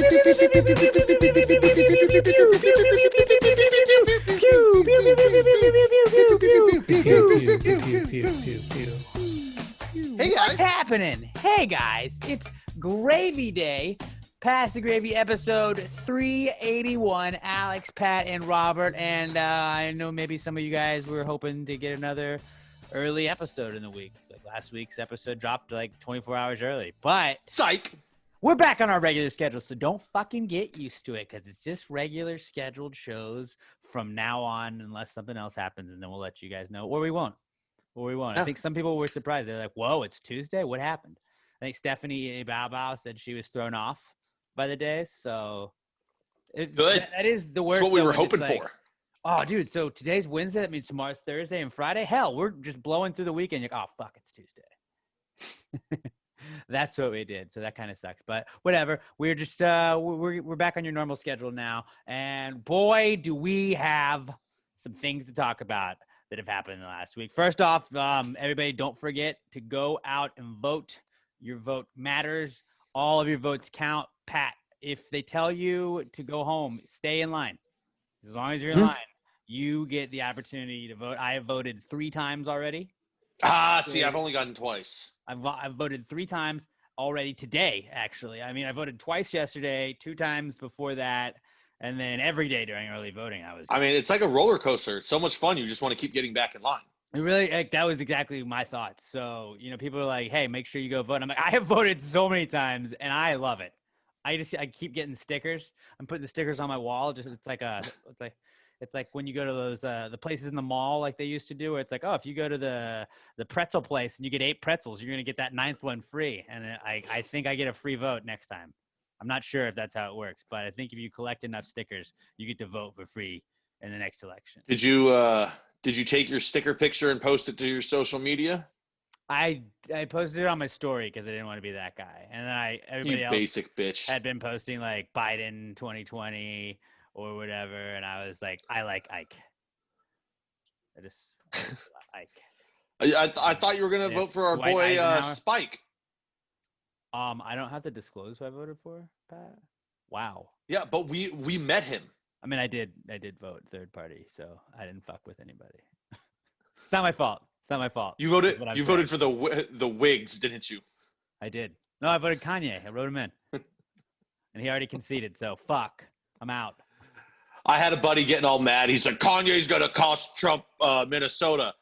Hey guys. What's happening? Hey guys, it's Gravy Day. Pass the Gravy episode 381. Alex, Pat, and Robert. And I know maybe some of you guys were hoping to get another early episode in the week. Like last week's episode dropped like 24 hours early. But Psych. we're back on our regular schedule, so don't fucking get used to it because it's just regular scheduled shows from now on unless something else happens, and then we'll let you guys know. Or we won't. Yeah. I think some people were surprised. They're like, whoa, it's Tuesday? What happened? I think Stephanie Bao said she was thrown off by the days, so Good. That is the worst. That's what we were when it's hoping like, for. oh, dude, so today's Wednesday. That means tomorrow's Thursday and Friday. Hell, we're just blowing through the weekend. You're like, oh, fuck, it's Tuesday. That's what we did. So that kind of sucks, but whatever. We're just we're back on your normal schedule now, and boy, do we have some things to talk about that have happened in the last week. First off, everybody, don't forget to go out and vote. Your vote matters. All of your votes count. Pat, if they tell you to go home, stay in line. As long as you're in line, you get the opportunity to vote. I have voted 3 times already. See, I've only gotten twice. I've voted 3 times already today, actually. I mean, I voted twice yesterday, 2 times before that, and then every day during early voting. It's like a roller coaster. It's so much fun. You just want to keep getting back in line. It really, that was exactly my thoughts. So, people are like, hey, make sure you go vote. I'm like, I have voted so many times, and I love it. I keep getting stickers. I'm putting the stickers on my wall. It's like when you go to those the places in the mall like they used to do, where it's like, oh, if you go to the pretzel place and you get 8 pretzels, you're gonna get that 9th one free. And I think I get a free vote next time. I'm not sure if that's how it works, but I think if you collect enough stickers, you get to vote for free in the next election. Did you take your sticker picture and post it to your social media? I posted it on my story because I didn't want to be that guy. And then everybody else basic bitch had been posting like Biden 2020 or whatever, and I was like, I like Ike. I just Ike. I thought you were gonna vote for our Dwight boy Eisenhower. Spike. I don't have to disclose who I voted for, Pat. Wow. Yeah, but we met him. I mean, I did vote third party, so I didn't fuck with anybody. It's not my fault. It's not my fault. You voted. You voted for the Whigs, didn't you? I did. No, I voted Kanye. I wrote him in, and he already conceded. So fuck. I'm out. I had a buddy getting all mad. He's like, Kanye's gonna cost Trump Minnesota.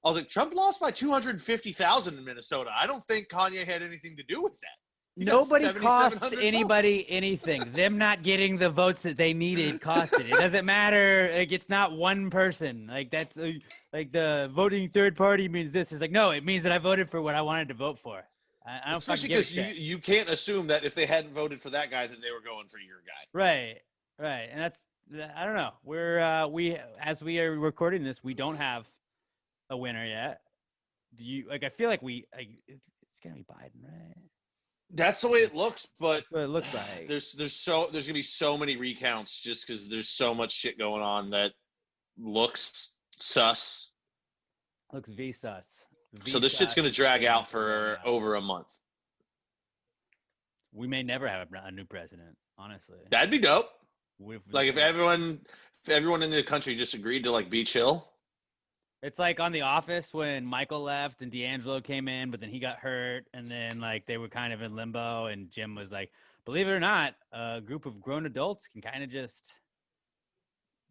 I was like, Trump lost by 250,000 in Minnesota. I don't think Kanye had anything to do with that. Nobody costs anybody anything. Them not getting the votes that they needed costed. It doesn't matter. Like, it's not one person. Like, that's like the voting third party means this. It's like, no, it means that I voted for what I wanted to vote for. I don't Especially because you can't assume that if they hadn't voted for that guy, that they were going for your guy. Right. And that's, I don't know. As we are recording this, we don't have a winner yet. I feel like it's going to be Biden, right? That's the way it looks, but That's what it looks like. there's gonna be so many recounts just because there's so much shit going on that looks sus. Looks V-sus. So this shit's gonna drag out for over a month. We may never have a new president, honestly. That'd be dope. If everyone in the country just agreed to be chill. It's like on The Office when Michael left and D'Angelo came in, but then he got hurt, and then they were kind of in limbo, and Jim was like, believe it or not, a group of grown adults can kind of just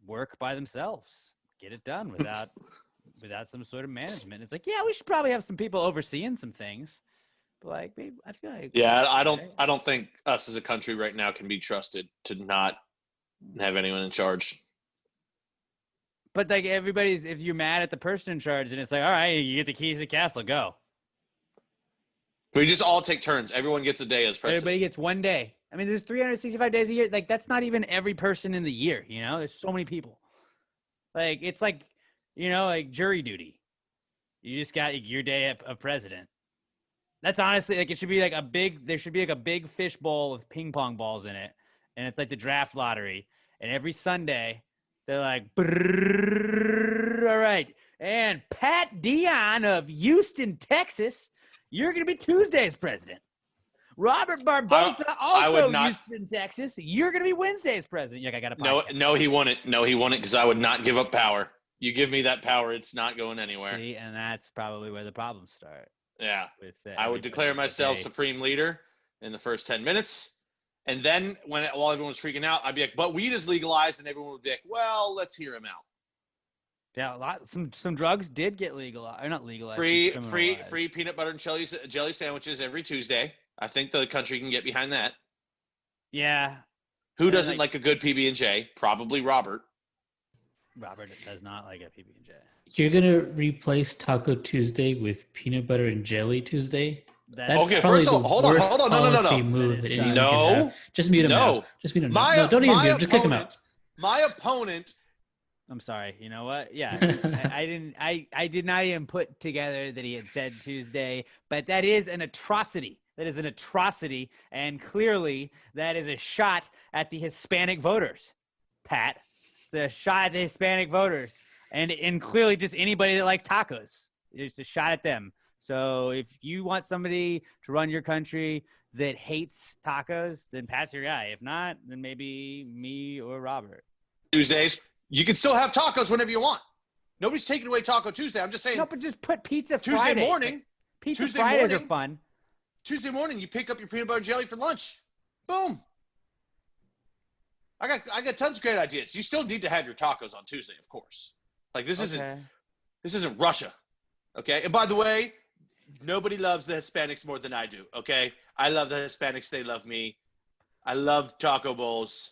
work by themselves, get it done without some sort of management. It's like, yeah, we should probably have some people overseeing some things. But I feel like I don't think us as a country right now can be trusted to not have anyone in charge. But if you're mad at the person in charge, and it's like, all right, you get the keys to the castle, go. We just all take turns. Everyone gets a day as president. Everybody gets one day. I mean, there's 365 days a year. That's not even every person in the year. There's so many people. It's like jury duty. You just got your day of president. That's honestly it should be there should be a big fish bowl with ping pong balls in it, and it's like the draft lottery. And every Sunday, they're like, all right, and Pat Dion of Houston, Texas, you're going to be Tuesday's president. Robert Barbosa I would also not- Houston, Texas. You're going to be Wednesday's president. You're like, I got a podcast. No, he wouldn't. No, he wouldn't because I would not give up power. You give me that power, it's not going anywhere. See, and that's probably where the problems start. Yeah. With I would declare myself supreme leader in the first 10 minutes. And then while everyone was freaking out, I'd be like, but weed is legalized. And everyone would be like, well, let's hear him out. Yeah, some drugs did get legalized. Or not legalized. Free peanut butter and jelly sandwiches every Tuesday. I think the country can get behind that. Yeah. Who doesn't like a good PB&J? Probably Robert. Robert does not like a PB&J. You're gonna replace Taco Tuesday with Peanut Butter and Jelly Tuesday? That's okay, probably first of all, hold on. No. Move that anyone No. can have. Just mute him now. Just mute him now. No, don't even mute him. Just kick him out. My opponent. I'm sorry. You know what? Yeah, I did not even put together that he had said Tuesday, but that is an atrocity. That is an atrocity, and clearly that is a shot at the Hispanic voters, Pat. It's a shot at the Hispanic voters, and clearly just anybody that likes tacos. It's a shot at them. So if you want somebody to run your country that hates tacos, then Pat's your guy. If not, then maybe me or Robert. Tuesdays, you can still have tacos whenever you want. Nobody's taking away Taco Tuesday. I'm just saying. No, but just put pizza Tuesday Fridays. morning. Pizza Tuesday Fridays morning, are fun. Tuesday morning, you pick up your peanut butter and jelly for lunch. Boom. I got tons of great ideas. You still need to have your tacos on Tuesday, of course. Like this isn't Russia. Okay? And by the way, nobody loves the Hispanics more than I do, okay? I love the Hispanics, they love me. I love taco bowls.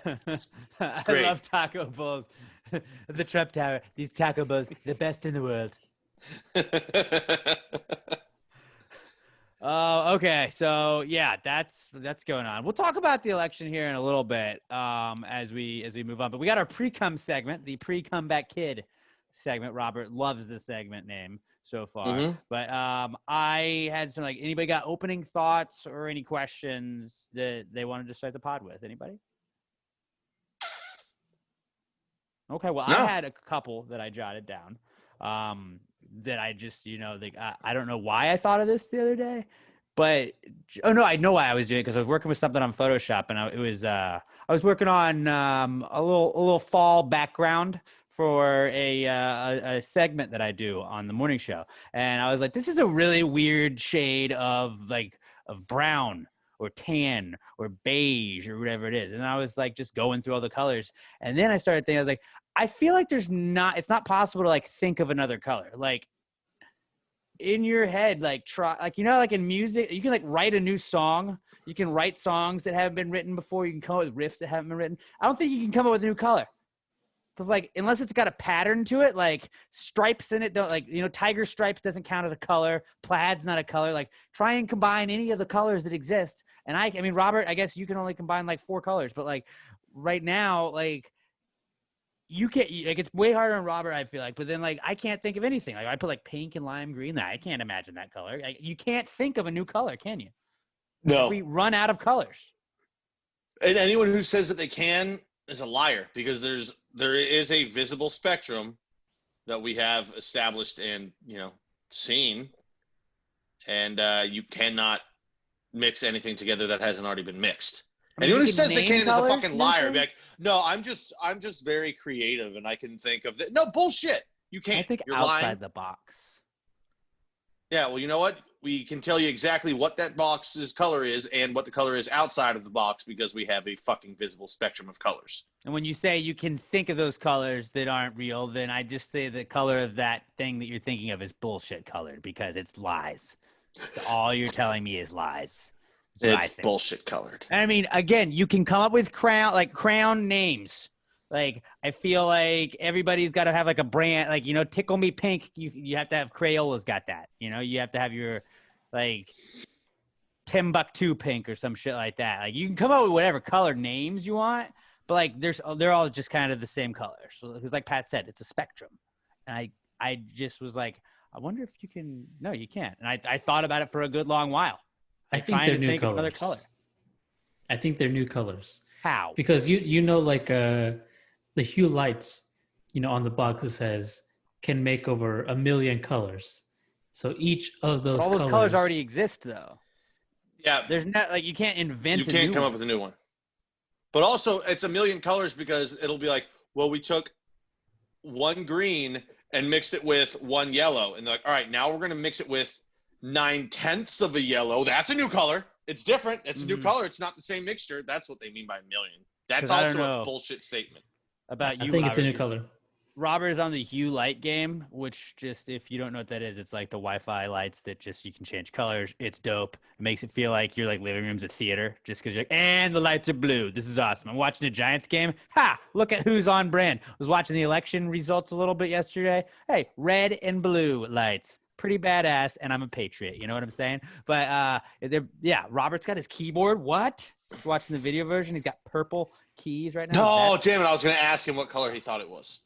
It's great. I love taco bowls. The Trump Tower, these taco bowls, the best in the world. Oh, okay. So yeah, that's going on. We'll talk about the election here in a little bit as we move on. But we got our pre-cum segment, the pre-comeback kid segment. Robert loves the segment name so far. Mm-hmm. But I had some anybody got opening thoughts or any questions that they wanted to start the pod with? Anybody? Okay. Well, no. I had a couple that I jotted down. That I just, I don't know why I thought of this the other day, but I know why I was doing it because I was working with something on Photoshop and I was working on a little fall background for a segment that I do on the morning show, and I was like, this is a really weird shade of brown or tan or beige or whatever it is, and I was just going through all the colors, and then I started thinking, I was like, I feel like it's not possible to think of another color. In your head, try, in music, you can write a new song. You can write songs that haven't been written before. You can come up with riffs that haven't been written. I don't think you can come up with a new color. Cause unless it's got a pattern to it, stripes in it don't tiger stripes doesn't count as a color. Plaid's not a color. Try and combine any of the colors that exist. And I mean, Robert, I guess you can only combine 4 colors, but right now, you can't, it's way harder on Robert, I feel but then I can't think of anything. I put pink and lime green. I can't imagine that color. You can't think of a new color, can you? No. We run out of colors. And anyone who says that they can is a liar, because there is a visible spectrum that we have established and seen, and you cannot mix anything together that hasn't already been mixed. Anyone who says they can is a fucking liar. No, I'm just very creative, and I can think of that. No, bullshit. You can't. I think You're outside lying. the box. Yeah, well, you know what? We can tell you exactly what that box's color is and what the color is outside of the box, because we have a fucking visible spectrum of colors. And when you say you can think of those colors that aren't real, then I just say the color of that thing that you're thinking of is bullshit colored, because it's lies. So all you're telling me is lies. It's bullshit colored. And I mean, again, you can come up with crown names. I feel like everybody's got to have a brand, Tickle Me Pink. You have to have Crayola's got that. You have to have your Timbuktu Pink or some shit like that. You can come up with whatever color names you want, but they're all just kind of the same color. So because like Pat said, it's a spectrum. And I just was I wonder if you can. No, you can't. And I thought about it for a good long while. I think they're new colors. Color. I think they're new colors. How? Because the hue lights, on the box it says can make over 1 million colors. So each of those all those colors already exist, though. Yeah, There's not like you can't invent. you can't come up with a new one. But also, it's a million colors because it'll be like, well, we took one green and mixed it with one yellow, and they're like, all right, now we're gonna mix it with 9/10 of a yellow. That's a new color. It's different. It's a new color. It's not the same mixture. That's what they mean by million. That's also a bullshit statement. About you, I think Robert. it's a new color. Robert is on the hue light game, which just, if you don't know what that is, it's like the Wi-Fi lights that just, you can change colors. It's dope. It makes it feel like your like living room's a theater just because you're like, and the lights are blue. This is awesome. I'm watching a Giants game. Ha! Look at who's on brand. I was watching the election results a little bit yesterday. Hey, red and blue lights. Pretty badass, and I'm a patriot. You know what I'm saying? But yeah, Robert's got his keyboard. What? Watching the video version, he's got purple keys right now. No, damn it! I was gonna ask him what color he thought it was.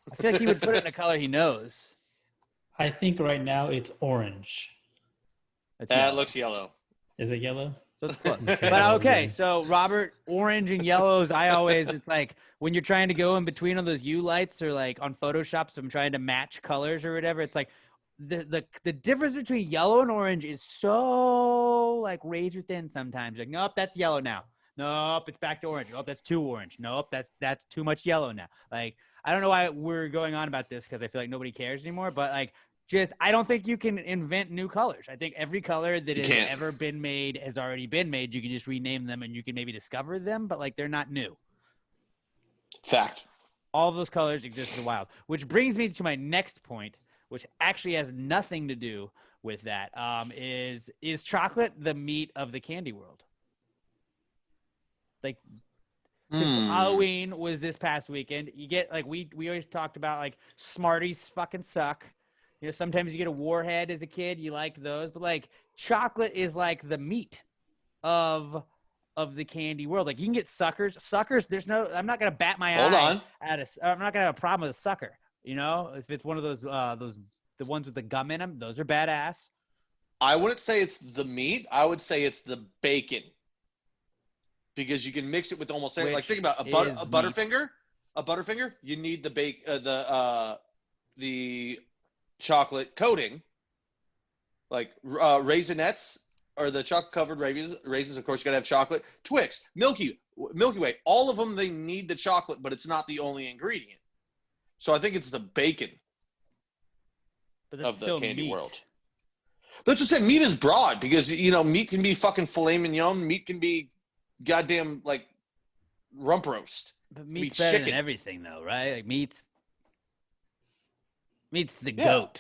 I feel like he would put it in a color he knows. I think right now it's orange. That looks yellow. Is it yellow? So it's close. But okay, so Robert, orange and yellows, it's like when you're trying to go in between on those U lights or like on Photoshop, so I'm trying to match colors or whatever, it's like the difference between yellow and orange is so like razor thin sometimes. Like, nope, that's yellow now. Nope, it's back to orange. Nope, that's too orange. Nope, that's too much yellow now. Like, I don't know why we're going on about this because I feel like nobody cares anymore, but like, I don't think you can invent new colors. I think every color that has ever been made has already been made. You can just rename them and you can maybe discover them, but like, they're not new. Fact. All of those colors exist in the wild, which brings me to my next point, which actually has nothing to do with that. Is chocolate the meat of the candy world? Like, Halloween was this past weekend. You get like we always talked about like Smarties fucking suck. You know, sometimes you get a Warhead as a kid. You like those, but like chocolate is like the meat of the candy world. Like you can get suckers. There's no. I'm not gonna bat my eye at a. I'm not gonna have a problem with a sucker. You know, if it's one of those the ones with the gum in them, those are badass. I wouldn't say it's the meat. I would say it's the bacon. Because you can mix it with almost anything. Like think about a Butterfinger. A Butterfinger, you need the chocolate coating. Like Raisinets or the chocolate covered raisins. Of course, you gotta have chocolate. Twix, Milky Way. All of them, they need the chocolate, but it's not the only ingredient. So I think it's the bacon of the candy world. But let's just say meat is broad because meat can be fucking filet mignon. Meat can be goddamn like rump roast. But meat's better than everything though, right? Like meat's the goat.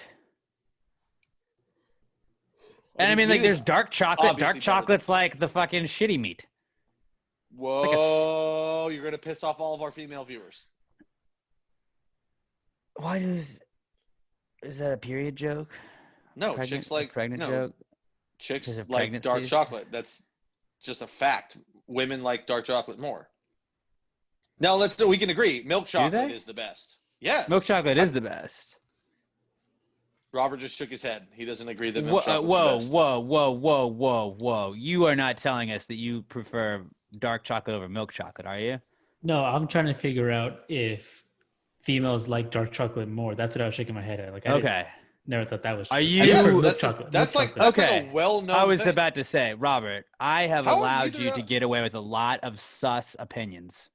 And I mean like there's dark chocolate. Dark chocolate's like the fucking shitty meat. Whoa, like you're gonna piss off all of our female viewers. Why is that a period joke? No, chicks like pregnant joke. Chicks like dark chocolate. That's just a fact. Women like dark chocolate more. Now we can agree. Milk chocolate is the best. Yes. Milk chocolate is the best. Robert just shook his head. He doesn't agree that milk chocolate's the best. Whoa. You are not telling us that you prefer dark chocolate over milk chocolate, are you? No, I'm trying to figure out if females like dark chocolate more. That's what I was shaking my head at. Like, never thought that was true. Are you? That's like a well-known I was thing. about to say, Robert, I have allowed you to get away with a lot of sus opinions.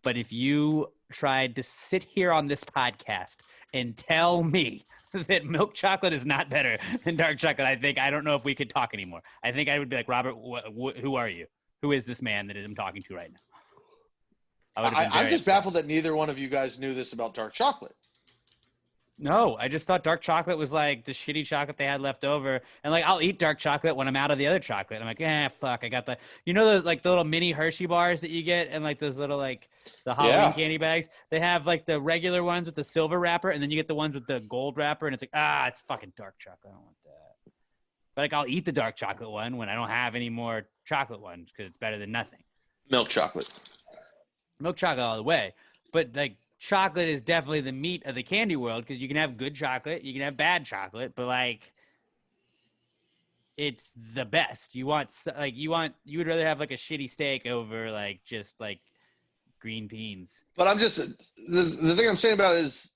But if you tried to sit here on this podcast and tell me that milk chocolate is not better than dark chocolate, I don't know if we could talk anymore. I think I would be like, Robert, who are you? Who is this man that I'm talking to right now? I'm just baffled that neither one of you guys knew this about dark chocolate. No, I just thought dark chocolate was like the shitty chocolate they had left over. And like, I'll eat dark chocolate when I'm out of the other chocolate. I'm like, fuck, I got the, those like the little mini Hershey bars that you get and like those little like the Halloween candy bags. They have like the regular ones with the silver wrapper and then you get the ones with the gold wrapper and it's like, it's fucking dark chocolate. I don't want that. But like, I'll eat the dark chocolate one when I don't have any more chocolate ones because it's better than nothing. Milk chocolate all the way. But like, chocolate is definitely the meat of the candy world because you can have good chocolate, you can have bad chocolate, but like it's the best. You would rather have like a shitty steak over like just like green beans. But I'm just the thing I'm saying about it is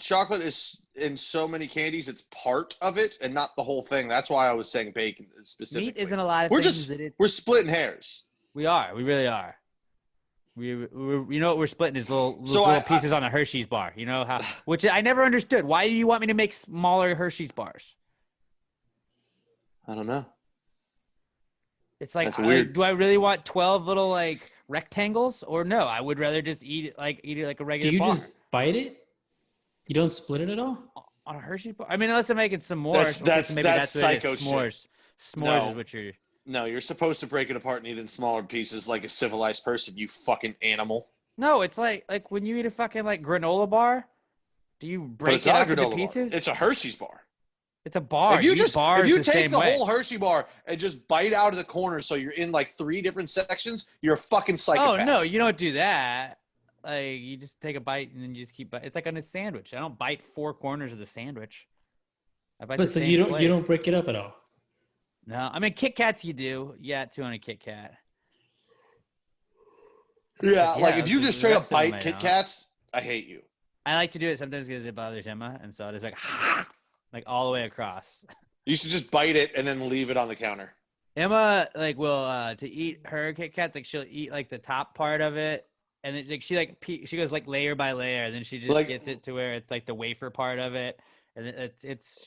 chocolate is in so many candies, it's part of it and not the whole thing. That's why I was saying bacon specifically. Meat isn't a lot of we're things. We're splitting hairs. We are. We really are. You know what we're splitting is little pieces on a Hershey's bar. You know how? Which I never understood. Why do you want me to make smaller Hershey's bars? I don't know. It's like, do I really want 12 little like rectangles or no? I would rather just eat it like a regular. Do you bar. just bite it? You don't split it at all on a Hershey's bar? I mean, unless I'm making some more. That's psycho s'mores. S'mores is what you're. No, you're supposed to break it apart and eat it in smaller pieces like a civilized person, you fucking animal. No, it's like when you eat a fucking like granola bar, do you break it up into pieces? Bar. It's a Hershey's bar. It's a bar. If you take the whole Hershey bar and just bite out of the corner so you're in like 3 different sections, you're a fucking psychopath. Oh, no, you don't do that. Like, you just take a bite and then you just keep biting. It's like on a sandwich. I don't bite 4 corners of the sandwich. So you don't break it up at all? No, I mean Kit Kats you do. Yeah, 2 on a Kit Kat. Yeah, like if you just straight up bite Kit Kats, I hate you. I like to do it sometimes because it bothers Emma, and so I just like all the way across. You should just bite it and then leave it on the counter. Emma will to eat her Kit Kats, like she'll eat like the top part of it, and then she goes like layer by layer, and then she just gets it to where it's like the wafer part of it. And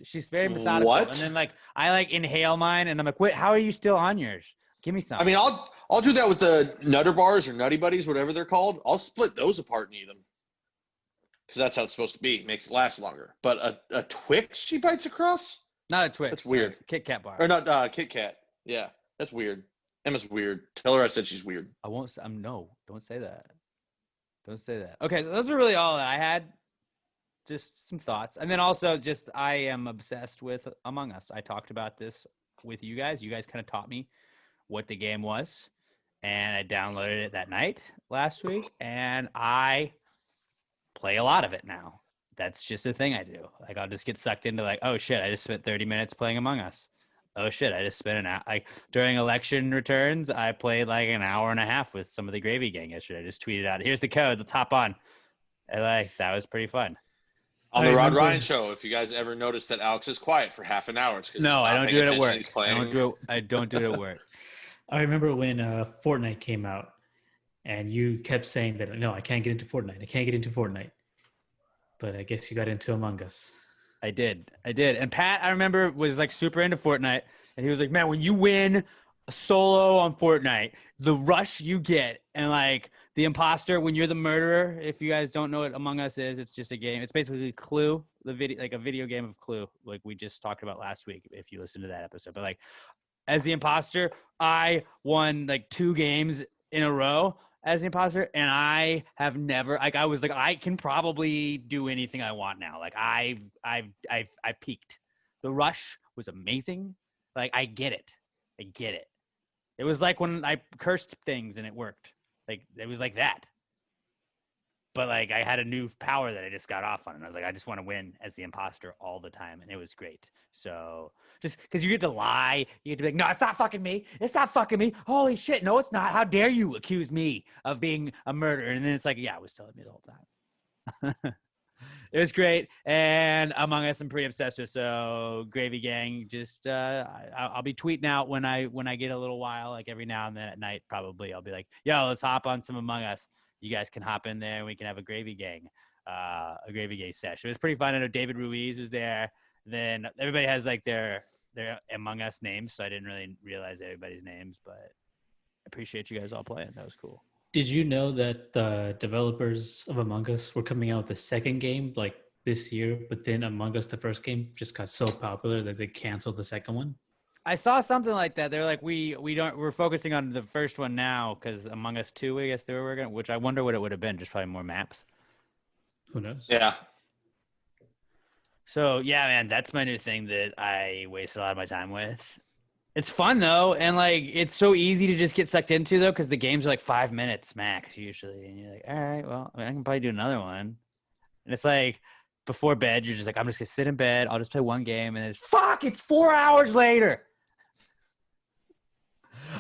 she's very methodical. What? And then like I like inhale mine, and I'm like, wait, how are you still on yours? Give me some. I mean, I'll do that with the Nutter Bars or Nutty Buddies, whatever they're called. I'll split those apart and eat them because that's how it's supposed to be. It makes it last longer. But a Twix she bites across? Not a Twix. That's weird. Kit Kat bar. Or not Kit Kat. Yeah, that's weird. Emma's weird. Tell her I said she's weird. I won't. No, don't say that. Don't say that. Okay, so those are really all that I had. Just some thoughts. And then also just I am obsessed with Among Us. I talked about this with you guys. You guys kind of taught me what the game was. And I downloaded it that night last week. And I play a lot of it now. That's just a thing I do. Like I'll just get sucked into like, oh shit, I just spent 30 minutes playing Among Us. Oh shit, I just spent an hour. Like during election returns, I played like an hour and a half with some of the Gravy Gang yesterday. I just tweeted out, here's the code, let's hop on. And like that was pretty fun. On the Rod Ryan show, if you guys ever noticed that Alex is quiet for half an hour, it's because I don't do it at work. I don't do it at work. I remember when Fortnite came out, and you kept saying that, no, I can't get into Fortnite. I can't get into Fortnite. But I guess you got into Among Us. I did. And Pat, I remember, was like super into Fortnite, and he was like, man, when you win a solo on Fortnite, the rush you get, and like the imposter when you're the murderer. If you guys don't know what Among Us is, it's just a game. It's basically Clue, like a video game of Clue, like we just talked about last week. If you listen to that episode, but like as the imposter, I won like 2 games in a row as the imposter, and I have never like I was like I can probably do anything I want now. Like I peaked. The rush was amazing. Like I get it. It was like when I cursed things and it worked. Like it was like that. But like I had a new power that I just got off on, and I was like, I just want to win as the imposter all the time, and it was great. So just because you get to lie, you get to be like, no, it's not fucking me. It's not fucking me. Holy shit, no, it's not. How dare you accuse me of being a murderer? And then it's like, yeah, I was telling me the whole time. It was great, and Among Us I'm pretty obsessed with. So Gravy Gang, just I'll be tweeting out when I get a little while, like every now and then at night probably. I'll be like, yo, let's hop on some Among Us. You guys can hop in there and we can have a Gravy Gang session. It was pretty fun. I know David Ruiz was there. Then everybody has like their Among Us names, so I didn't really realize everybody's names, but I appreciate you guys all playing. That was cool. Did you know that the developers of Among Us were coming out with the second game like this year, but then Among Us, the first game, just got so popular that they canceled the second one? I saw something like that. They're like, we're focusing on the first one now because Among Us 2, I guess they were working on, which I wonder what it would have been. Just probably more maps. Who knows? Yeah. So yeah, man, that's my new thing that I waste a lot of my time with. It's fun though, and like it's so easy to just get sucked into though, because the games are like 5 minutes max usually, and you're like, all right, well, I can probably do another one. And it's like before bed, you're just like, I'm just gonna sit in bed, I'll just play one game, and it's 4 hours later.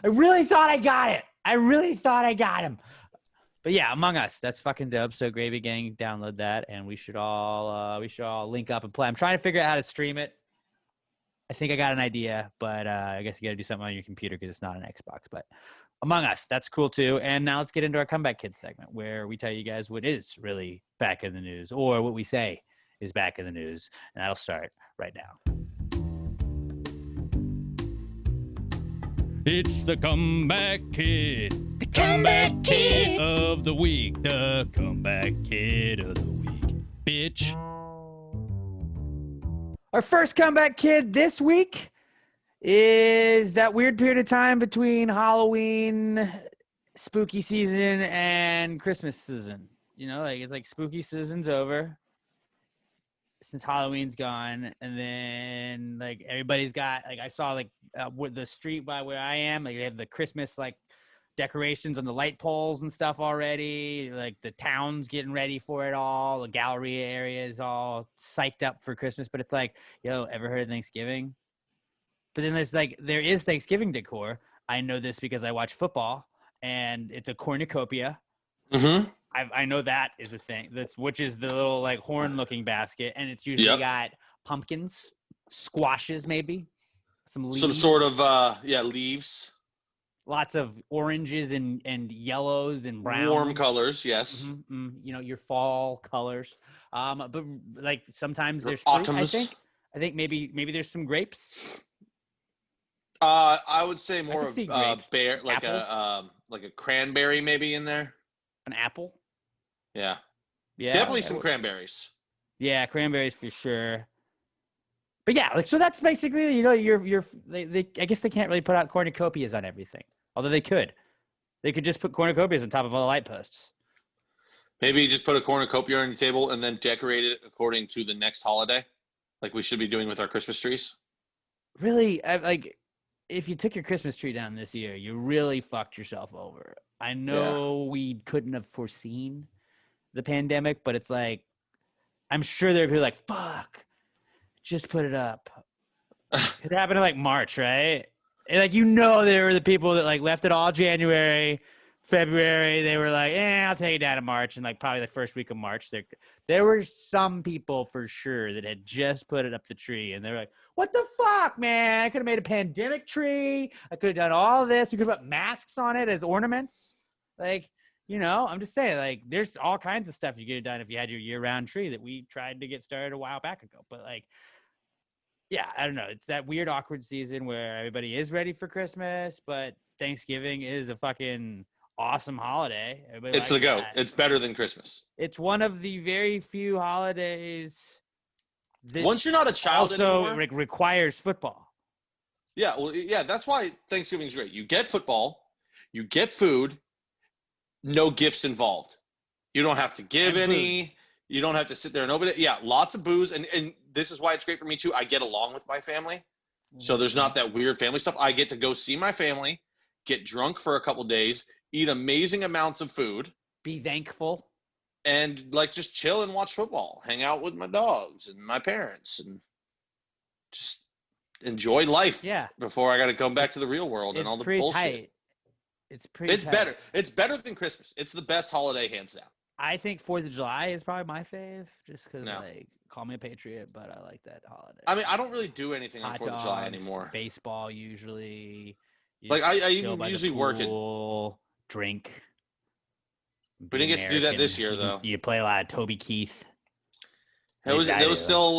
I really thought I got it. I really thought I got him, But yeah, Among Us, that's fucking dope. So Gravy Gang, download that, and we should all link up and play. I'm trying to figure out how to stream it. I think I got an idea, but I guess you got to do something on your computer because it's not an Xbox. But Among Us, that's cool too. And now let's get into our Comeback Kids segment, where we tell you guys what is really back in the news, or what we say is back in the news, and that'll start right now. It's the Comeback Kid. The Comeback Kid of the week. The Comeback Kid of the week. Bitch. Our first Comeback Kid this week is that weird period of time between Halloween, spooky season, and Christmas season. You know, like it's like spooky season's over since Halloween's gone, and then like everybody's got like I saw like with the street by where I am, like they have the Christmas like decorations on the light poles and stuff already. Like the town's getting ready for it all. The gallery area is all psyched up for Christmas. But it's like, yo, ever heard of Thanksgiving? But then there is Thanksgiving decor. I know this because I watch football, and it's a cornucopia. Mm-hmm. I know that is a thing. Which is the little like horn-looking basket, and it's usually got pumpkins, squashes, maybe some leaves. Some sort of leaves. Lots of oranges and yellows and browns. Warm colors, yes. Mm-hmm. You know, your fall colors. But like sometimes there's fruit, Autumnus. I think maybe there's some grapes. I would say more of bear, like Apples? a cranberry maybe in there. An apple. Yeah. Yeah. Definitely some cranberries. Yeah, cranberries for sure. But yeah, like so that's basically, you know, they I guess they can't really put out cornucopias on everything. Although they could. They could just put cornucopias on top of all the light posts. Maybe just put a cornucopia on your table and then decorate it according to the next holiday, like we should be doing with our Christmas trees. Really, like if you took your Christmas tree down this year, you really fucked yourself over. I know we couldn't have foreseen the pandemic, but it's like, I'm sure there are people like, fuck, just put it up. It happened in like March, right? And like, you know, there were the people that like left it all January, February. They were like, I'll take it down in March. And like probably the first week of March, there were some people for sure that had just put it up the tree. And they're like, what the fuck, man? I could have made a pandemic tree. I could have done all this. You could have put masks on it as ornaments. Like, you know, I'm just saying, like, there's all kinds of stuff you could have done if you had your year-round tree that we tried to get started a while back ago. But like, yeah, I don't know. It's that weird, awkward season where everybody is ready for Christmas, but Thanksgiving is a fucking awesome holiday. Everybody It's likes the go. that. It's better than Christmas. It's one of the very few holidays that Once you're not a child also anymore, requires football. Yeah, well, yeah, that's why Thanksgiving's great. You get football, you get food, no gifts involved. You don't have to give And any. booze. You don't have to sit there and open it. Yeah, lots of booze, and this is why it's great for me too. I get along with my family, so there's not that weird family stuff. I get to go see my family, get drunk for a couple days, eat amazing amounts of food, Be thankful. and like just chill and watch football, hang out with my dogs and my parents, and just enjoy life. Yeah. Before I got to come back to the real world and It's all the pretty bullshit. tight. It's It's better. It's better than Christmas. It's the best holiday, hands down. I think 4th of July is probably my fave, just because, No. like, call me a patriot, but I like that holiday. I mean, I don't really do anything on Hot 4th of July dogs, anymore. Baseball, usually. You Like, just I chill even by the usually work it. pool, drink. We didn't get to do that this year, though. You play a lot of Toby Keith. It was Maybe I do. still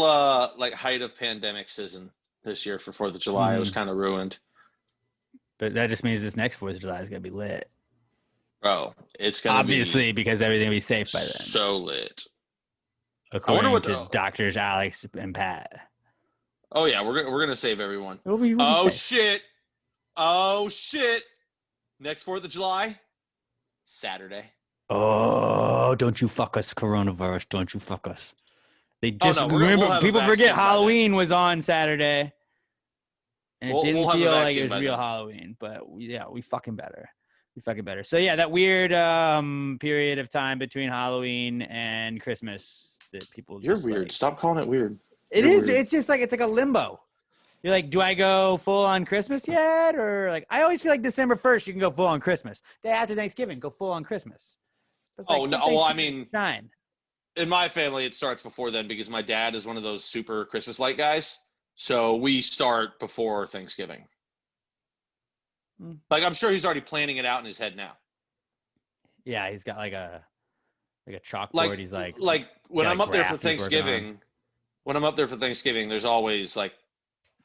like height of pandemic season this year for 4th of July. It was kind of ruined. But that just means this next 4th of July is going to be lit. Bro, it's gonna Obviously, because everything will be safe by then. so lit. According what to the- doctors Alex and Pat. Oh yeah, we're gonna save everyone. We'll be Oh safe. shit! Oh shit! Next 4th of July, Saturday. Oh, don't you fuck us, coronavirus. Don't you fuck us. They just no, remember we'll have a people vaccine forget by Halloween was on Saturday. And it We'll didn't have a feel like vaccine it was by real then. Halloween, but we fucking better. We fucking better. So yeah, that weird period of time between Halloween and Christmas that people You're just, weird. like- Stop calling it weird. It You're is. weird. It's just like it's like a limbo. You're like, do I go full on Christmas yet? Or like I always feel like December 1st, you can go full on Christmas. Day after Thanksgiving, go full on Christmas. It's Oh, like, no. give Well, I Thanksgiving mean, shine. in my family, it starts before then because my dad is one of those super Christmas light guys. So we start before Thanksgiving. Mm. Like, I'm sure he's already planning it out in his head now. Yeah, he's got like a chalkboard. Like, He's like when got, I'm like, up there for graphs he's working on. Thanksgiving, there's always like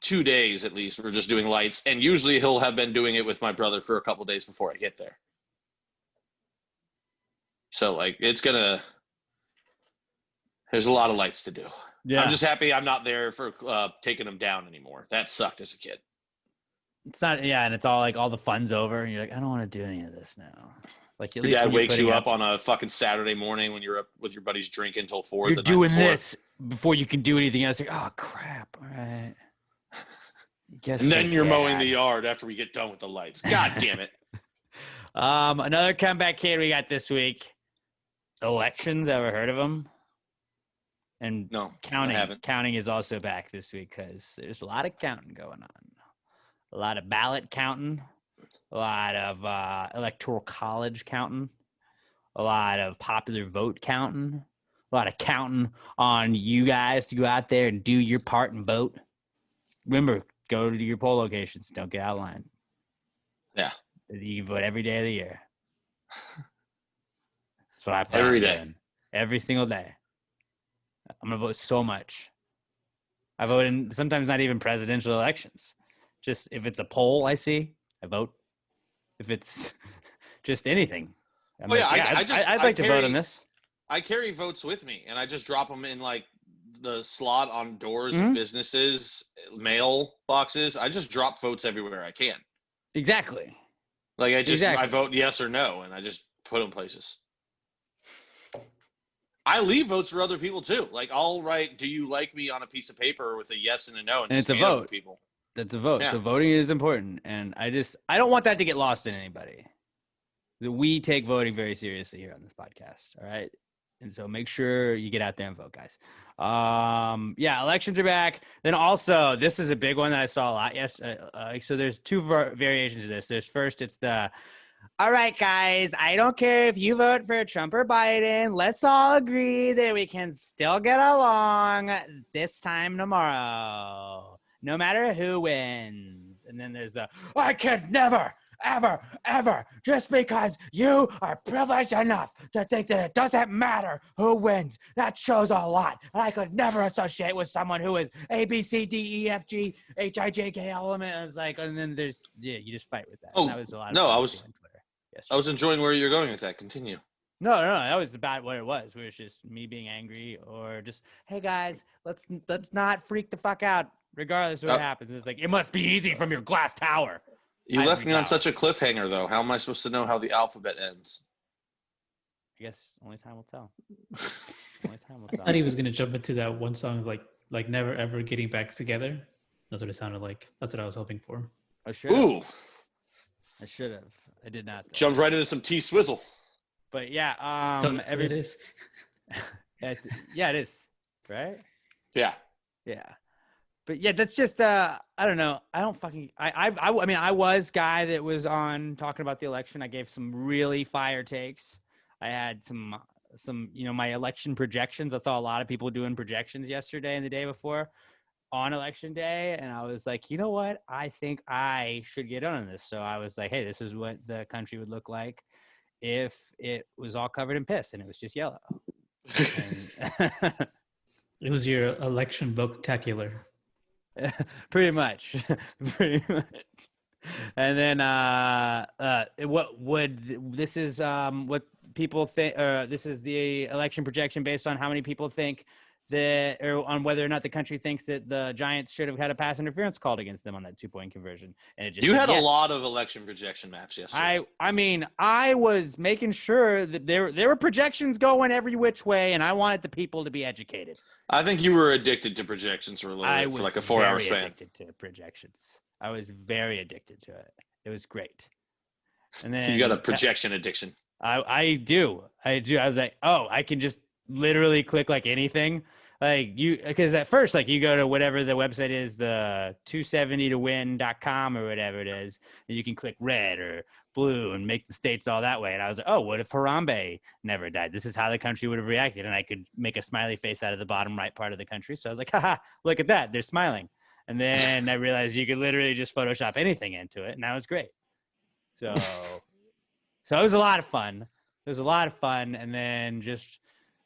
2 days at least we're just doing lights, and usually he'll have been doing it with my brother for a couple days before I get there. So like there's a lot of lights to do. Yeah, I'm just happy I'm not there for taking them down anymore. That sucked as a kid. it's not. Yeah, and it's all like all the fun's over, and you're like, I don't want to do any of this now. Like at Your least dad when you're wakes putting you up on a fucking Saturday morning when you're up with your buddies drinking till 4. you're the night doing before. this before you can do anything else. Like, oh crap! All right. Guess And then so, you're mowing the Dad. yard after we get done with the lights. God damn it. Another comeback kid we got this week. Elections. Ever heard of them? And No, I counting. haven't. Counting is also back this week because there's a lot of counting going on. A lot of ballot counting. A lot of electoral college counting. A lot of popular vote counting. A lot of counting on you guys to go out there and do your part and vote. Remember, go to your poll locations. Don't get out of line. Yeah. You can vote every day of the year. That's what I plan Every on day. doing. Every single day. I'm going to vote so much. I vote in sometimes not even presidential elections. Just if it's a poll I see, I vote. If it's just anything. I'm Oh, yeah, I'd like to vote on this. I carry votes with me, and I just drop them in like the slot on doors Mhm. of businesses, mail boxes. I just drop votes everywhere I can. Exactly. Like I Exactly. vote yes or no, and I just put them places. I leave votes for other people too. Like I'll write "Do you like me" on a piece of paper with a yes and a no, and And just it's a hand it to vote. people. That's a vote. Yeah. So voting is important. And I don't want that to get lost in anybody. That we take voting very seriously here on this podcast. All right. And so make sure you get out there and vote, guys. Yeah, elections are back. Then also, this is a big one that I saw a lot. Yes. So there's two variations of this. There's first, it's the, all right, guys, I don't care if you vote for Trump or Biden. Let's all agree that we can still get along this time tomorrow, no matter who wins. And then there's the, I can never, ever, just because you are privileged enough to think that it doesn't matter who wins. That shows a lot. And I could never associate with someone who is A, B, C, D, E, F, G, H, I, J, K element. And it's like, and then there's, yeah, you just fight with that. Oh, And that was a lot of no, fun I to was- see on Twitter yesterday. I was enjoying where you're going with that. Continue. No, that was about what it was. Where it's just me being angry, or just, hey guys, let's not freak the fuck out, regardless of what happens. It's like, it must be easy from your glass tower. You I left me freak on out. such a cliffhanger, though. How am I supposed to know how the alphabet ends? I guess only time will tell. Only time will I tell. thought he was gonna jump into that one song like never ever getting back together. That's what it sounded like. That's what I was hoping for. I should have. Ooh, I should have. I did not. Though. jumped right into some T-Swizzle. But yeah, That's what it is. yeah, it is. Right? Yeah. Yeah. But yeah, that's just I don't know. I don't fucking I mean, I was guy that was on talking about the election. I gave some really fire takes. I had some my election projections. I saw a lot of people doing projections yesterday and the day before on election day, and I was like, you know what? I think I should get on this. So I was like, hey, this is what the country would look like if it was all covered in piss and it was just yellow. And It was your election vocabulary. pretty much. And then this is what people think, or this is the election projection based on how many people think that, or on whether or not the country thinks that the Giants should have had a pass interference called against them on that 2-point conversion. And it just You said had yes. a lot of election projection maps yesterday. I mean, I was making sure that there were projections going every which way, and I wanted the people to be educated. I think you were addicted to projections for a little I bit, was for like a 4-hour very span. addicted to projections. I was very addicted to it. It was great. And then You got a projection addiction. I do. I was like, oh, I can just literally click like anything. Like because at first, like you go to whatever the website is, the 270towin.com or whatever it is, and you can click red or blue and make the states all that way. And I was like, oh, what if Harambe never died? This is how the country would have reacted. And I could make a smiley face out of the bottom right part of the country. So I was like, haha, look at that. They're smiling. And then I realized you could literally just Photoshop anything into it. And that was great. So it was a lot of fun. It was a lot of fun. And then just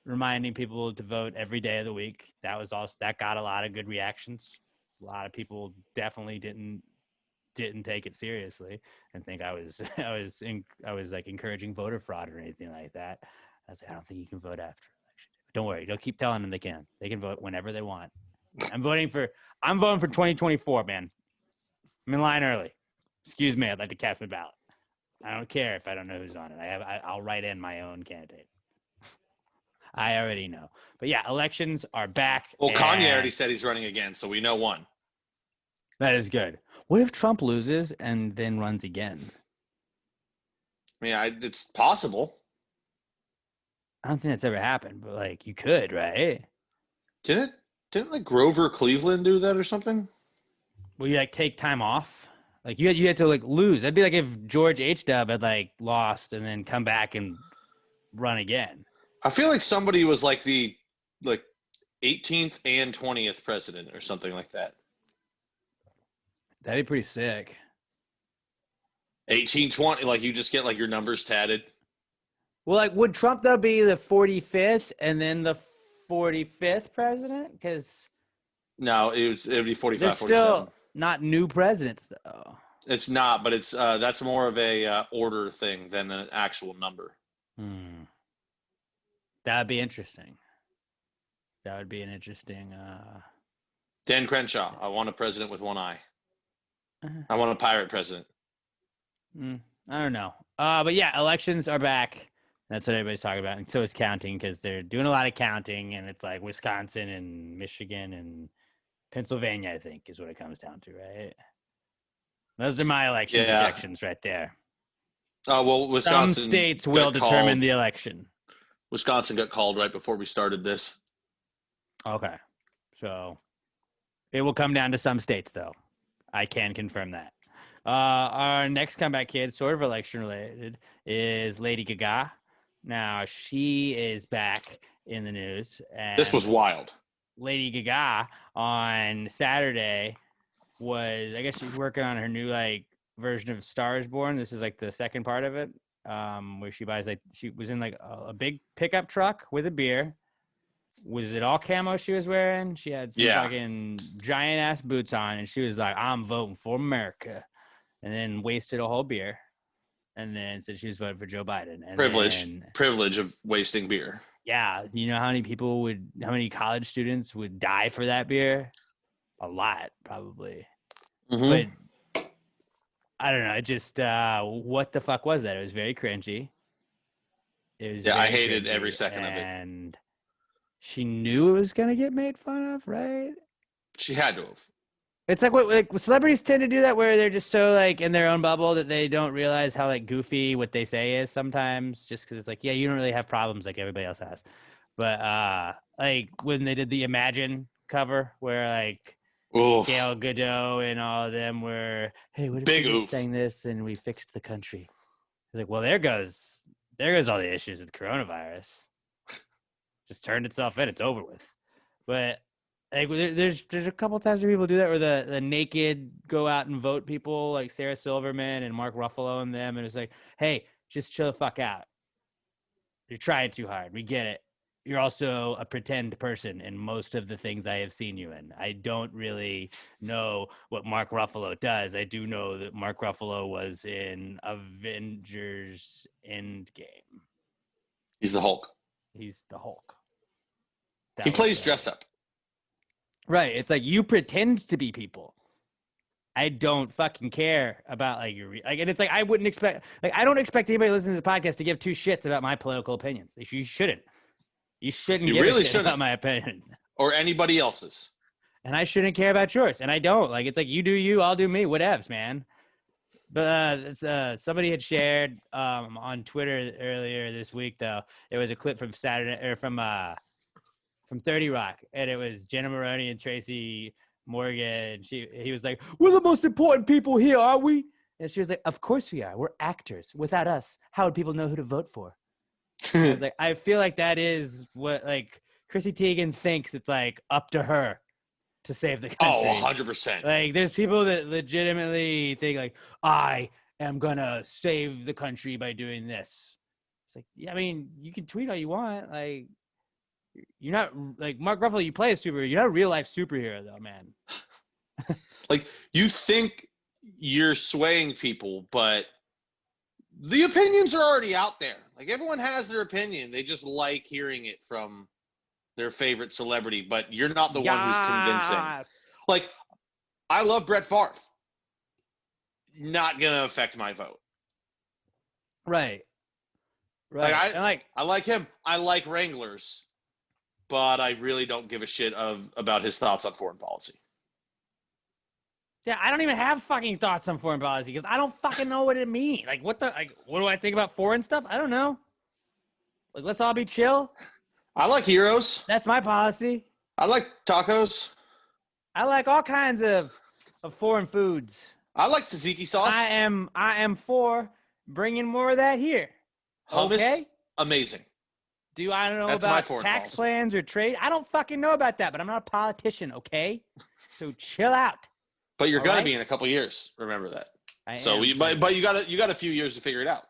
reminding people to vote every day of the week. That got a lot of good reactions. A lot of people definitely didn't take it seriously and think I was like encouraging voter fraud or anything like that. I was like, I don't think you can vote after election. Don't worry, don't keep telling them they can. They can vote whenever they want. I'm voting for 2024, man. I'm in line early. Excuse me, I'd like to cast my ballot. I don't care if I don't know who's on it. I'll write in my own candidate. I already know. But yeah, elections are back. Well, Kanye already said he's running again, so we know one. That is good. What if Trump loses and then runs again? I mean, it's possible. I don't think that's ever happened, but like you could, right? Didn't like Grover Cleveland do that or something? Well, you like take time off. Like you had to like lose. That'd be like if George H.W. had like lost and then come back and run again. I feel like somebody was like the 18th and 20th president or something like that. That'd be pretty sick. 1820, like you just get like your numbers tatted. Well, like would Trump though be the 45th and then the 45th president? Because no, it'd be 45, 47. Still not new presidents though. It's not, but it's that's more of a order thing than an actual number. That'd be interesting. That would be an interesting. Dan Crenshaw, I want a president with one eye. I want a pirate president. I don't know. But yeah, elections are back. That's what everybody's talking about. And so is counting because they're doing a lot of counting. And it's like Wisconsin and Michigan and Pennsylvania, I think, is what it comes down to, right? Those are my election projections right there. Oh, well, Wisconsin. Some states will determine the election. Wisconsin got called right before we started this. Okay. So it will come down to some states, though. I can confirm that. Our next comeback kid, sort of election related, is Lady Gaga. Now, she is back in the news. And this was wild. Lady Gaga on Saturday was, I guess she's working on her new version of Star is Born. This is like the second part of it, where she was in like a big pickup truck with a beer. Was it all camo she was wearing? She had some fucking giant ass boots on, and she was like, I'm voting for America. And then wasted a whole beer. And then said she was voting for Joe Biden. And privilege of wasting beer. Yeah. You know how many college students would die for that beer? A lot, probably. Mm-hmm. But I don't know. It just, what the fuck was that? It was very cringy. I hated every second of it. And she knew it was going to get made fun of, right? She had to have. It's like what celebrities tend to do that, where they're just so in their own bubble that they don't realize how goofy what they say is sometimes, just because it's yeah, you don't really have problems like everybody else has. But when they did the Imagine cover, where Gail Godot and all of them were, hey, what if we sang this and we fixed the country? Well, there goes all the issues with coronavirus. Just turned itself in. It's over with. But there's a couple times where people do that, where the naked go out and vote people like Sarah Silverman and Mark Ruffalo and them, and it's hey, just chill the fuck out. You're trying too hard. We get it. You're also a pretend person in most of the things I have seen you in. I don't really know what Mark Ruffalo does. I do know that Mark Ruffalo was in Avengers Endgame. He's the Hulk. He plays dress up. Right. It's you pretend to be people. I don't fucking care about and it's I wouldn't expect, I don't expect anybody listening to the podcast to give two shits about my political opinions. You shouldn't. You shouldn't give a shit about my opinion. Or anybody else's. And I shouldn't care about yours. And I don't. It's you do you, I'll do me, whatevs, man. But somebody had shared on Twitter earlier this week, though. It was a clip from from 30 Rock, and it was Jenna Maroney and Tracy Morgan. He was like, "We're the most important people here, are we?" And she was like, "Of course we are. We're actors. Without us, how would people know who to vote for?" I was like, I feel like that is what like Chrissy Teigen thinks it's like up to her to save the country. 100%. Like there's people that legitimately think like, I am gonna save the country by doing this. It's like, yeah, I mean, you can tweet all you want. Like, you're not like Mark Ruffalo. You play a superhero. You're not a real life superhero though, man. Like, you think you're swaying people, but the opinions are already out there. Like, everyone has their opinion. They just like hearing it from their favorite celebrity, but you're not the one who's convincing. Like, I love Brett Favre. Not going to affect my vote. Right. Right. I like him. I like Wranglers, but I really don't give a shit about his thoughts on foreign policy. Yeah, I don't even have fucking thoughts on foreign policy because I don't fucking know what it means. Like, what do I think about foreign stuff? I don't know. Like, let's all be chill. I like heroes. That's my policy. I like tacos. I like all kinds of foreign foods. I like tzatziki sauce. I am for bringing more of that here. Hummus, okay? Amazing. Do I don't know That's my about foreign tax policy. plans or trade? I don't fucking know about that, but I'm not a politician, okay? So chill out. But you're All gonna right? be in a couple years. Remember that. But You got a few years to figure it out.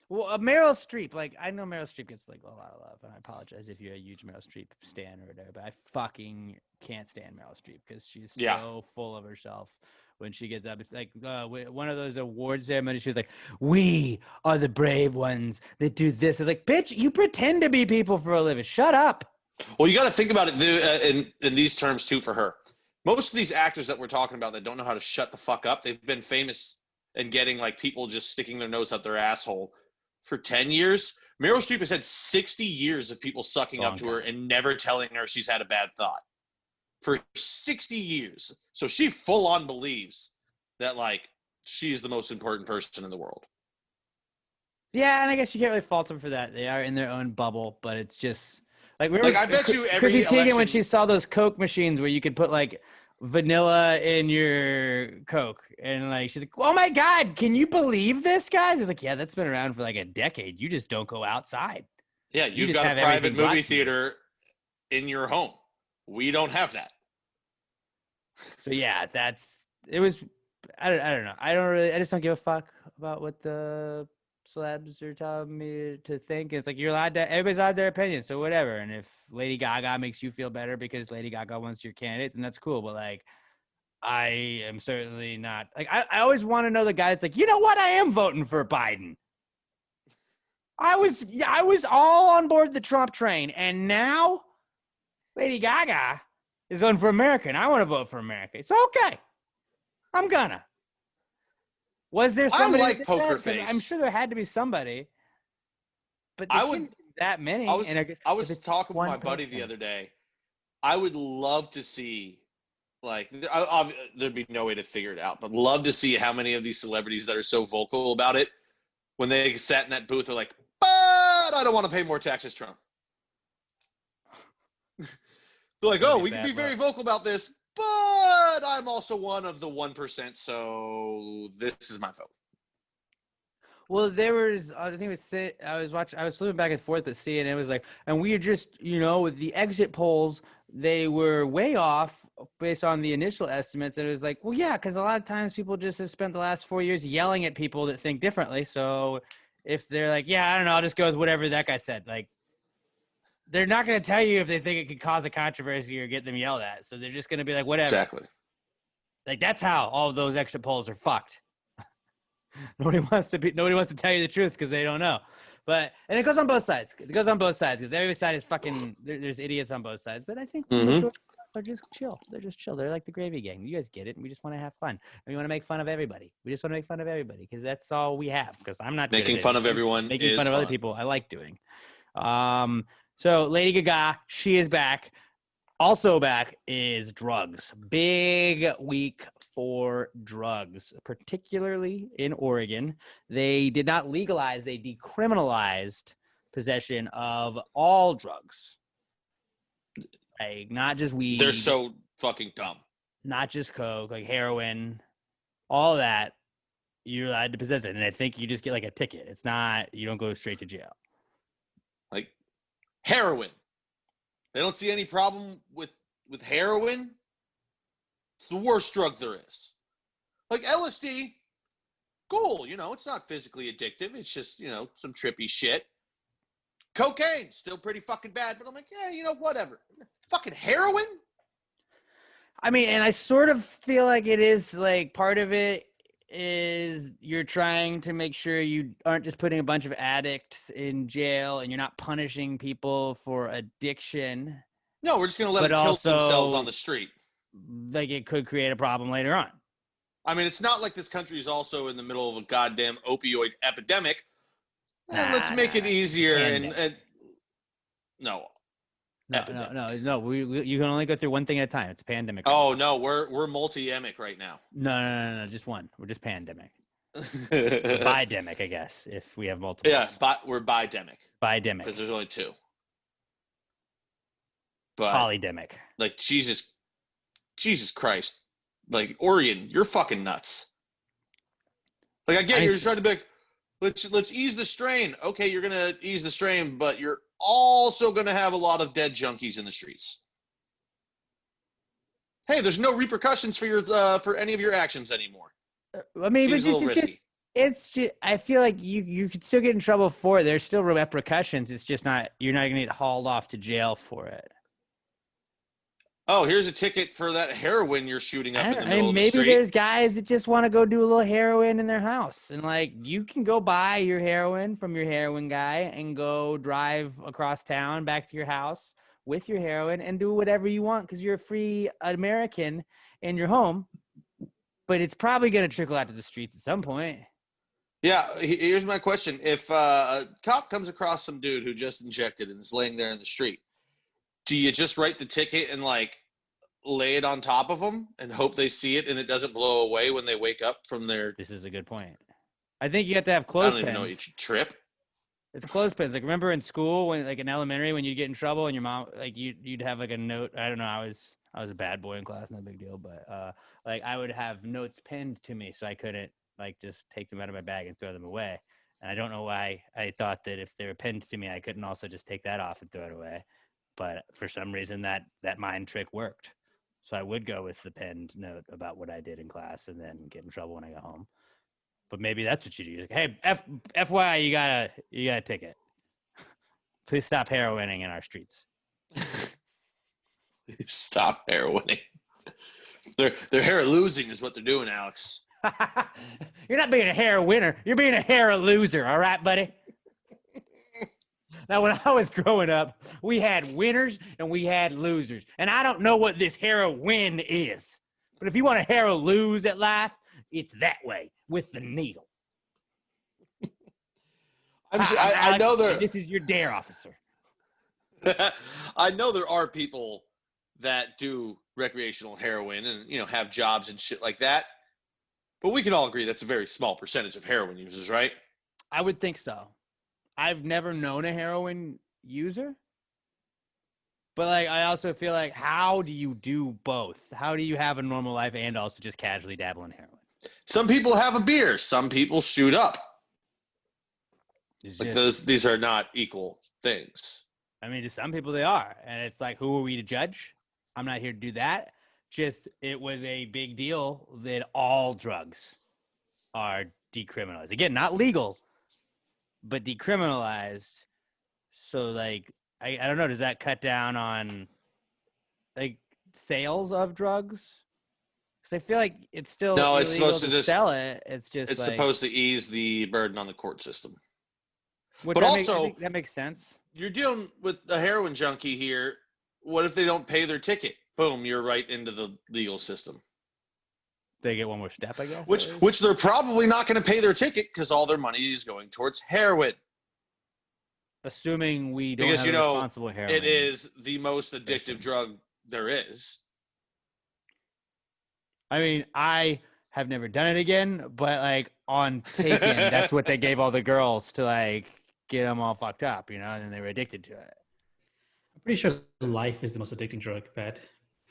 Well, Meryl Streep, like I know Meryl Streep gets like a lot of love, and I apologize if you're a huge Meryl Streep stan or whatever, but I fucking can't stand Meryl Streep because she's so full of herself. When she gets up, it's like one of those award ceremonies. She was like, "We are the brave ones that do this." It's like, bitch, you pretend to be people for a living. Shut up. Well, you got to think about it in these terms too. For her, most of these actors that we're talking about that don't know how to shut the fuck up, they've been famous and getting like people just sticking their nose up their asshole for 10 years. Meryl Streep has had 60 years of people sucking up to her and never telling her she's had a bad thought for 60 years. So she full on believes that like she's the most important person in the world. Yeah, and I guess you can't really fault them for that. They are in their own bubble, but it's just like I bet you every Chrissy Teigen election, when she saw those Coke machines where you could put like vanilla in your Coke, and like she's like, "Oh my God, can you believe this, guys?" It's like, yeah, that's been around for like a decade. You just don't go outside. Yeah, you've got a private movie theater in your home. We don't have that. So yeah, it was. I don't know. I just don't give a fuck about what the celebs are telling me to think. It's like everybody's allowed their opinion, so whatever. And if Lady Gaga makes you feel better because Lady Gaga wants your candidate, then that's cool. But like, I am certainly not like I always want to know the guy that's like, you know what, I am voting for Biden. I was all on board the Trump train, and now Lady Gaga is voting for America, and I want to vote for America. It's okay. I'm gonna. Was there somebody? I like Poker Face. I'm sure there had to be somebody. But I would that many. I was talking with my 1%. buddy the other day. I would love to see, like, there'd be no way to figure it out, but love to see how many of these celebrities that are so vocal about it, when they sat in that booth, are like, but I don't want to pay more taxes, Trump. They're like, oh, we can be very vocal about this, but I'm also one of the 1%, so this is my vote. Well, there was, I think it was, I was flipping back and forth, but seeing it was like, and we just, with the exit polls, they were way off based on the initial estimates. And it was like, well, yeah, because a lot of times people just have spent the last 4 years yelling at people that think differently. So if they're like, yeah, I don't know, I'll just go with whatever that guy said. Like, they're not going to tell you if they think it could cause a controversy or get them yelled at. So they're just going to be like, whatever. Exactly. Like, that's how all of those exit polls are fucked. Nobody wants to tell you the truth because they don't know. And it goes on both sides. It goes on both sides because every side is fucking. There's idiots on both sides. But I think they're just chill. They're just chill. They're like the gravy gang. You guys get it. And we just want to have fun. And we want to make fun of everybody. We just want to make fun of everybody because that's all we have. Because I'm not making fun of everyone. Making fun of other people, I like doing. So Lady Gaga, she is back. Also back is drugs. Big week for drugs, particularly in Oregon. They did not legalize, they decriminalized possession of all drugs. Like, not just weed. They're so fucking dumb. Not just coke, like heroin, all that. You're allowed to possess it, and I think you just get like a ticket. It's not, you don't go straight to jail. Like heroin. They don't see any problem with heroin. It's the worst drug there is. Like LSD, cool. It's not physically addictive. It's just, some trippy shit. Cocaine, still pretty fucking bad. But I'm like, yeah, whatever. Fucking heroin? I mean, and I sort of feel like it is like part of it is you're trying to make sure you aren't just putting a bunch of addicts in jail and you're not punishing people for addiction. No, we're just going to let them kill themselves on the street. Like it could create a problem later on. I mean, it's not like this country is also in the middle of a goddamn opioid epidemic. Let's make it easier. No. No. You can only go through one thing at a time. It's a pandemic. Oh no, we're multi-emic right now. No, just one. We're just pandemic. Bidemic, I guess, if we have multiple. Yeah, but we're bidemic. Bidemic. Because there's only two. But polydemic. Like Jesus Christ. Like Oregon, you're fucking nuts. Like I get you're just trying to be like, let's ease the strain. Okay, you're gonna ease the strain, but you're also gonna have a lot of dead junkies in the streets. Hey, there's no repercussions for your for any of your actions anymore. I mean, Seems it's just I feel like you could still get in trouble for it. There's still repercussions. It's just you're not gonna get hauled off to jail for it. Oh, here's a ticket for that heroin you're shooting up in the middle of the street. Maybe there's guys that just want to go do a little heroin in their house. And, like, you can go buy your heroin from your heroin guy and go drive across town back to your house with your heroin and do whatever you want because you're a free American in your home. But it's probably going to trickle out to the streets at some point. Yeah, here's my question. If a cop comes across some dude who just injected and is laying there in the street, do you just write the ticket and, like, lay it on top of them and hope they see it and it doesn't blow away when they wake up from their... This is a good point. I think you have to have clothespins. I don't even know. You trip? It's clothespins. Like, remember in school, when, like, in elementary, when you'd get in trouble and your mom, like, you'd have, like, a note. I don't know. I was a bad boy in class. No big deal. But, like, I would have notes pinned to me so I couldn't, like, just take them out of my bag and throw them away. And I don't know why I thought that if they were pinned to me, I couldn't also just take that off and throw it away. But for some reason, that mind trick worked. So I would go with the pinned note about what I did in class and then get in trouble when I got home. But maybe that's what you do. Like, hey, FYI, you got a ticket. Please stop heroining in our streets. Stop heroining. They're hair losing is what they're doing, Alex. You're not being a hair winner. You're being a hair loser. All right, buddy? Now, when I was growing up, we had winners and we had losers. And I don't know what this heroin is. But if you want to hero lose at life, it's that way with the needle. I know there. This is your dare officer. I know there are people that do recreational heroin and have jobs and shit like that. But we can all agree that's a very small percentage of heroin users, right? I would think so. I've never known a heroin user. But, like, I also feel like, how do you do both? How do you have a normal life and also just casually dabble in heroin? Some people have a beer. Some people shoot up. These are not equal things. I mean, to some people they are. And it's like, who are we to judge? I'm not here to do that. Just, it was a big deal that all drugs are decriminalized. Again, not legal, but decriminalized. So, like, I don't know, does that cut down on, like, sales of drugs? Because I feel like it's still illegal it's supposed to just sell it. It's like, supposed to ease the burden on the court system. But that makes sense. You're dealing with a heroin junkie here. What if they don't pay their ticket? Boom, you're right into the legal system. They get one more step, I guess. Which they're probably not going to pay their ticket because all their money is going towards heroin. Assuming we don't have responsible heroin. It is the most addictive drug there is. I mean, I have never done it again, but, like, on Taken, that's what they gave all the girls to, like, get them all fucked up, and then they were addicted to it. Pretty sure life is the most addicting drug, Pat.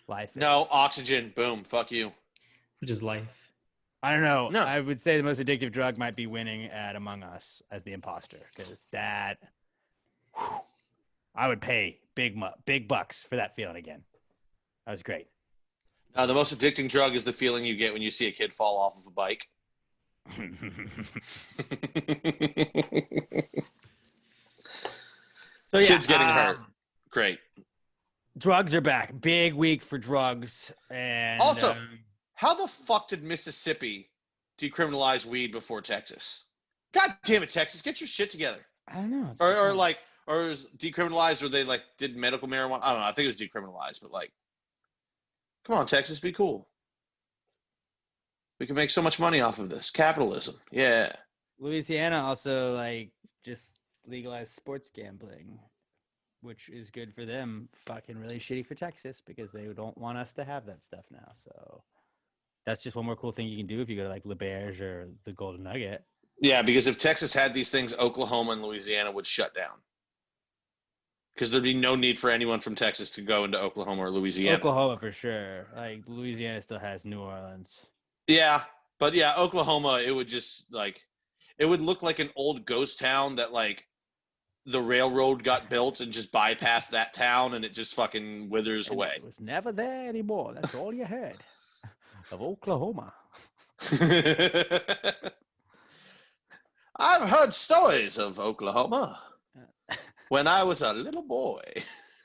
Life. No, is. oxygen. Boom. Fuck you. Which is life. I don't know. No. I would say the most addictive drug might be winning at Among Us as the imposter, because that I would pay big bucks for that feeling again. That was great. The most addicting drug is the feeling you get when you see a kid fall off of a bike. So yeah, Kids getting hurt. Great. Drugs are back. Big week for drugs. And Also, how the fuck did Mississippi decriminalize weed before Texas? God damn it, Texas, get your shit together. I don't know. Or is decriminalized, or they like did medical marijuana? I don't know. I think it was decriminalized, but like, come on, Texas, be cool. We can make so much money off of this. Capitalism. Yeah. Louisiana also like just legalized sports gambling, which is good for them. Fucking really shitty for Texas because they don't want us to have that stuff now. So that's just one more cool thing you can do if you go to like Le Berge or the Golden Nugget. Yeah, because if Texas had these things, Oklahoma and Louisiana would shut down. Because there'd be no need for anyone from Texas to go into Oklahoma or Louisiana. Oklahoma for sure. Like Louisiana still has New Orleans. Yeah, but yeah, Oklahoma, it would just like, it would look like an old ghost town that like the railroad got built and just bypassed that town and it just fucking withers And away. it was never there anymore. That's all you heard of Oklahoma. I've heard stories of Oklahoma when I was a little boy.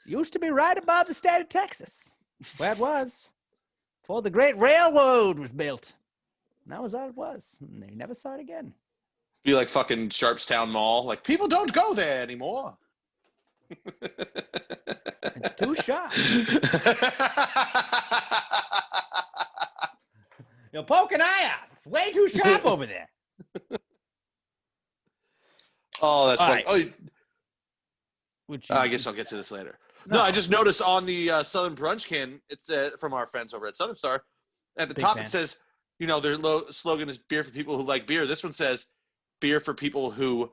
Used to be right above the state of Texas, where it was before the great railroad was built. And that was all it was. And they never saw it again. Be like fucking Sharpstown Mall. Like, people don't go there anymore. It's too sharp. You'll poke an eye out. It's way too sharp over there. Oh, that's All funny. right. I guess I'll get to this later. No, I just noticed on the Southern Brunch can, it's from our friends over at Southern Star. At the Big top fan. it says, you know, their slogan is beer for people who like beer. This one says beer for people who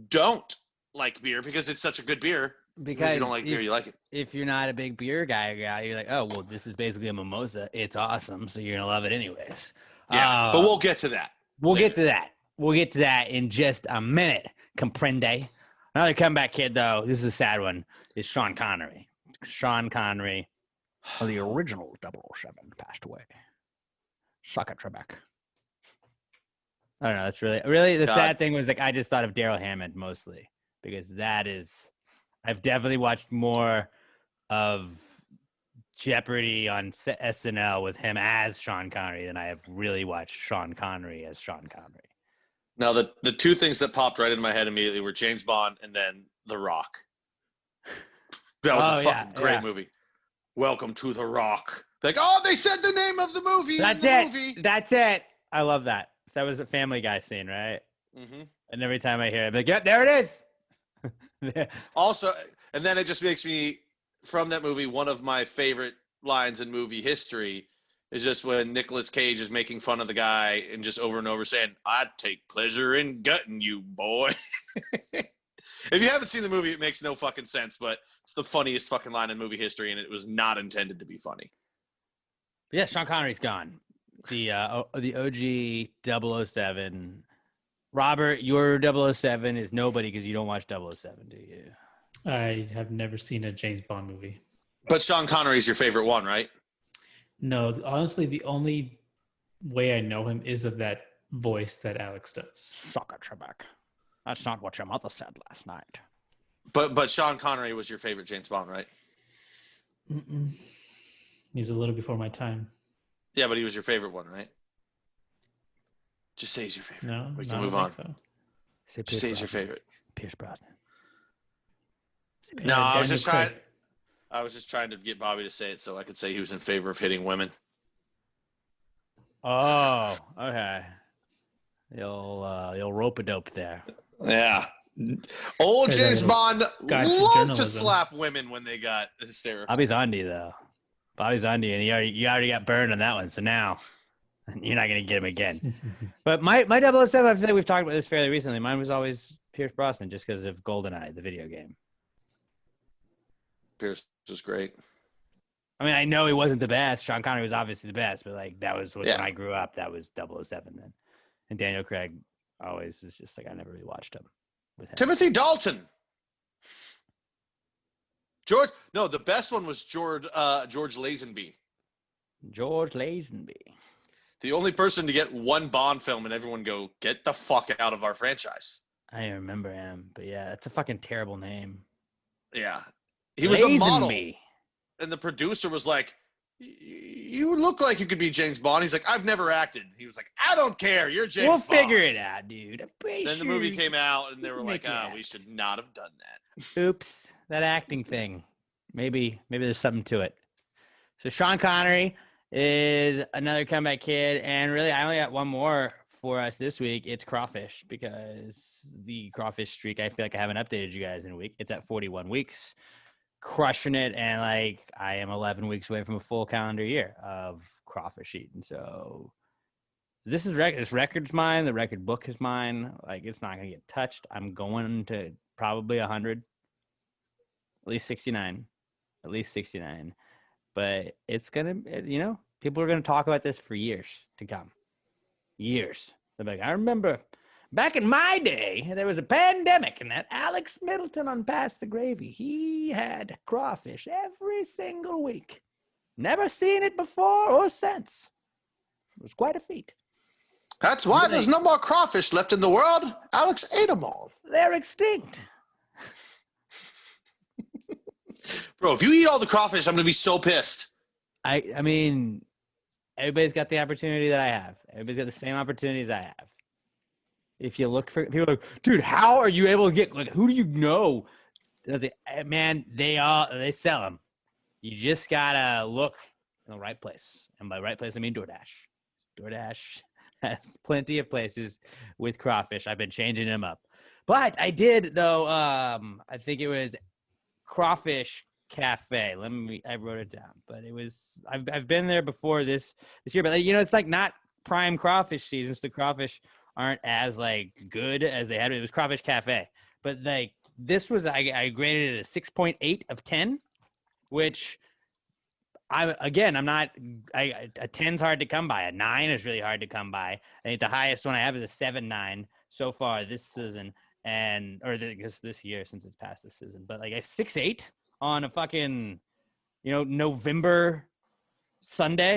don't like beer because it's such a good beer. Because if you don't like beer, you like it. If you're not a big beer guy, you're like, oh, well, this is basically a mimosa. It's awesome, so you're going to love it anyways. Yeah, but we'll get to that. We'll later. get to that. We'll get to that in just a minute. Comprende. Another comeback kid, though. This is a sad one. Is Sean Connery. Sean Connery, the original 007, passed away. Suck at Trebek. I don't know. That's really the sad thing was like I just thought of Daryl Hammond mostly because that is. I've definitely watched more of Jeopardy on SNL with him as Sean Connery than I have really watched Sean Connery as Sean Connery. Now, the two things that popped right in my head immediately were James Bond and then The Rock. That was a fucking great movie. Welcome to The Rock. Like, oh, they said the name of the movie. That's it. I love that. That was a Family Guy scene, right? Mm-hmm. And every time I hear it, I'm like, yeah, there it is. Also, and then it just makes me, from that movie, one of my favorite lines in movie history is just when Nicolas Cage is making fun of the guy and just over and over saying, I take pleasure in gutting you, boy. If you haven't seen the movie, it makes no fucking sense, but it's the funniest fucking line in movie history, and it was not intended to be funny. Yeah, Sean Connery's gone. The OG 007. Robert, your 007 is nobody because you don't watch 007, do you? I have never seen a James Bond movie. But Sean Connery's your favorite one, right? No, honestly, the only way I know him is of that voice that Alex does. Suck at Trebek. That's not what your mother said last night. But Sean Connery was your favorite James Bond, right? Mm-mm. He's a little before my time. Yeah, but he was your favorite one, right? Just say he's your favorite. No, we can I move don't on. think so. Just say he's your favorite. Pierce Brosnan. No, I was Daniel just trying to get Bobby to say it so I could say he was in favor of hitting women. Oh, okay. You'll rope a dope there. Yeah. Old James Bond Gotcha, loved to journalism. slap women when they got hysterical. Bobby's on to you though. Bobby's on to you, and you already got burned on that one. So now you're not gonna get him again. But my 007, I feel like we've talked about this fairly recently. Mine was always Pierce Brosnan, just because of GoldenEye, the video game. Pierce was great. I mean, I know he wasn't the best. Sean Connery was obviously the best, but like that was when Yeah. I grew up. That was 007 then, and Daniel Craig always was just like I never really watched him with him. Timothy Dalton. The best one was George Lazenby. George Lazenby. The only person to get one Bond film and everyone go, get the fuck out of our franchise. I don't remember him, but yeah, that's a fucking terrible name. Yeah. He was a model. Lazenby. And the producer was like, you look like you could be James Bond. He's like, I've never acted. He was like, I don't care. You're James Bond. We'll figure it out, dude. Then the movie came out and they were like, Make it we should not have done that. Oops, that acting thing. Maybe there's something to it. So Sean Connery is another comeback kid, and really I only got one more for us this week. It's Crawfish, because the Crawfish streak, I feel like I haven't updated you guys in a week. It's at 41 weeks. Crushing it, and like I am 11 weeks away from a full calendar year of Crawfish eating. So this record's mine. The record book is mine. Like it's not gonna get touched. I'm going to probably 100, at least 69, But it's gonna, people are gonna talk about this for years to come. Years. They're like, I remember back in my day, there was a pandemic, and that Alex Middleton on Pass the Gravy, he had crawfish every single week. Never seen it before or since. It was quite a feat. That's why there's no more crawfish left in the world. Alex ate them all. They're extinct. Bro, if you eat all the crawfish, I'm going to be so pissed. I mean, everybody's got the opportunity that I have. Everybody's got the same opportunities I have. If you look for people are like, dude, how are you able to get, like, who do you know? Man, they sell them. You just gotta look in the right place. And by right place, I mean DoorDash. DoorDash has plenty of places with crawfish. I've been changing them up. But I did, though, I think it was Crawfish Cafe. I wrote it down. But it was, I've been there before this year. But, it's like not prime crawfish season. So the crawfish aren't as like good as they had. It was Crawfish Cafe, but like this was, I graded it a 6.8 of 10, which a 10's hard to come by. A 9 is really hard to come by. I think the highest one I have is a 7.9 so far this season, this year since it's past this season. But like a 6.8 on a fucking, November Sunday.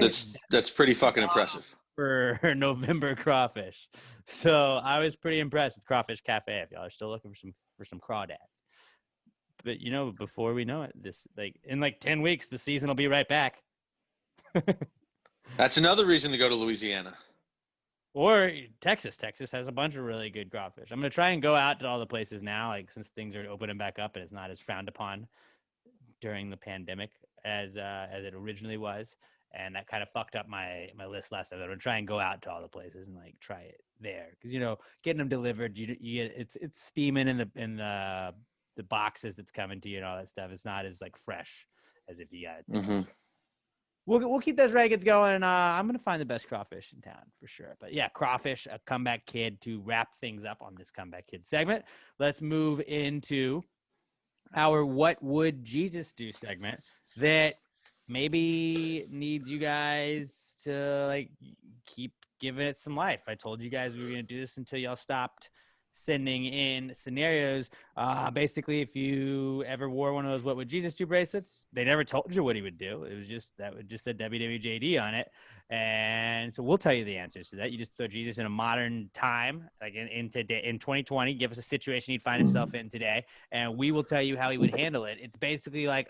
That's pretty fucking impressive. For November crawfish. So I was pretty impressed with Crawfish Cafe. If y'all are still looking for some crawdads. But before we know it, in 10 weeks, the season will be right back. That's another reason to go to Louisiana. Or Texas. Texas has a bunch of really good crawfish. I'm gonna try and go out to all the places now, like since things are opening back up and it's not as frowned upon during the pandemic as it originally was. And that kind of fucked up my list last time. I'm gonna try and go out to all the places and like try it there, because getting them delivered, you get it's steaming in the boxes that's coming to you and all that stuff. It's not as like fresh as if you got it. Mm-hmm. We'll keep those rankings going, and I'm gonna find the best crawfish in town for sure. But yeah, Crawfish, a comeback kid, to wrap things up on this comeback kid segment. Let's move into our What Would Jesus Do segment that maybe needs you guys to like keep giving it some life. I told you guys we were going to do this until y'all stopped sending in scenarios. Basically, if you ever wore one of those What Would Jesus Do bracelets, they never told you what he would do. It was just said WWJD on it. And so we'll tell you the answers to that. You just throw Jesus in a modern time, like in today, in 2020, give us a situation he'd find himself in today, and we will tell you how he would handle it. It's basically like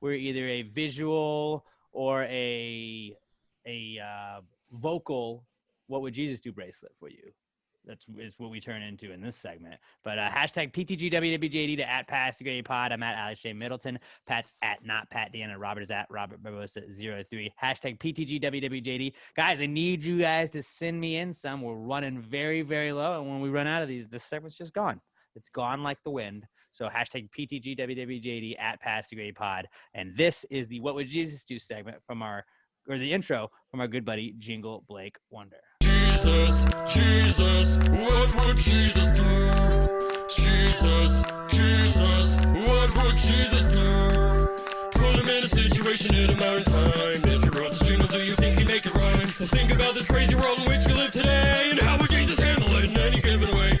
we're either a visual or a vocal What Would Jesus Do bracelet for you. Is what we turn into in this segment. But hashtag PTGWWJD to @PassTheGradyPod. I'm at Alex J. Middleton. Pat's at not Pat Deanna. Robert is at Robert Barbosa03. Hashtag PTGWWJD. Guys, I need you guys to send me in some. We're running very, very low. And when we run out of these, this segment's just gone. It's gone like the wind. So hashtag PTGWWJD at @PassTheGradyPod. And this is the What Would Jesus Do segment the intro from our good buddy Jingle Blake Wonder. Jesus, what would Jesus do? Jesus, what would Jesus do? Put him in a situation in a modern time. If you wrote this jingle, do you think he'd make it rhyme? So think about this crazy world in which we live today, and how would Jesus handle it in any given way?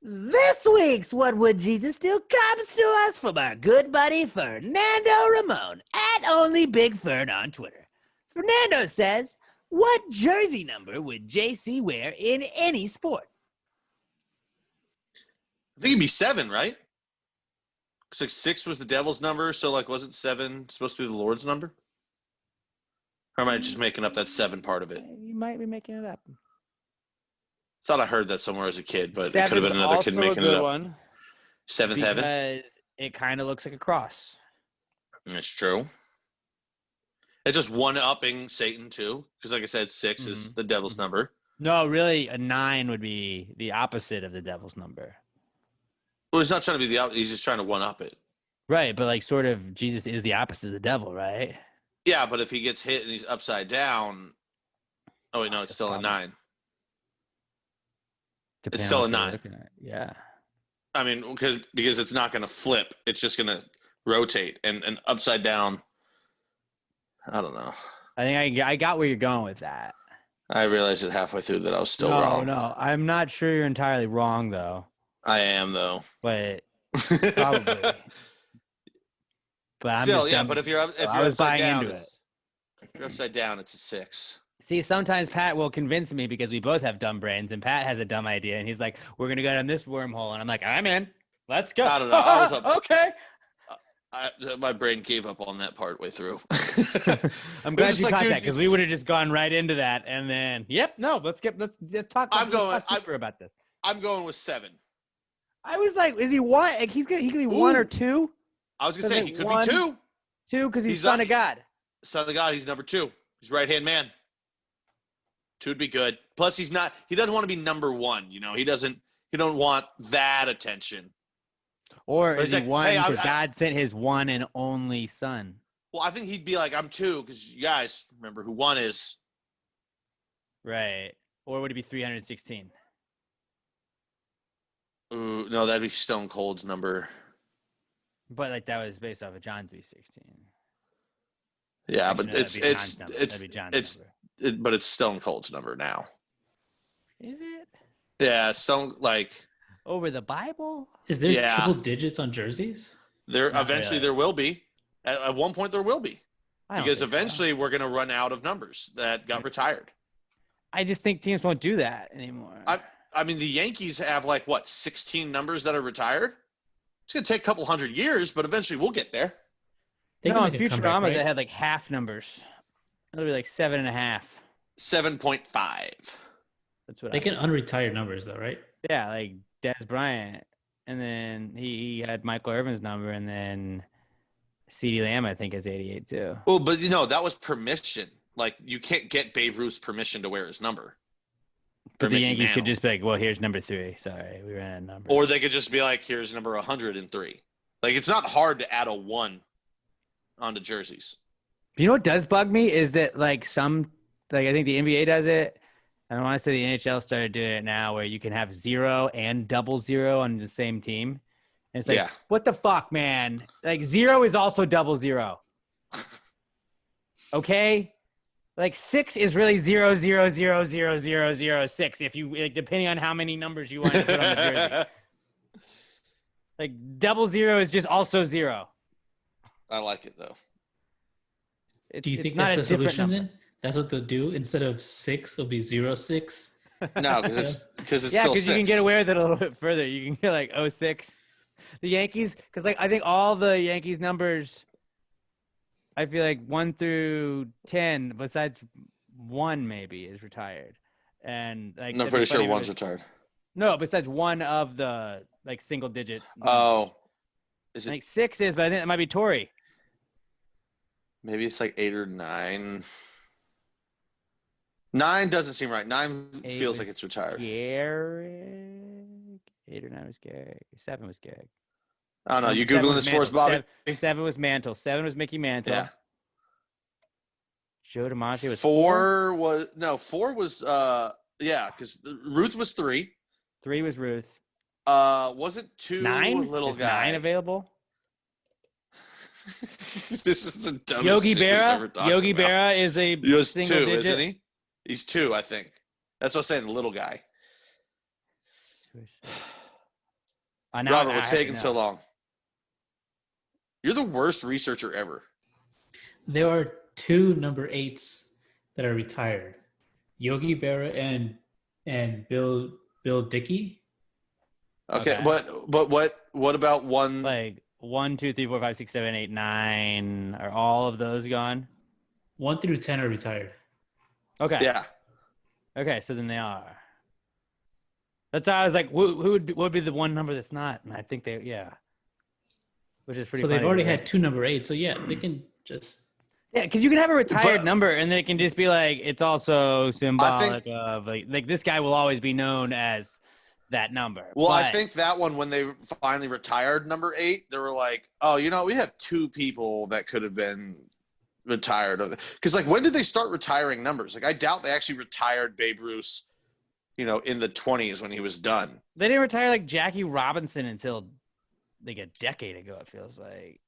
This week's What Would Jesus Do comes to us from our good buddy Fernando Ramon at Only Big Fern on Twitter. Fernando says, what jersey number would JC wear in any sport? I think it'd be 7, right? Because like 6 was the devil's number, so like wasn't 7 supposed to be the Lord's number? Or am I just making up that 7 part of it? You might be making it up. Thought I heard that somewhere as a kid, but it could have been Seven's another kid also a making good it up. one Seventh heaven. because it kind of looks like a cross. That's true. It's just one-upping Satan too, because like I said, 6 is the devil's number. No, really, a 9 would be the opposite of the devil's number. Well, he's not trying to be the opposite. He's just trying to one-up it. Right, but like sort of Jesus is the opposite of the devil, right? Yeah, but if he gets hit and he's upside down, oh wait, no, it's still a 9. It's still a 9. Yeah. I mean, because it's not going to flip. It's just going to rotate and upside down. I don't know. I think I got where you're going with that. I realized it halfway through that I was still wrong. No, I'm not sure you're entirely wrong though. I am though. But probably. But I'm still, just yeah. dumb. But if you're I was upside buying down, into it. if you're upside down, it's a 6. See, sometimes Pat will convince me because we both have dumb brains, and Pat has a dumb idea, and he's like, "We're gonna go down this wormhole," and I'm like, "I'm in. Let's go." I don't know. I was up, okay. My brain gave up on that part way through. I'm glad you like, caught dude, that because we would have just gone right into that, and then, let's talk. I'm going. Let's talk deeper about this. I'm going with 7. I was like, is he one? Like he could be 1 or 2. I was gonna say he could be 2. 2 because he's son of God. Son of God. He's number 2. He's right hand man. 2 would be good. Plus, he doesn't want to be number 1. You know, he don't want that attention. Or is he like, one hey, because God sent his one and only son? Well, I think he'd be like, I'm 2 because you guys remember who 1 is. Right. Or would it be 316? Ooh, no, that'd be Stone Cold's number. But like that was based off of John 316. Yeah, Actually, but no, it's that'd be John's number. but it's Stone Cold's number now. Is it? Yeah, Stone like Over the Bible? Is there Yeah. triple digits on jerseys? there Not eventually really. there will be. At one point there will be. I don't Because think so. eventually we're gonna run out of numbers that got retired. I just think teams won't do that anymore. I mean the Yankees have like what, 16 numbers that are retired? It's gonna take a couple hundred years, but eventually we'll get there. They no, can in make a Futurama comeback, right? they had like half numbers. It'll be like 7.5. 7.5. That's what They I can think. unretire numbers though, right? Yeah, like Des Bryant. And then he had Michael Irvin's number, and then CeeDee Lamb, I think, is 88 too. Well, but that was permission. Like you can't get Babe Ruth's permission to wear his number. But Or the Mickey Yankees Mantle. could just be like, well, here's number 3. Sorry, we ran out of numbers. Or they could just be like, here's number 103. Like, it's not hard to add a 1 onto jerseys. You know what does bug me is that I think the NBA does it. And I want to say the NHL started doing it now where you can have 0 and 00 on the same team. And it's like, Yeah. what the fuck, man? Like 0 is also 00. Okay? Like 6 is really 0000006 if you depending on how many numbers you want to put on the jersey. Like 00 is just also 0. I like it, though. It's, Do you it's think not that's a the different solution number. then? That's what they'll do? Instead of 6, it'll be 06? No, because it's Yeah, still because you can 6. get away with it a little bit further. You can get like 06. The Yankees, because I think all the Yankees numbers, I feel like 1 through 10, besides 1 maybe is retired, and like I'm it'd be pretty sure funny if it 1's was- retired. No, besides 1 of the single digit. Oh. Is I it? think 6 is, but I think it might be Tory. Maybe it's like 8 or 9. 9 doesn't seem right. 9 Eight feels was like it's retired. Garrick. 8 or 9 was Garrick. 7 was Garrick. I don't know. You 7 Googling was this for us, Mantle. Bobby? 7 was Mantle. 7 was Mickey Mantle. Yeah. Joe DiMaggio was 4 was, because Ruth was 3. 3 was Ruth. Wasn't 2 9? little Is guy? 9 available? This is the dumbest Yogi shit we've ever Berra. talked Yogi about. Berra is a He was single 2, digit. isn't he? He's 2, I think. That's what I'm saying. The little guy. Robert, what's taking so long? You're the worst researcher ever. There are 2 number 8s that are retired. Yogi Berra and Bill Dickey. Okay, Okay. but what about one? Like 1, 2, 3, 4, 5, 6, 7, 8, 9. Are all of those gone? 1 through 10 are retired. Okay. Yeah. Okay, so then they are. That's why I was like, what would be the one number that's not? And I think which is pretty. So they've funny already to had think. 2 number 8s. So yeah, they can just. Yeah, because you can have a retired But- number, and then it can just be like it's also symbolic of like this guy will always be known as that number. Well, I But- think that one, when they finally retired number 8, they were like, oh, we have 2 people that could have been retired. Because, like, when did they start retiring numbers? Like, I doubt they actually retired Babe Ruth, in the 20s when he was done. they didn't retire like Jackie Robinson until like a decade ago, it feels like.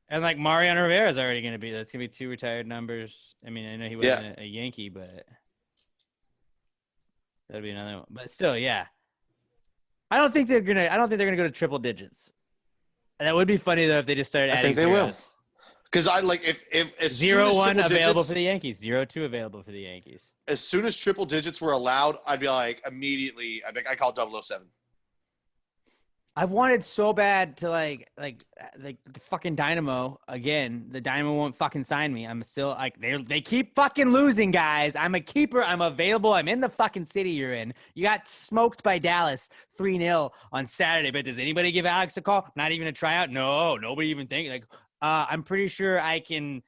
And like Mariano Rivera is already going to be, that's going to be 2 retired numbers. I mean, I know he wasn't a Yankee, but that'd be another one. But still, yeah. I don't think they're going to go to triple digits. And that would be funny though if they just started adding I think they will. zeros. Because I like if as 0, soon as 1 triple available digits, for the Yankees. 0, 2 available for the Yankees. as soon as triple digits were allowed, I'd be like immediately. I call 007. I've wanted so bad to like the fucking Dynamo again. The Dynamo won't fucking sign me. I'm still like they keep fucking losing, guys. I'm a keeper. I'm available. I'm in the fucking city you're in. You got smoked by Dallas 3-0 on Saturday. But does anybody give Alex a call? Not even a tryout? No, nobody even think like. I'm pretty sure I can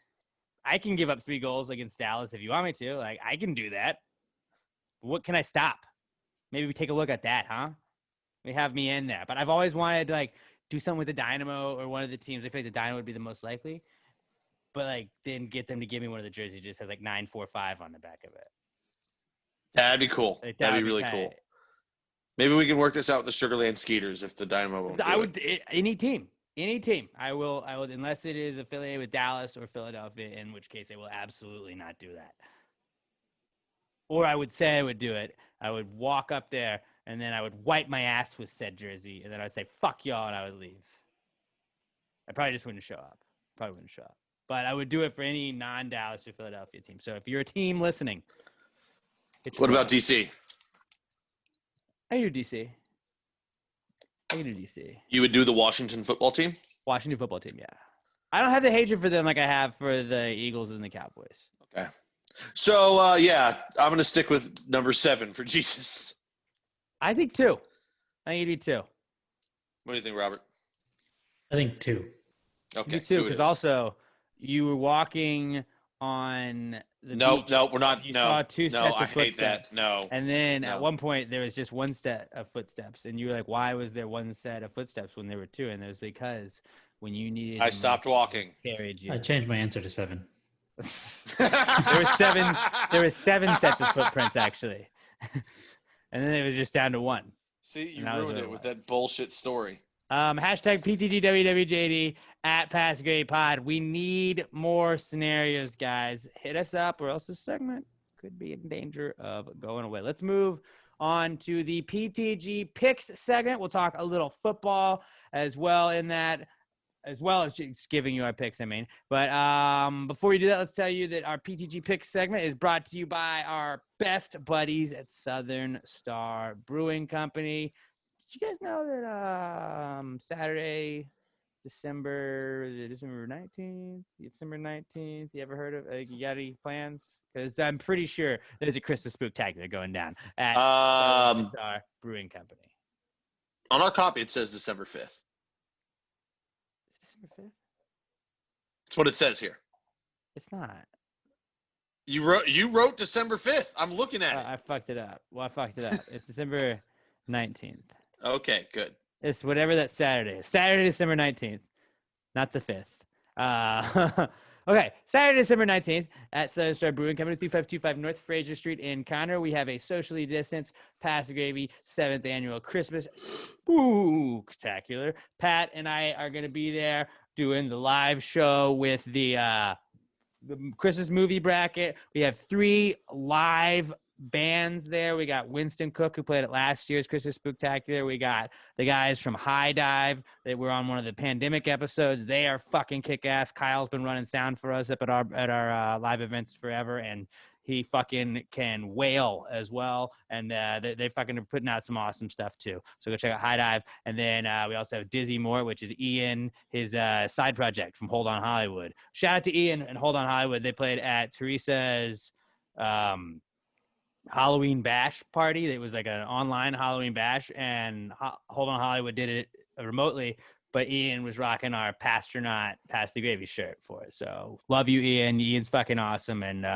give up 3 goals against Dallas if you want me to. Like I can do that. What can I stop? Maybe we take a look at that, huh? We have me in there, but I've always wanted to like do something with the Dynamo or one of the teams. I feel like the Dynamo would be the most likely, but like then get them to give me one of the jerseys that just has like 945 on the back of it. That'd be cool. Like, That'd would be really tight. cool. Maybe we can work this out with the Sugarland Skeeters if the Dynamo won't. Any team. I will unless it is affiliated with Dallas or Philadelphia, in which case I will absolutely not do that. Or I would say I would do it. I would walk up there and then I would wipe my ass with said jersey, and then I'd say, fuck y'all, and I would leave. I probably just wouldn't show up. But I would do it for any non-Dallas or Philadelphia team. So if you're a team listening. What about DC? I can do DC. You would do the Washington football team? Washington football team, yeah. I don't have the hatred for them like I have for the Eagles and the Cowboys. Okay. So, I'm going to stick with number 7 for Jesus. I think 2. I think you need 2. What do you think, Robert? I think 2. Okay, You 2 too, it because is. also you were walking on the beach. No, we're not. You No, saw 2 no, sets I of hate that. footsteps. No. And then No. at one point there was just 1 set of footsteps, and you were like, "Why was there 1 set of footsteps when there were 2?" And it was because when you needed, I stopped walking. Carried you. I changed my answer to 7. There were 7. There were 7 sets of footprints actually, and then it was just down to 1. See, you And that was ruined what it it with was. that bullshit story. Hashtag PTGWWJD at Pass Grade Pod. We need more scenarios, guys. Hit us up, or else this segment could be in danger of going away. Let's move on to the PTG Picks segment. We'll talk a little football as well in that, as well as just giving you our picks, I mean. But before we do that, let's tell you that our PTG Picks segment is brought to you by our best buddies at Southern Star Brewing Company. Did you guys know that Saturday, December 19th, you ever heard of you got any plans? Because I'm pretty sure there's a Christmas Spooktacular going down at Southern Star Brewing Company. On our copy, it says December 5th. December 5th? That's what it says here. It's not. You wrote December 5th. I'm looking at it. I fucked it up. Well, I fucked it up. It's December 19th. Okay, good. It's whatever that Saturday is. Saturday, December 19th, not the 5th. Okay, Saturday, December 19th at Southern Star Brewing Company, 3525 North Fraser Street in Conroe. We have a socially distanced Pass the Gravy 7th annual Christmas spooktacular. Pat and I are going to be there doing the live show with the Christmas movie bracket. We have 3 live bands there. We got Winston Cook, who played at last year's Christmas Spooktacular. We got the guys from High Dive that were on one of the pandemic episodes. They are fucking kick-ass. Kyle's been running sound for us up at our live events forever, and he fucking can wail as well. And they fucking are putting out some awesome stuff too. So go check out High Dive. And then we also have Dizzy Moore, which is Ian, his side project from Hold On Hollywood. Shout out to Ian and Hold On Hollywood. They played at Teresa's Halloween bash party. It was like an online Halloween bash, and Hold On Hollywood did it remotely, but Ian was rocking our Pastronaut Pass the Gravy shirt for us. So love you, Ian. Ian's fucking awesome, and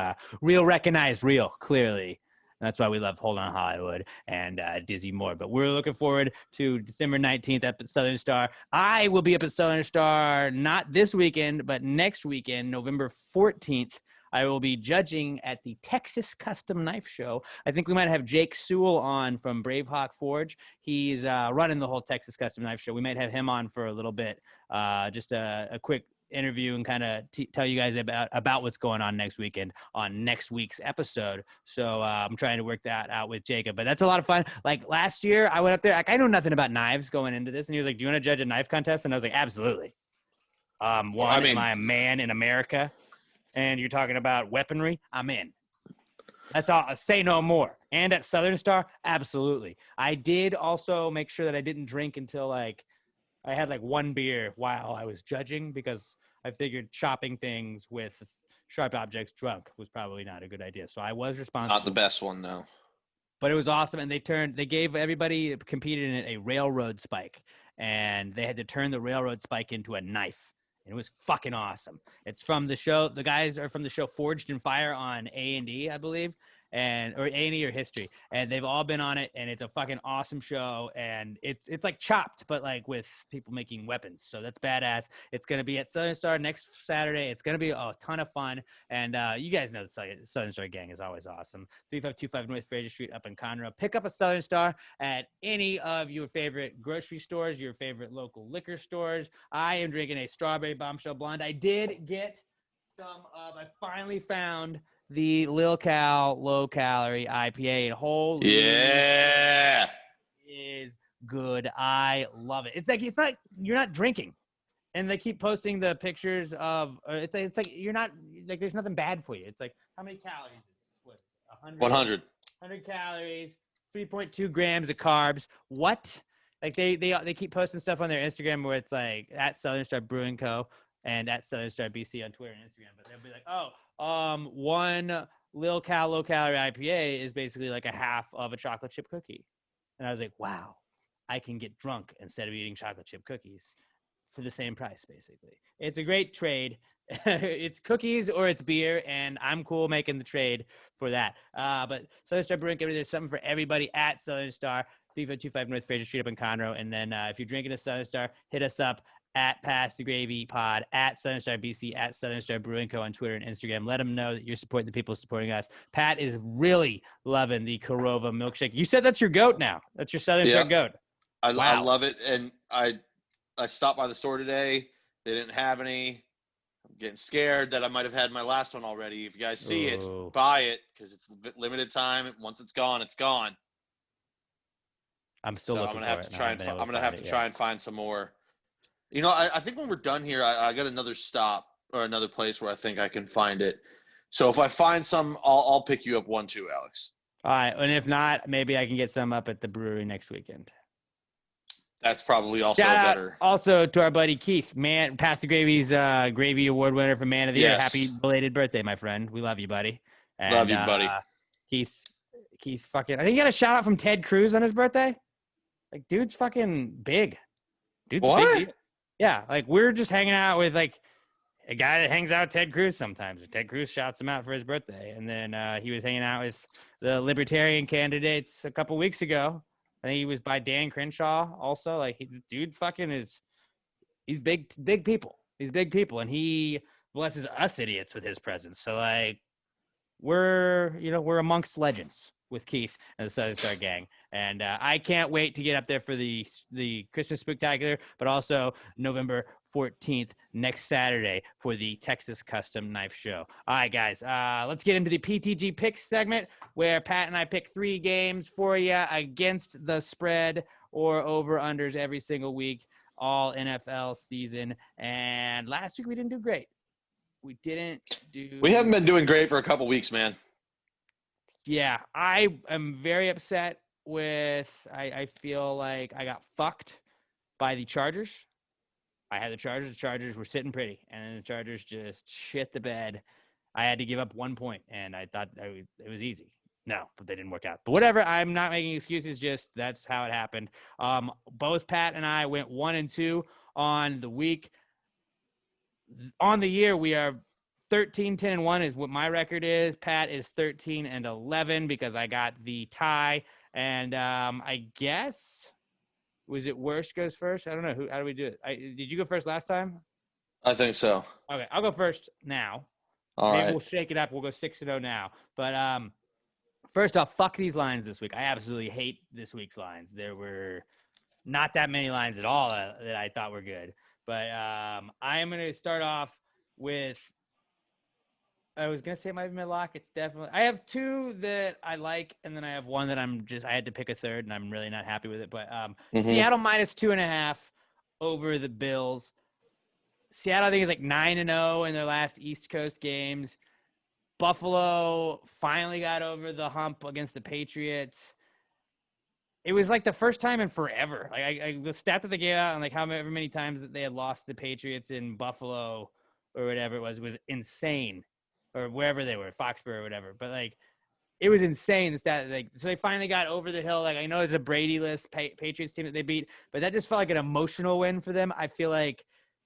real recognized real, clearly. And that's why we love Hold On Hollywood and Dizzy Moore. But we're looking forward to December 19th up at Southern Star. I will be up at Southern Star not this weekend, but next weekend, November 14th. I will be judging at the Texas Custom Knife Show. I think we might have Jake Sewell on from Brave Hawk Forge. He's running the whole Texas Custom Knife Show. We might have him on for a little bit, just a quick interview and kind of tell you guys about what's going on next weekend on next week's episode. So I'm trying to work that out with Jacob, but that's a lot of fun. Like last year I went up there, like I know nothing about knives going into this, and he was like, do you want to judge a knife contest? And I was like, absolutely. Am I a man in America? And you're talking about weaponry, I'm in. That's all. Say no more. And at Southern Star, absolutely. I did also make sure that I didn't drink until I had 1 beer while I was judging, because I figured chopping things with sharp objects drunk was probably not a good idea. So I was responsible. Not the best one, no. But it was awesome, and they gave everybody competed in it a railroad spike, and they had to turn the railroad spike into a knife. And it was fucking awesome. It's from the show. The guys are from the show Forged in Fire on A&E, I believe, or A&E or History. And they've all been on it, and it's a fucking awesome show. And it's like Chopped, but like with people making weapons. So that's badass. It's going to be at Southern Star next Saturday. It's going to be a ton of fun. And you guys know the Southern Star gang is always awesome. 3525 North Fraser Street up in Conroe. Pick up a Southern Star at any of your favorite grocery stores, your favorite local liquor stores. I am drinking a Strawberry Bombshell Blonde. I did get I finally found the Lil Cal low calorie IPA, and holy Yeah, is good. I love it. It's like you're not drinking, and they keep posting the pictures of. It's like you're not like there's nothing bad for you. It's like how many calories? What 100. 100 calories, 3.2 grams of carbs. What? Like they keep posting stuff on their Instagram where it's like at Southern Star Brewing Co. and at Southern Star BC on Twitter and Instagram, but they'll be like, one Lil Cal low calorie IPA is basically like a half of a chocolate chip cookie. And I was like, wow, I can get drunk instead of eating chocolate chip cookies for the same price, basically. It's a great trade. It's cookies or it's beer, and I'm cool making the trade for that. But Southern Star Brewing Company, there's something for everybody at Southern Star, 3525 North Fraser Street up in Conroe. And then if you're drinking a Southern Star, hit us up at Pass the Gravy Pod, at Southern Star BC, at Southern Star Brewing Co. on Twitter and Instagram. Let them know that you're supporting the people supporting us. Pat is really loving the Korova milkshake. You said that's your goat now. That's your Southern Star goat. I Wow. love it. And I stopped by the store today. They didn't have any. I'm getting scared that I might have had my last one already. If you guys see it, buy it, because it's limited time. Once it's gone, it's gone. I'm still looking I'm gonna have to try and find some more. You know, I think when we're done here, I got another stop or another place where I think I can find it. So if I find some, I'll pick you up one too, Alex. All right, and if not, maybe I can get some up at the brewery next weekend. That's probably also Shout better. Out also to our buddy Keith, Pass the Gravy's Gravy Award winner for Man of the Year. Happy belated birthday, my friend. We love you, buddy. And, love you, buddy. Keith fucking, I think he got a shout out from Ted Cruz on his birthday. Like, dude's fucking big. Dude's what? Big. Yeah, like we're just hanging out with like a guy that hangs out with Ted Cruz sometimes. Ted Cruz shouts him out for his birthday. And then he was hanging out with the Libertarian candidates a couple weeks ago. I think he was by Dan Crenshaw also. Like, dude fucking he's big people. He's big people. And he blesses us idiots with his presence. So like, we're amongst legends with Keith and the Southern Star Gang, and I can't wait to get up there for the Christmas Spooktacular, but also November 14th next Saturday for the Texas Custom Knife Show. All right, guys, let's get into the PTG Picks segment where Pat and I pick 3 games for you against the spread or over-unders every single week, all NFL season. And last week we didn't do great. We haven't been doing great for a couple weeks, man. Yeah, I am very upset with I feel like I got fucked by the Chargers. I had the Chargers. The Chargers were sitting pretty, and the Chargers just shit the bed. I had to give up 1 point, and I thought it was easy. No, but they didn't work out. But whatever, I'm not making excuses, just that's how it happened. Both Pat and I went 1-2 on the week. On the year, we are 13-10-1 is what my record is. Pat is 13-11 because I got the tie. And I guess, was it worst goes first? I don't know. How do we do it? Did you go first last time? I think so. Okay, I'll go first now. Maybe we'll shake it up. We'll go 6-0 now. But first off, fuck these lines this week. I absolutely hate this week's lines. There were not that many lines at all that I thought were good. But I am going to start off with, I was going to say it might be my lock. It's definitely, I have 2 that I like, and then I have 1 that I had to pick a third, and I'm really not happy with it. But Seattle -2.5 over the Bills. Seattle, I think, is like 9-0 in their last East Coast games. Buffalo finally got over the hump against the Patriots. It was like the first time in forever. Like the stat that they gave out and like however many times that they had lost the Patriots in Buffalo or whatever it was insane, or wherever they were, Foxborough or whatever. But like, it was insane. The stat, like, so they finally got over the hill. Like, I know it's a Brady-less Patriots team that they beat, but that just felt like an emotional win for them. I feel like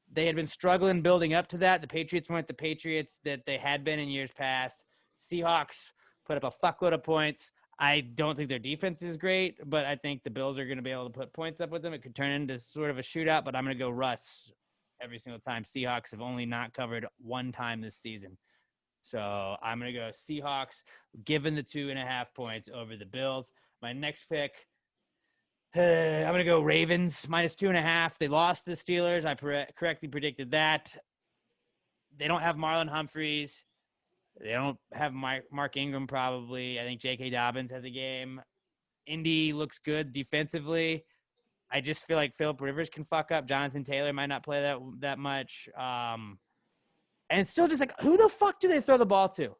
they had been struggling building up to that. The Patriots weren't the Patriots that they had been in years past. Seahawks put up a fuckload of points. I don't think their defense is great, but I think the Bills are going to be able to put points up with them. It could turn into sort of a shootout, but I'm going to go Russ every single time. Seahawks have only not covered 1 time this season. So I'm going to go Seahawks, given the 2.5 points over the Bills. My next pick, I'm going to go Ravens, -2.5. They lost the Steelers. I correctly predicted that. They don't have Marlon Humphreys. They don't have Mark Ingram probably. I think J.K. Dobbins has a game. Indy looks good defensively. I just feel like Phillip Rivers can fuck up. Jonathan Taylor might not play that much. And it's still just like, who the fuck do they throw the ball to?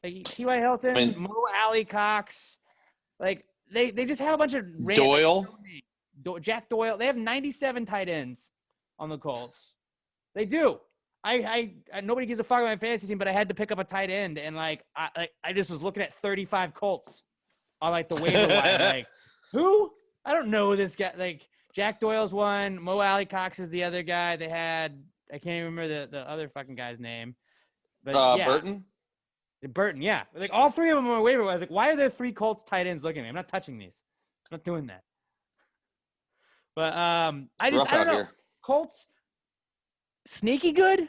Like T.Y. Hilton, Mo Alley Cox. Like, they just have a bunch of Doyle. Jack Doyle. They have 97 tight ends on the Colts. They do. I nobody gives a fuck about my fantasy team, but I had to pick up a tight end, and like I just was looking at 35 Colts on like the waiver wire. Like, who? I don't know this guy. Like, Jack Doyle's one, Mo Alley Cox is the other guy. They had, I can't even remember the other fucking guy's name. But yeah. Burton, yeah. Like, all 3 of them on my waiver wire. I was like, why are there 3 Colts tight ends looking at me? I'm not touching these. I'm not doing that. But I don't know. Here. Colts, sneaky good.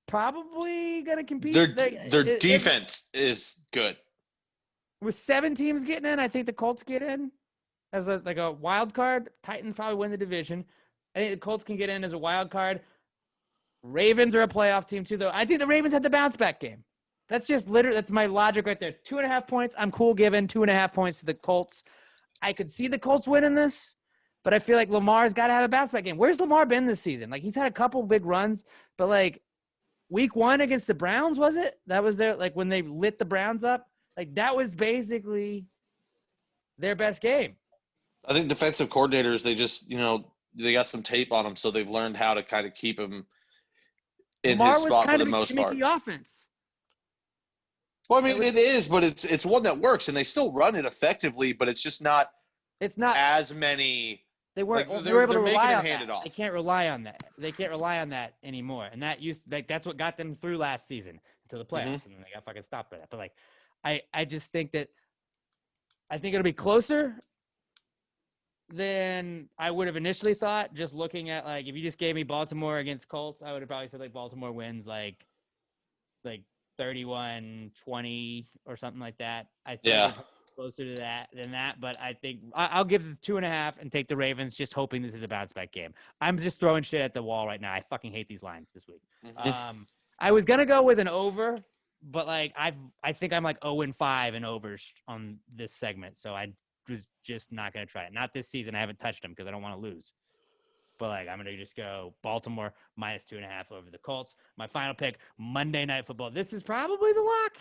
Probably gonna compete. Their defense is good. With 7 teams getting in, I think the Colts get in as a wild card. Titans probably win the division. I think the Colts can get in as a wild card. Ravens are a playoff team too, though. I think the Ravens had the bounce back game. That's just literally, that's my logic right there. 2.5 points. I'm cool giving 2.5 points to the Colts. I could see the Colts winning this, but I feel like Lamar's got to have a bounce back game. Where's Lamar been this season? Like, he's had a couple big runs, but like week 1 against the Browns, was it? That was their, like, when they lit the Browns up. Like, that was basically their best game. I think defensive coordinators, they just, they got some tape on them, so they've learned how to kind of keep him in Lamar his spot for the most part. The offense. Well, I mean, it is, but it's one that works, and they still run it effectively, but it's just not. It's not as many. They weren't. Like, they were able to making rely it on handed that. off. They can't rely on that. They can't rely on that anymore. And that that's what got them through last season to the playoffs, and then they got fucking stopped by that. But like, I just think that I think it'll be closer. than I would have initially thought. Just looking at like if you just gave me Baltimore against Colts, I would have probably said like Baltimore wins like 31-20 or something like that. I think Yeah. it's closer to that than that, but I think I'll give the 2.5 and take the Ravens, just hoping this is a bounce back game. I'm just throwing shit at the wall right now. I fucking hate these lines this week. I was gonna go with an over, but like I think I'm like 0-5 in overs on this segment, so I was just not gonna try it. Not this season. I haven't touched them because I don't want to lose. But like I'm gonna just go Baltimore -2.5 over the Colts. My final pick, Monday Night Football. This is probably the lock,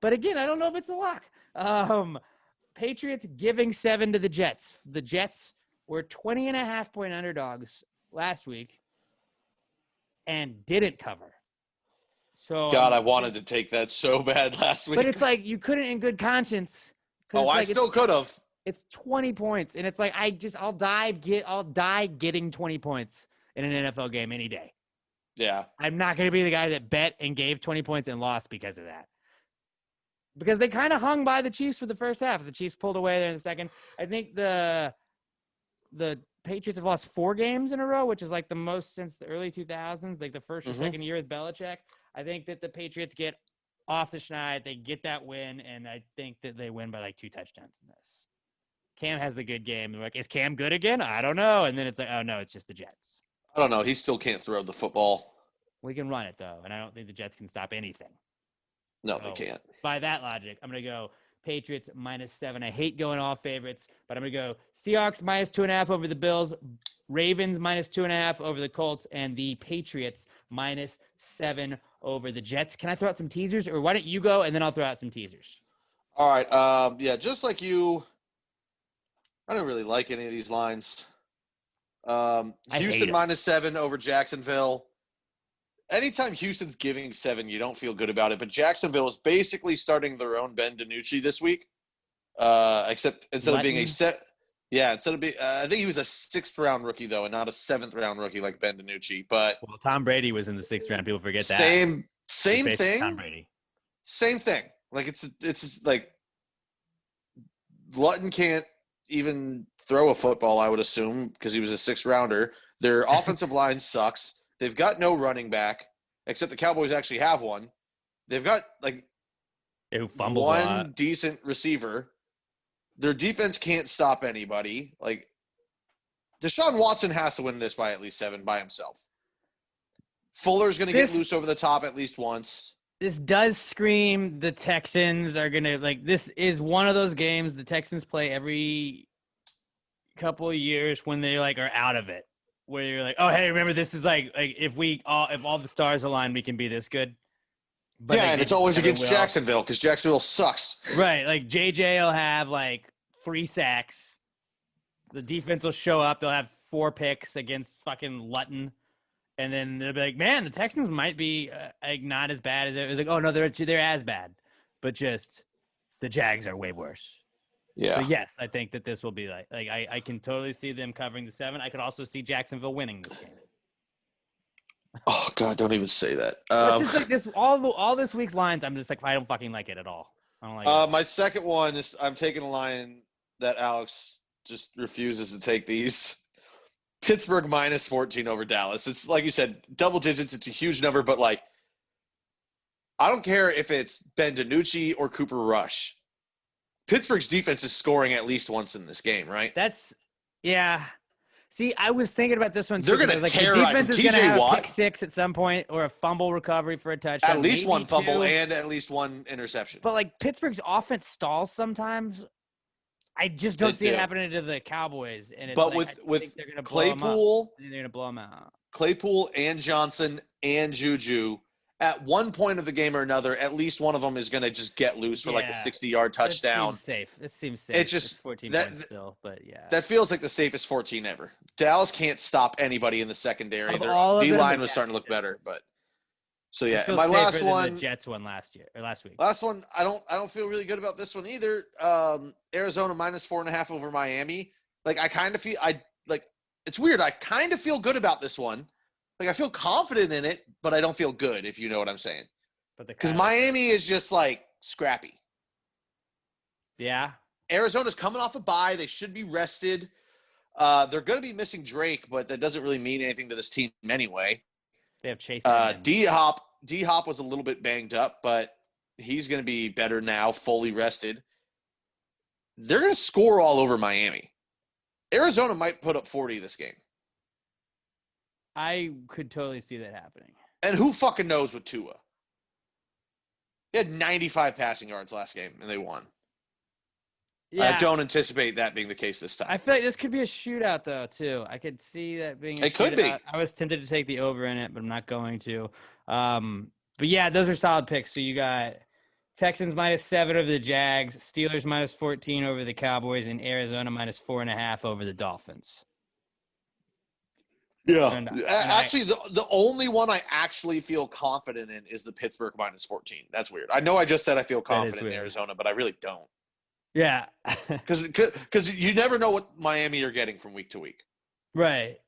but again, I don't know if it's a lock. Patriots giving 7 to the Jets. The Jets were 20.5-point underdogs last week and didn't cover. So God, I wanted to take that so bad last week. but it's like you couldn't in good conscience. 'Cause oh, it's I like still could have. It's 20 points, and it's like I'll die getting 20 points in an NFL game any day. Yeah. I'm not going to be the guy that bet and gave 20 points and lost because of that. Because they kind of hung by the Chiefs for the first half. The Chiefs pulled away there in the second. I think the Patriots have lost 4 games in a row, which is like the most since the early 2000s, like the first or second year with Belichick. I think that the Patriots get off the schneid, they get that win, and I think that they win by like 2 touchdowns in this. Cam has the good game. They're like, is Cam good again? I don't know. And then it's like, oh, no, it's just the Jets. I don't know. He still can't throw the football. We can run it, though, and I don't think the Jets can stop anything. No, So, they can't. by that logic, I'm going to go Patriots -7. I hate going all favorites, but I'm going to go Seahawks -2.5 over the Bills, Ravens -2.5 over the Colts, and the Patriots -7 over the Jets. Can I throw out some teasers, or why don't you go, and then I'll throw out some teasers? All right. Yeah, just like you, I don't really like any of these lines. Houston -7 over Jacksonville. Anytime Houston's giving 7, you don't feel good about it. But Jacksonville is basically starting their own Ben DiNucci this week. Except instead of being a set, yeah, instead of being, I think he was a 6th-round rookie though, and not a 7th-round rookie like Ben DiNucci. But Well, Tom Brady was in the 6th round. People forget that. Same Basically thing. Tom Brady. Same thing. Like it's like Lutton can't even throw a football, I would assume, because he was a 6th-rounder. Their offensive line sucks. They've got no running back, except the Cowboys actually have one. They've got like one decent receiver. Their defense can't stop anybody. Like Deshaun Watson has to win this by at least 7 by himself. Fuller's going to get loose over the top at least once. This does scream the Texans are going to, like, this is one of those games the Texans play every couple of years when they, like, are out of it. Where you're like, oh, hey, remember, this is like if all the stars align, we can be this good. But yeah, and it's always against Jacksonville because Jacksonville sucks. Right, like JJ will have like 3 sacks. The defense will show up. They'll have 4 picks against fucking Lutton. And then they'll be like, man, the Texans might be like not as bad as it was. Like, oh, no, they're as bad. But just the Jags are way worse. Yeah. So, yes, I think that this will be like I can totally see them covering the 7. I could also see Jacksonville winning this game. Oh, God, don't even say that. It's just like this, all this week's lines, I'm just like, I don't fucking like it at all. I don't like it. My second one is I'm taking a line that Alex just refuses to take these. Pittsburgh -14 over Dallas. It's like you said, double digits. It's a huge number, but like, I don't care if it's Ben DiNucci or Cooper Rush. Pittsburgh's defense is scoring at least once in this game, right? Yeah. See, I was thinking about this one. They're going to terrorize the defense is TJ gonna have Watt. A pick 6 at some point or a fumble recovery for a touchdown. At least one fumble 2. and at least 1 interception. But like Pittsburgh's offense stalls sometimes. I just don't see it happening to the Cowboys. And it's but like, with they're gonna Claypool, they're going to blow them out. Claypool and Johnson and Juju, at one point of the game or another, at least one of them is going to just get loose for like a 60-yard touchdown. This seems safe. It's just 14 points still, but yeah. That feels like the safest 14 ever. Dallas can't stop anybody in the secondary. Their D-line was starting to look better, but so yeah. And my last one, the Jets won last week. Last one, I don't feel really good about this one either. Arizona -4.5 over Miami. Like I kind of feel it's weird. I kind of feel good about this one. Like I feel confident in it, but I don't feel good, if you know what I'm saying. Because Miami is just like scrappy. Yeah. Arizona's coming off a bye. They should be rested. They're going to be missing Drake, but that doesn't really mean anything to this team anyway. They have Chase. D-Hop was a little bit banged up, but he's going to be better now, fully rested. They're going to score all over Miami. Arizona might put up 40 this game. I could totally see that happening. And who fucking knows with Tua? He had 95 passing yards last game, and they won. Yeah. I don't anticipate that being the case this time. I feel like this could be a shootout, though, too. I could see that being a It could be. shootout. I was tempted to take the over in it, but I'm not going to. But, yeah, those are solid picks. So you got Texans -7 over the Jags, Steelers -14 over the Cowboys, and Arizona -4.5 over the Dolphins. Yeah. And Actually, the only one I actually feel confident in is the Pittsburgh -14. That's weird. I know I just said I feel confident in weird. Arizona, but I really don't. Yeah. Because you never know what Miami you're getting from week to week. Right.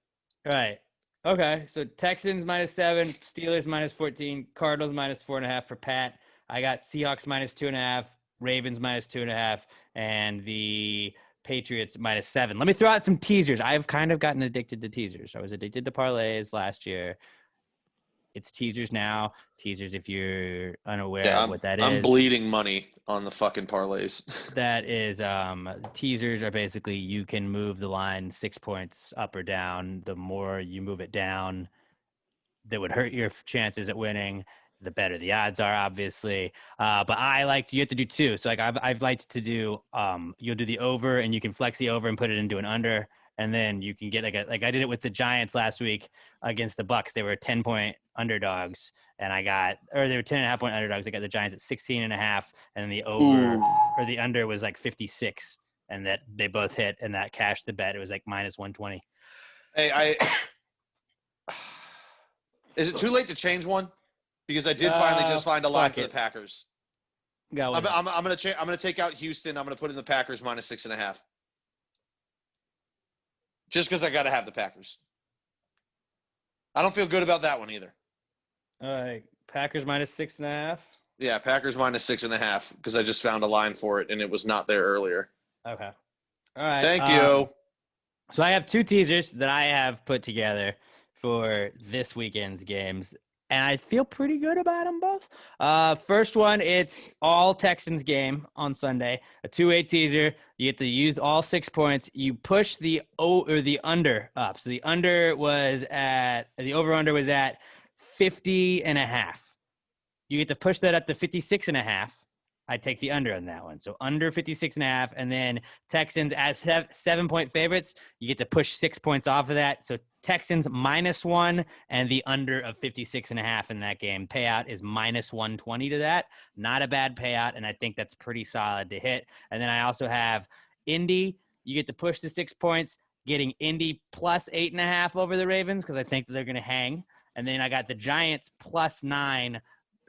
Okay, so Texans -7, Steelers -14, Cardinals -4.5 for Pat. I got Seahawks -2.5, Ravens -2.5, and the Patriots -7. Let me throw out some teasers. I've kind of gotten addicted to teasers. I was addicted to parlays last year. It's teasers now. Teasers, if you're unaware of what that is. I'm bleeding money on the fucking parlays. That is, teasers are basically you can move the line 6 points up or down. The more you move it down, that would hurt your chances at winning. The better the odds are, obviously. But you have to do two. So like I've liked to do, you'll do the over and you can flex the over and put it into an under. And then you can get like I did it with the Giants last week against the Bucks. They were 10-point underdogs, and they were 10.5-point underdogs. I got the Giants at 16.5, and the over or the under was like 56, and that they both hit, and that cashed the bet. It was like -120. Hey, is it too late to change one? Because I did finally just find a line for the Packers. I'm gonna take out Houston. I'm gonna put in the Packers -6.5. Just because I got to have the Packers. I don't feel good about that one either. All right. Packers -6.5. Yeah, Packers -6.5 because I just found a line for it and it was not there earlier. Okay. All right. Thank you. So I have two teasers that I have put together for this weekend's games, and I feel pretty good about them both. First one, it's all Texans game on Sunday, a 2-8 teaser. You get to use all 6 points. You push the under up. So the over-under was at 50.5. You get to push that up to 56.5. I take the under on that one. So under 56.5, and then Texans as 7-point favorites, you get to push 6 points off of that. So Texans -1 and the under of 56.5 in that game. Payout is -120 to that. Not a bad payout, and I think that's pretty solid to hit. And then I also have Indy. You get to push the 6 points, getting Indy +8.5 over the Ravens because I think that they're going to hang. And then I got the Giants +9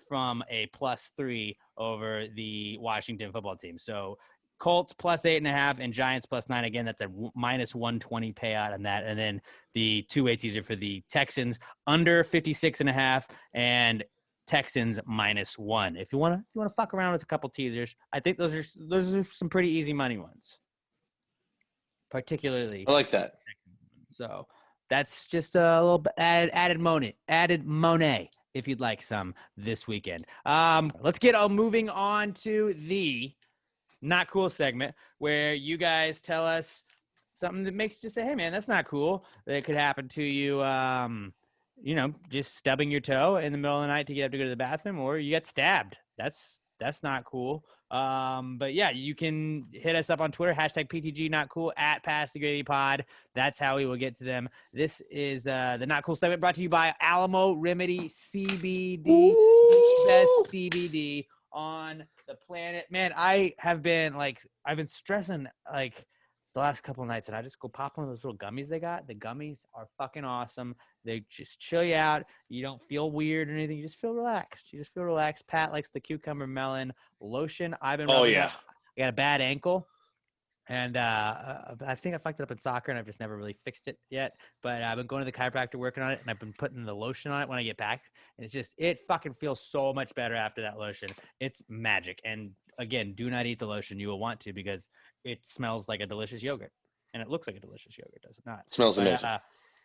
from a +3 over the Washington football team. So Colts +8.5 and Giants +9. Again, that's a -120 payout on that. And then the 2-8 teaser for the Texans under 56.5 and Texans -1. If you want to fuck around with a couple teasers, I think those are some pretty easy money ones. Particularly, I like that. So that's just a little bit added Monet if you'd like some this weekend. Let's get moving on to the Not Cool segment where you guys tell us something that makes you just say, hey, man, that's not cool. That could happen to you, just stubbing your toe in the middle of the night to get up to go to the bathroom, or you get stabbed. That's not cool. But yeah, you can hit us up on Twitter, #PTG not cool, @PassTheGradyPod. That's how we will get to them. This is the Not Cool segment brought to you by Alamo Remedy CBD, the best CBD on the planet. Man, I've been stressing the last couple of nights, and I just go pop one of those little gummies they got. The gummies are fucking awesome. They just chill you out. You don't feel weird or anything. You just feel relaxed. Pat likes the cucumber melon lotion. I've been rubbing up. I got a bad ankle, and I think I fucked it up in soccer, and I've just never really fixed it yet. But I've been going to the chiropractor working on it, and I've been putting the lotion on it when I get back. And it fucking feels so much better after that lotion. It's magic. And again, do not eat the lotion. You will want to because it smells like a delicious yogurt. and it looks like a delicious yogurt. Does it not? It smells amazing.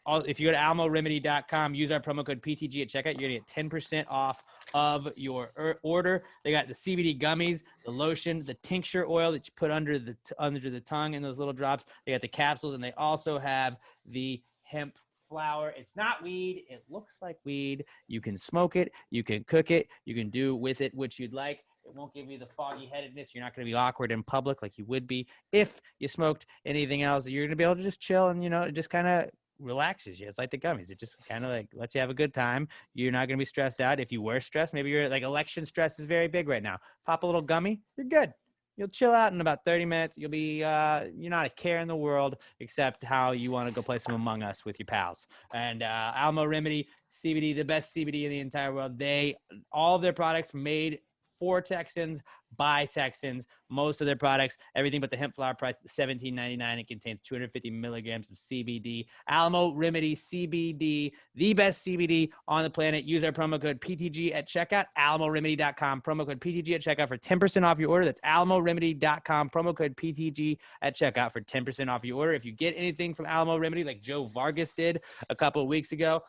If you go to almoremedy.com, use our promo code PTG at checkout, you're going to get 10% off of your order. They got the CBD gummies, the lotion, the tincture oil that you put under the tongue in those little drops. They got the capsules, and they also have the hemp flower. It's not weed. It looks like weed. You can smoke it. You can cook it. You can do with it what you'd like. It won't give you the foggy headedness. You're not going to be awkward in public like you would be if you smoked anything else. You're going to be able to just chill and, it just kind of relaxes you. It's like the gummies. It just kind of like lets you have a good time. You're not going to be stressed out. If you were stressed, maybe you're like election stress is very big right now. Pop a little gummy. You're good. You'll chill out in about 30 minutes. You'll be, you're not a care in the world except how you want to go play some Among Us with your pals. And Almo Remedy CBD, the best CBD in the entire world. All of their products made for Texans by Texans. Most of their products, everything but the hemp flower price, $17.99. It contains 250 milligrams of CBD. Almo Remedy CBD, the best CBD on the planet. Use our promo code PTG at checkout. AlmoRemedy.com. Promo code PTG at checkout for 10% off your order. That's AlmoRemedy.com. Promo code PTG at checkout for 10% off your order. If you get anything from Almo Remedy, like Joe Vargas did a couple of weeks ago,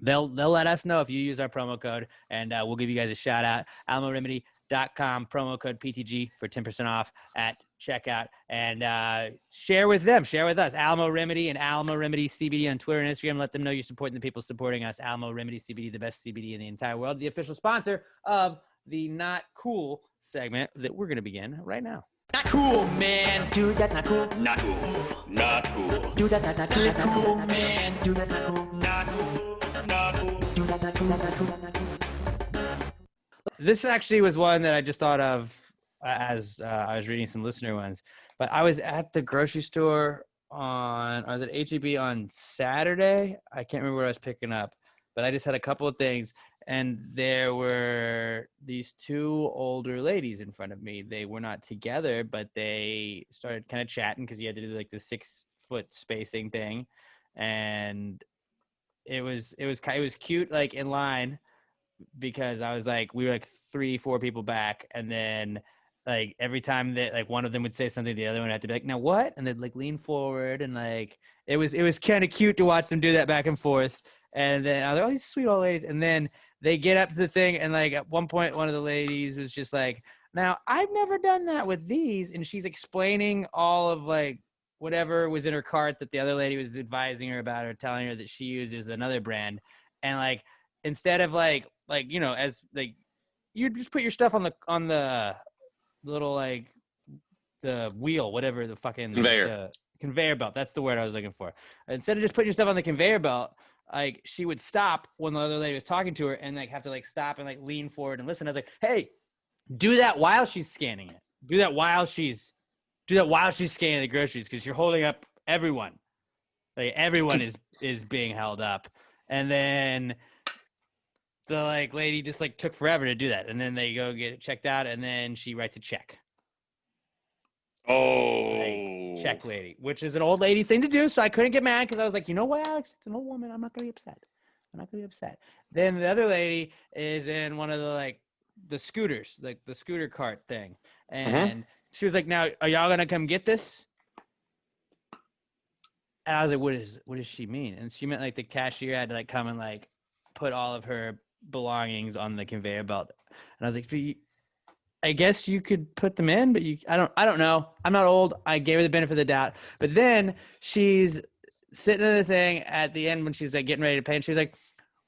they'll let us know if you use our promo code, and we'll give you guys a shout out. AlmoRemedy.com, promo code PTG for 10% off at checkout. And share with them, share with us. Almo Remedy and Almo Remedy CBD on Twitter and Instagram. Let them know you're supporting the people supporting us. Almo Remedy CBD, the best CBD in the entire world. The official sponsor of the Not Cool segment that we're going to begin right now. Not cool, man. Dude, that's not cool. Not cool. Not cool. Dude, that's not cool. Not cool, man. Dude, that's not cool. Not cool. Not cool. Dude, that's not cool. Not cool. Not cool. This actually was one that I just thought of as I was reading some listener ones. But I was at the grocery store I was at H-E-B on Saturday. I can't remember what I was picking up, but I just had a couple of things. And there were these two older ladies in front of me. They were not together, but they started kind of chatting because you had to do like the 6-foot spacing thing. And it was cute, like in line, because I was like, we were like 3-4 people back. And then like every time that like one of them would say something, the other one had to be like, now what? And they'd like lean forward, and like, it was kind of cute to watch them do that back and forth. And then I was like, oh, these sweet old ladies. And then they get up to the thing, and like at one point, one of the ladies was just like, now I've never done that with these. And she's explaining all of like whatever was in her cart that the other lady was advising her about, or telling her that she uses another brand. And like, instead of like, as like, you just put your stuff on the little, like the wheel, whatever the fucking conveyor belt. That's the word I was looking for. Instead of just putting your stuff on the conveyor belt, like she would stop when the other lady was talking to her and like have to like stop and like lean forward and listen. I was like, hey, do that while she's scanning it. Do that while she's scanning the groceries, because you're holding up everyone. Like everyone is being held up. And then the like lady just like took forever to do that. And then they go get it checked out, and then she writes a check. Oh, Like, check lady, which is an old lady thing to do. So I couldn't get mad, because I was like, you know what, Alex? It's an old woman. I'm not going to be upset. Then the other lady is in one of the like the scooters, like the scooter cart thing. And she was like, now, are y'all going to come get this? And I was like, what does she mean? And she meant like the cashier had to like come and like put all of her belongings on the conveyor belt. And I was like, I guess you could put them in, but I don't know. I'm not old. I gave her the benefit of the doubt. But then she's sitting in the thing at the end when she's like getting ready to pay, and she's like,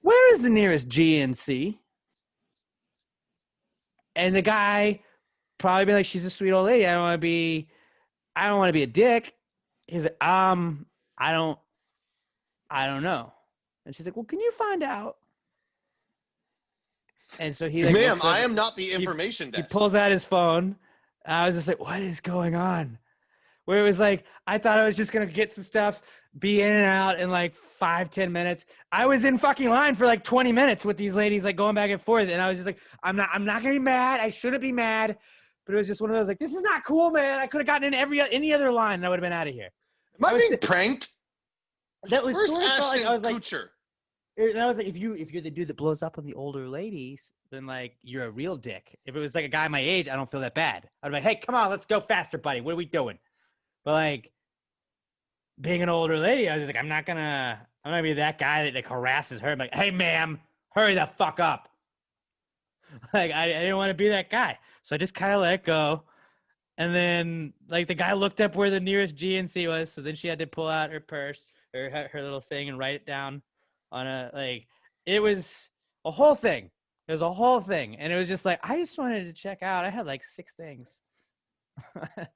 where is the nearest GNC? And the guy probably be like, she's a sweet old lady. I don't want to be a dick. He's like, I don't know. And she's like, well, can you find out? And so he like, ma'am, I am not the information desk. He pulls out his phone. And I was just like, what is going on? Where it was like, I thought I was just going to get some stuff, be in and out in like 5-10 minutes. I was in fucking line for like 20 minutes with these ladies, like going back and forth. And I was just like, I'm not going to be mad. I shouldn't be mad. But it was just one of those like, this is not cool, man. I could have gotten in any other line and I would have been out of here. Am I being pranked? That was Where's sort of Ashton like, I was like, Kutcher? and I was like, if you're the dude that blows up on the older ladies, then like you're a real dick. If it was like a guy my age, I don't feel that bad. I'd be like, hey, come on, let's go faster, buddy. What are we doing? But like, being an older lady, I was just like, I'm not gonna be that guy that like harasses her. I'm like, hey, ma'am, hurry the fuck up. Like, I didn't want to be that guy. So I just kind of let it go. And then, like, the guy looked up where the nearest GNC was. So then she had to pull out her purse or her little thing and write it down on it was a whole thing. It was a whole thing. And it was just like, I just wanted to check out. I had like 6 things. I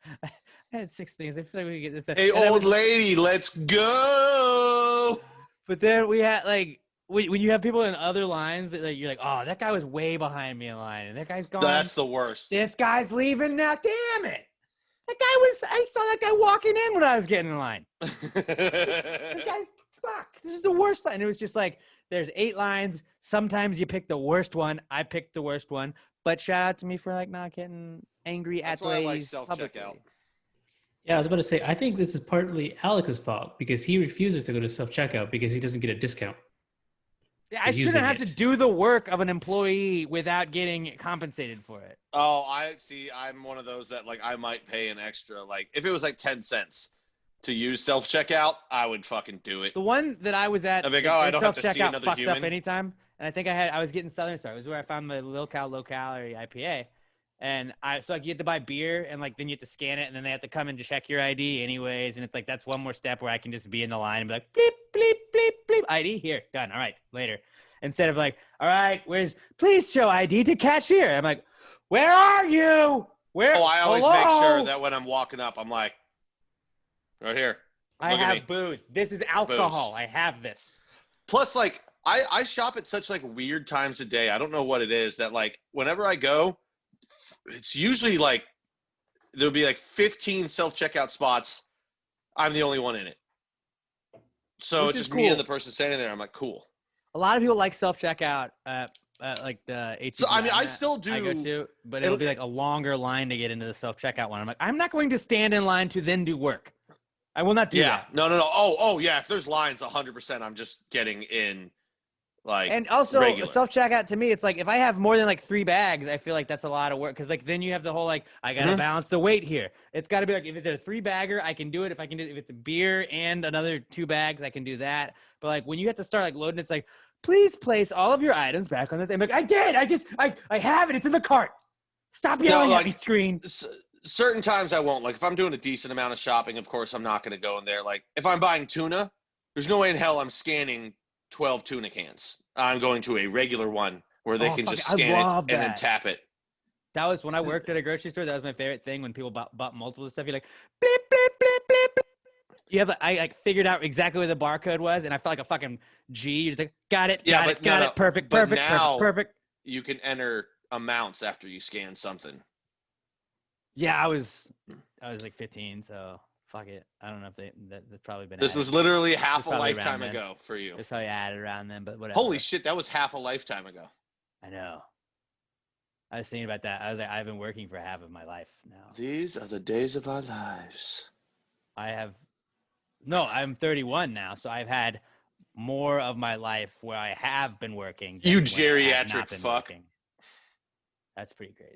had 6 things. I feel like we could get this stuff. Hey, old lady, let's go. But then we had like, when you have people in other lines, that, like, you're like, oh, that guy was way behind me in line, and that guy's gone. That's the worst. This guy's leaving now. Damn it! I saw that guy walking in when I was getting in line. This guy's fuck. This is the worst line. It was just like, there's 8 lines. Sometimes you pick the worst one. I picked the worst one. But shout out to me for like not getting angry That's at why I like ladies self-checkout. publicly. Yeah, I was about to say, I think this is partly Alex's fault because he refuses to go to self-checkout because he doesn't get a discount. Yeah, I for shouldn't using have to it. do the work of an employee without getting compensated for it. Oh, I see. I'm one of those that like I might pay an extra. Like if it was like 10 cents to use self-checkout, I would fucking do it. The one that I was at, I'm like, oh, I don't have to see self-checkout another fucks human. up anytime. And I think I was getting Southern Star. It was where I found my low calorie IPA. And so like you have to buy beer and like then you have to scan it and then they have to come and check your ID anyways. And it's like, that's one more step where I can just be in the line and be like, bleep, bleep, bleep, bleep, ID here, done. All right, later. Instead of like, all right, please show ID to cashier. I'm like, where are you? Where? Oh, I always Hello? make sure that when I'm walking up, I'm like, right here. I Look at me. have booze. This is alcohol. Booze. I have this. Plus, like, I shop at such like weird times of day. I don't know what it is that like whenever I go, it's usually like there'll be like 15 self-checkout spots. I'm the only one in it. So Which it's is just me and cool. the person standing there. I'm like, cool. A lot of people like self-checkout at like the HEB So, I mean, I that still do. I go to, but it'll be like a longer line to get into the self-checkout one. I'm like, I'm not going to stand in line to then do work. I will not do Yeah. that. No. Oh, yeah. If there's lines, 100%, I'm just getting in. Like, And also, regular. self-checkout to me, it's like if I have more than like 3 bags, I feel like that's a lot of work because like then you have the whole like I gotta balance the weight here. It's got to be like if it's a 3-bagger, I can do it. If it's a beer and another 2 bags, I can do that. But like when you have to start like loading, it's like please place all of your items back on the thing. I'm like I did. I have it. It's in the cart. Stop yelling at me, screen. Certain times I won't. Like if I'm doing a decent amount of shopping, of course I'm not going to go in there. Like if I'm buying tuna, there's no way in hell I'm scanning 12 tuna cans. I'm going to a regular one where they can just scan it and then tap it. That was when I worked at a grocery store. That was my favorite thing when people bought multiple stuff. You're like, bleep, bleep, bleep, bleep, bleep. You have, I like figured out exactly where the barcode was, and I felt like a fucking G. You're just like, got it, Yeah, got but it, got no, it, perfect, but perfect, now- perfect. You can enter amounts after you scan something. Yeah, I was like 15, so fuck it. I don't know if that's probably been. This added. was literally half a probably lifetime around then. ago for you. It's probably added around then, but whatever. Holy shit, that was half a lifetime ago. I know. I was thinking about that. I was like, I've been working for half of my life now. These are the days of our lives. I'm 31 now, so I've had more of my life where I have been working. than You when I have geriatric not been fuck. working. That's pretty crazy.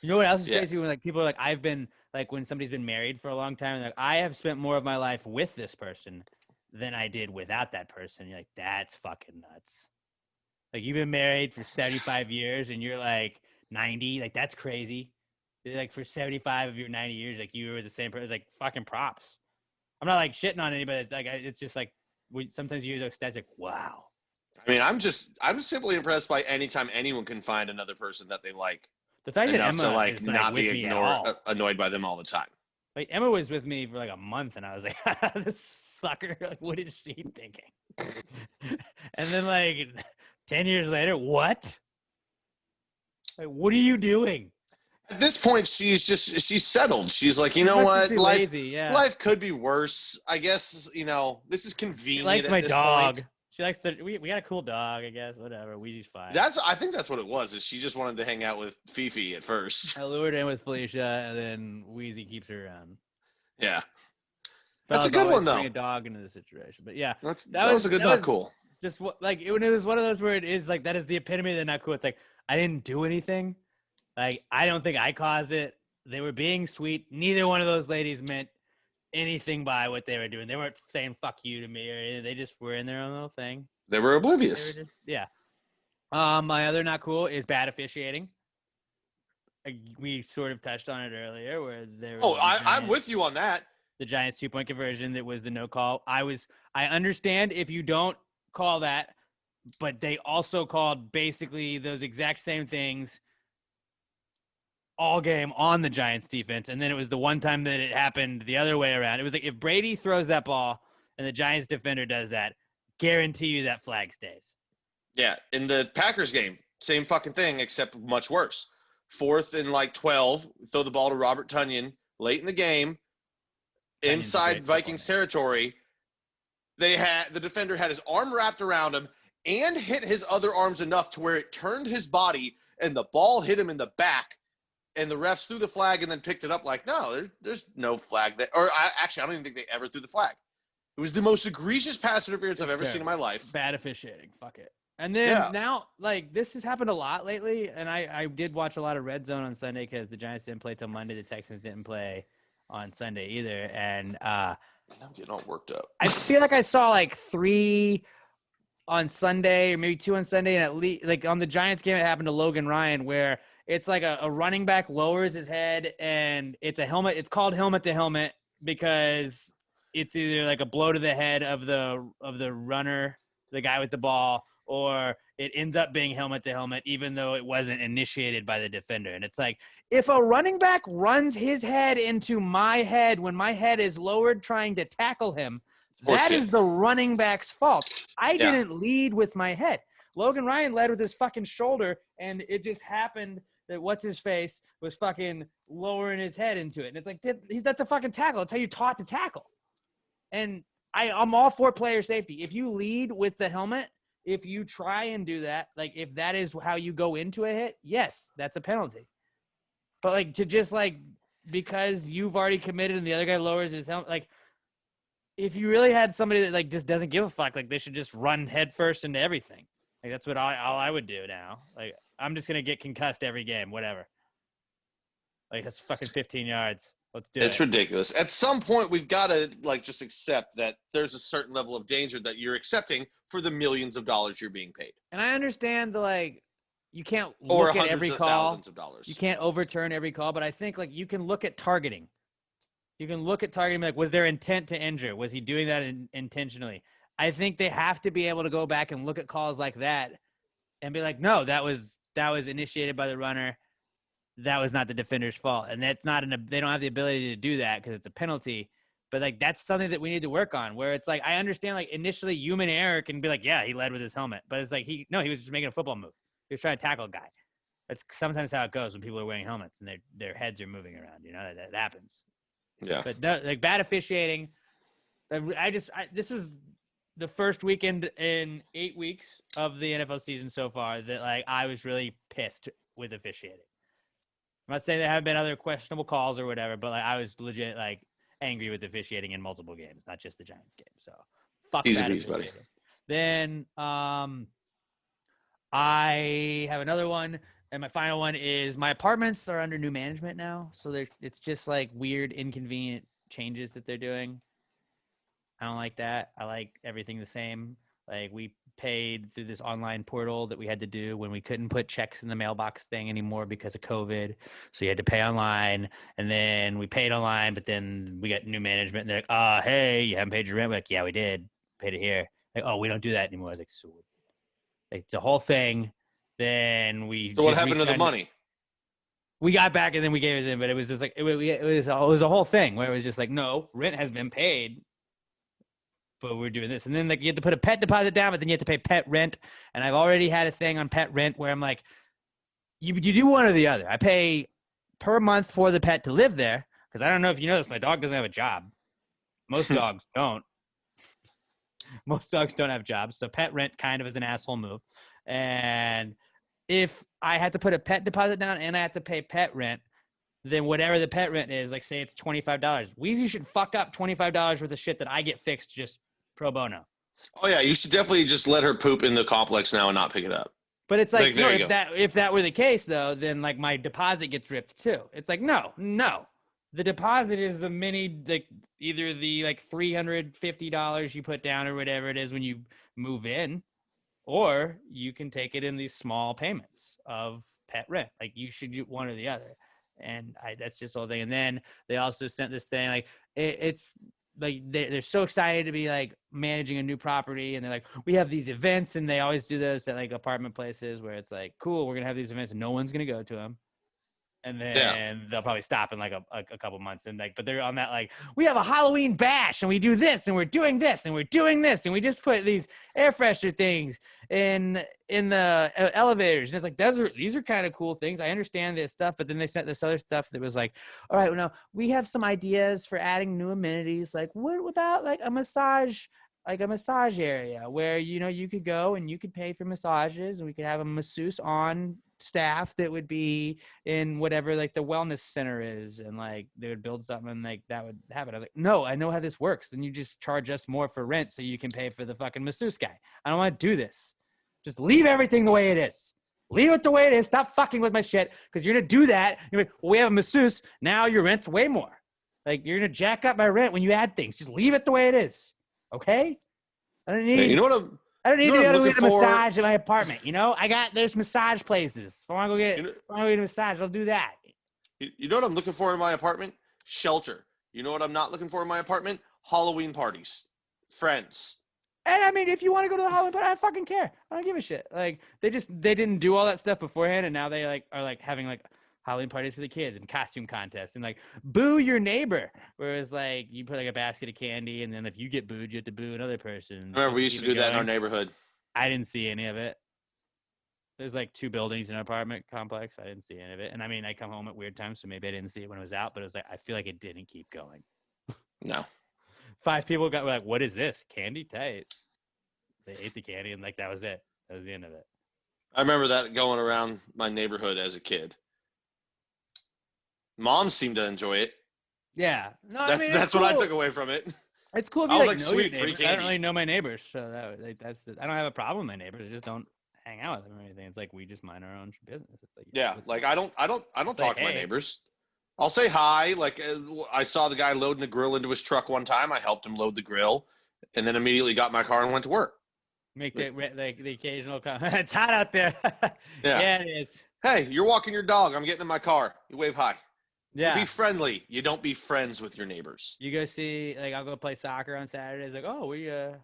You know what else is Yeah. crazy? When like people are like, I've been like when somebody's been married for a long time, like I have spent more of my life with this person than I did without that person. You're like, that's fucking nuts. Like you've been married for 75 years and you're like 90, like that's crazy. Like for 75 of your 90 years, like you were the same person. It's like fucking props. I'm not like shitting on anybody. It's like it's just like sometimes you hear those stats like, wow. I mean, I'm simply impressed by anytime anyone can find another person that they like The fact that enough Emma to like is, like, not with be me at all. annoyed by them all the time. Like Emma was with me for like a month, and I was like, "This sucker! Like, what is she thinking?" And then like 10 years later, what? Like, what are you doing? At this point, she's settled. She's like, you know She must what, just be life lazy, yeah. life could be worse. I guess this is convenient. She likes at my this dog. point. She likes we got a cool dog, I guess. Whatever. Weezy's fine. I think that's what it was. Is she just wanted to hang out with Fifi at first? I lured in with Felicia, and then Wheezy keeps her around. Yeah, that's a Fellas good always one though. bring a dog into the situation, but yeah, That was a good dog. Cool. just like it was one of those where it is like that is the epitome of the not cool. It's like I didn't do anything. Like I don't think I caused it. They were being sweet. Neither one of those ladies meant anything by what they were doing. They weren't saying "fuck you" to me or anything. They just were in their own little thing. They were They oblivious. were just, yeah. My other not cool is bad officiating. We sort of touched on it earlier, where there. Oh, I'm with you on that. The Giants 2-point conversion that was the no call. I understand if you don't call that, but they also called basically those exact same things all game on the Giants defense. And then it was the one time that it happened the other way around. It was like if Brady throws that ball and the Giants defender does that, guarantee you that flag stays. Yeah, in the Packers game, same fucking thing, except much worse. 4th and like 12, throw the ball to Robert Tonyan late in the game, inside Vikings territory. The defender had his arm wrapped around him and hit his other arms enough to where it turned his body and the ball hit him in the back. And the refs threw the flag and then picked it up like, no, there's no flag. I don't even think they ever threw the flag. It was the most egregious pass interference I've ever seen in my life. Bad officiating. Fuck it. And then now, like, this has happened a lot lately, and I did watch a lot of Red Zone on Sunday because the Giants didn't play till Monday. The Texans didn't play on Sunday either. And I'm getting all worked up. I feel like I saw, like, 3 on Sunday or maybe 2 on Sunday, and at least, like, on the Giants game, it happened to Logan Ryan where it's like a running back lowers his head, and it's a helmet. It's called helmet to helmet because it's either, like, a blow to the head of the runner, the guy with the ball, or it ends up being helmet to helmet, even though it wasn't initiated by the defender. And it's like, if a running back runs his head into my head when my head is lowered trying to tackle him, that is the running back's fault. I didn't lead with my head. Logan Ryan led with his fucking shoulder, and it just happened that what's-his-face was fucking lowering his head into it. And it's like, that's a fucking tackle. That's how you're taught to tackle. And I'm all for player safety. If you lead with the helmet, if you try and do that, like if that is how you go into a hit, yes, that's a penalty. But like to just like because you've already committed and the other guy lowers his helmet, like if you really had somebody that like just doesn't give a fuck, like they should just run headfirst into everything. Like that's what all I would do now. Like I'm just gonna get concussed every game, whatever. Like that's fucking 15 yards. Let's do it. It's ridiculous. At some point, we've got to like just accept that there's a certain level of danger that you're accepting for the millions of dollars you're being paid. And I understand the like, you can't look at every call. Thousands of dollars. You can't overturn every call, but I think like you can look at targeting. You can look at targeting like, was there intent to injure? Was he doing that intentionally? I think they have to be able to go back and look at calls like that and be like, no, that was initiated by the runner. That was not the defender's fault. And that's not they don't have the ability to do that because it's a penalty. But like, that's something that we need to work on where it's like, I understand like initially human error can be like, yeah, he led with his helmet, but it's like, he was just making a football move. He was trying to tackle a guy. That's sometimes how it goes when people are wearing helmets and their heads are moving around, you know, that happens. Yeah. But no, like bad officiating. This is the first weekend in 8 weeks of the NFL season so far that like, I was really pissed with officiating. I'm not saying there haven't been other questionable calls or whatever, but like I was legit like angry with officiating in multiple games, not just the Giants game. So fuck easy that peasy, buddy. Then I have another one, and my final one is my apartments are under new management now, so it's just like weird, inconvenient changes that they're doing. I don't like that. I like everything the same. Like we paid through this online portal that we had to do when we couldn't put checks in the mailbox thing anymore because of COVID. So you had to pay online, and then we paid online, but then we got new management and they're like, hey, you haven't paid your rent. We're like, yeah, we did. Paid it here. Like, oh, we don't do that anymore. I was like, so it's a whole thing. Then So what happened to the money? We got back and then we gave it to them, but it was just like, it was a whole thing where it was just like, no, rent has been paid, but we're doing this. And then like you have to put a pet deposit down, but then you have to pay pet rent. And I've already had a thing on pet rent where I'm like, you do one or the other. I pay per month for the pet to live there. Cause I don't know if you know this, my dog doesn't have a job. Most dogs don't. Most dogs don't have jobs. So pet rent kind of is an asshole move. And if I had to put a pet deposit down and I have to pay pet rent, then whatever the pet rent is, like say it's $25. Weezy should fuck up $25 worth of shit that I get fixed just pro bono. Oh yeah, you should definitely just let her poop in the complex now and not pick it up. But it's like no, if that were the case though, then like my deposit gets ripped too. It's like no. The deposit is the either the like $350 you put down or whatever it is when you move in, or you can take it in these small payments of pet rent. Like you should do one or the other. And that's just the whole thing. And then they also sent this thing like it's like they're so excited to be like managing a new property, and they're like, we have these events, and they always do those at like apartment places where it's like, cool, we're gonna have these events and no one's gonna go to them. And then they'll probably stop in like a couple months, and like, but they're on that like, we have a Halloween bash and we do this and we're doing this and we're doing this and we just put these air freshener things in the elevators, and it's like these are kind of cool things. I understand this stuff, but then they sent this other stuff that was like, all right, well, now we have some ideas for adding new amenities. Like, what about like a massage area where you could go and you could pay for massages, and we could have a masseuse on staff that would be in whatever like the wellness center is, and like they would build something and like that would happen. I was like, no, I know how this works, and you just charge us more for rent so you can pay for the fucking masseuse guy. I don't want to do this. Just leave everything the way it is. Leave it the way it is. Stop fucking with my shit, because you're gonna do that. You're like, well, we have a masseuse now, your rent's way more. Like, you're gonna jack up my rent when you add things. Just leave it the way it is, okay? I don't need Hey, you know what I'm I don't need You to know what go I'm to get a looking for? massage in my apartment. There's massage places. If I want to go get a massage, I'll do that. You know what I'm looking for in my apartment? Shelter. You know what I'm not looking for in my apartment? Halloween parties. Friends. And I mean, if you want to go to the Halloween party, I fucking care. I don't give a shit. Like, they didn't do all that stuff beforehand, and now they like are like having like Halloween parties for the kids and costume contests and like boo your neighbor. Whereas like you put like a basket of candy, and then if you get booed, you have to boo another person. Remember, we used to do that in our neighborhood. I didn't see any of it. There's like 2 buildings in an apartment complex. I didn't see any of it. And I mean, I come home at weird times, so maybe I didn't see it when it was out, but it was like, I feel like it didn't keep going. No. 5 people were like, what is this? Candy? Tight. They ate the candy, and like, that was it. That was the end of it. I remember that going around my neighborhood as a kid. Moms seemed to enjoy it. Yeah. No, That's what I took away from it. It's cool if I you was like like, know your sweet, free neighbors. I don't candy. really know my neighbors, so I don't have a problem with my neighbors. I just don't hang out with them or anything. It's like we just mind our own business. It's like, Yeah, like I don't Say talk to my hey. neighbors. I'll say hi. Like I saw the guy loading a grill into his truck one time. I helped him load the grill, and then immediately got in my car and went to work. make the occasional comment. It's hot out there. Yeah. Yeah, it is. Hey, you're walking your dog. I'm getting in my car. You wave hi. Yeah. You be friendly. You don't be friends with your neighbors. You go see, like, I'll go play soccer on Saturdays. Like, oh, you're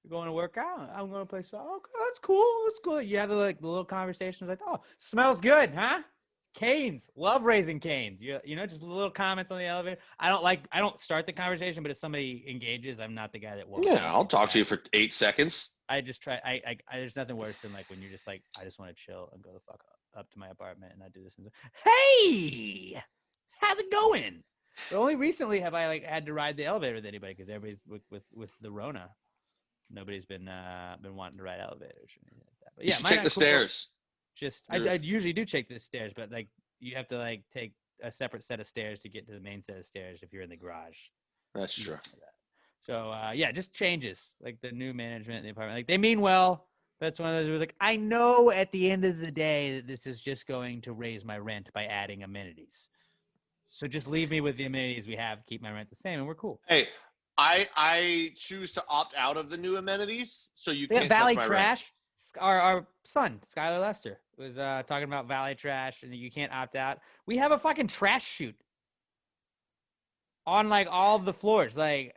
going to work out. I'm going to play soccer. Okay, that's cool. That's cool. You have the little conversations like, oh, smells good, huh? Canes. Love raising canes. Just little comments on the elevator. I don't start the conversation, but if somebody engages, I'm not the guy that will. Yeah, I'll talk to you for 8 seconds. I just try. There's nothing worse than like when you're just like, I just want to chill and go the fuck up to my apartment and I do this. And hey, how's it going? But only recently have I like had to ride the elevator with anybody, because everybody's with the Rona. Nobody's been wanting to ride elevators or anything like that. But You yeah, should mine check are the cool. stairs. Just I usually do check the stairs, but like you have to like take a separate set of stairs to get to the main set of stairs if you're in the garage. That's true. So yeah, just changes like the new management in the apartment. Like they mean well. That's one of those where like, I know at the end of the day that this is just going to raise my rent by adding amenities. So just leave me with the amenities we have, keep my rent the same, and we're cool. Hey, I choose to opt out of the new amenities, so you Yeah, can't Valley touch my Trash. rent. Our son, Skylar Lester, was talking about Valley Trash, and you can't opt out. We have a fucking trash chute on like all of the floors. Like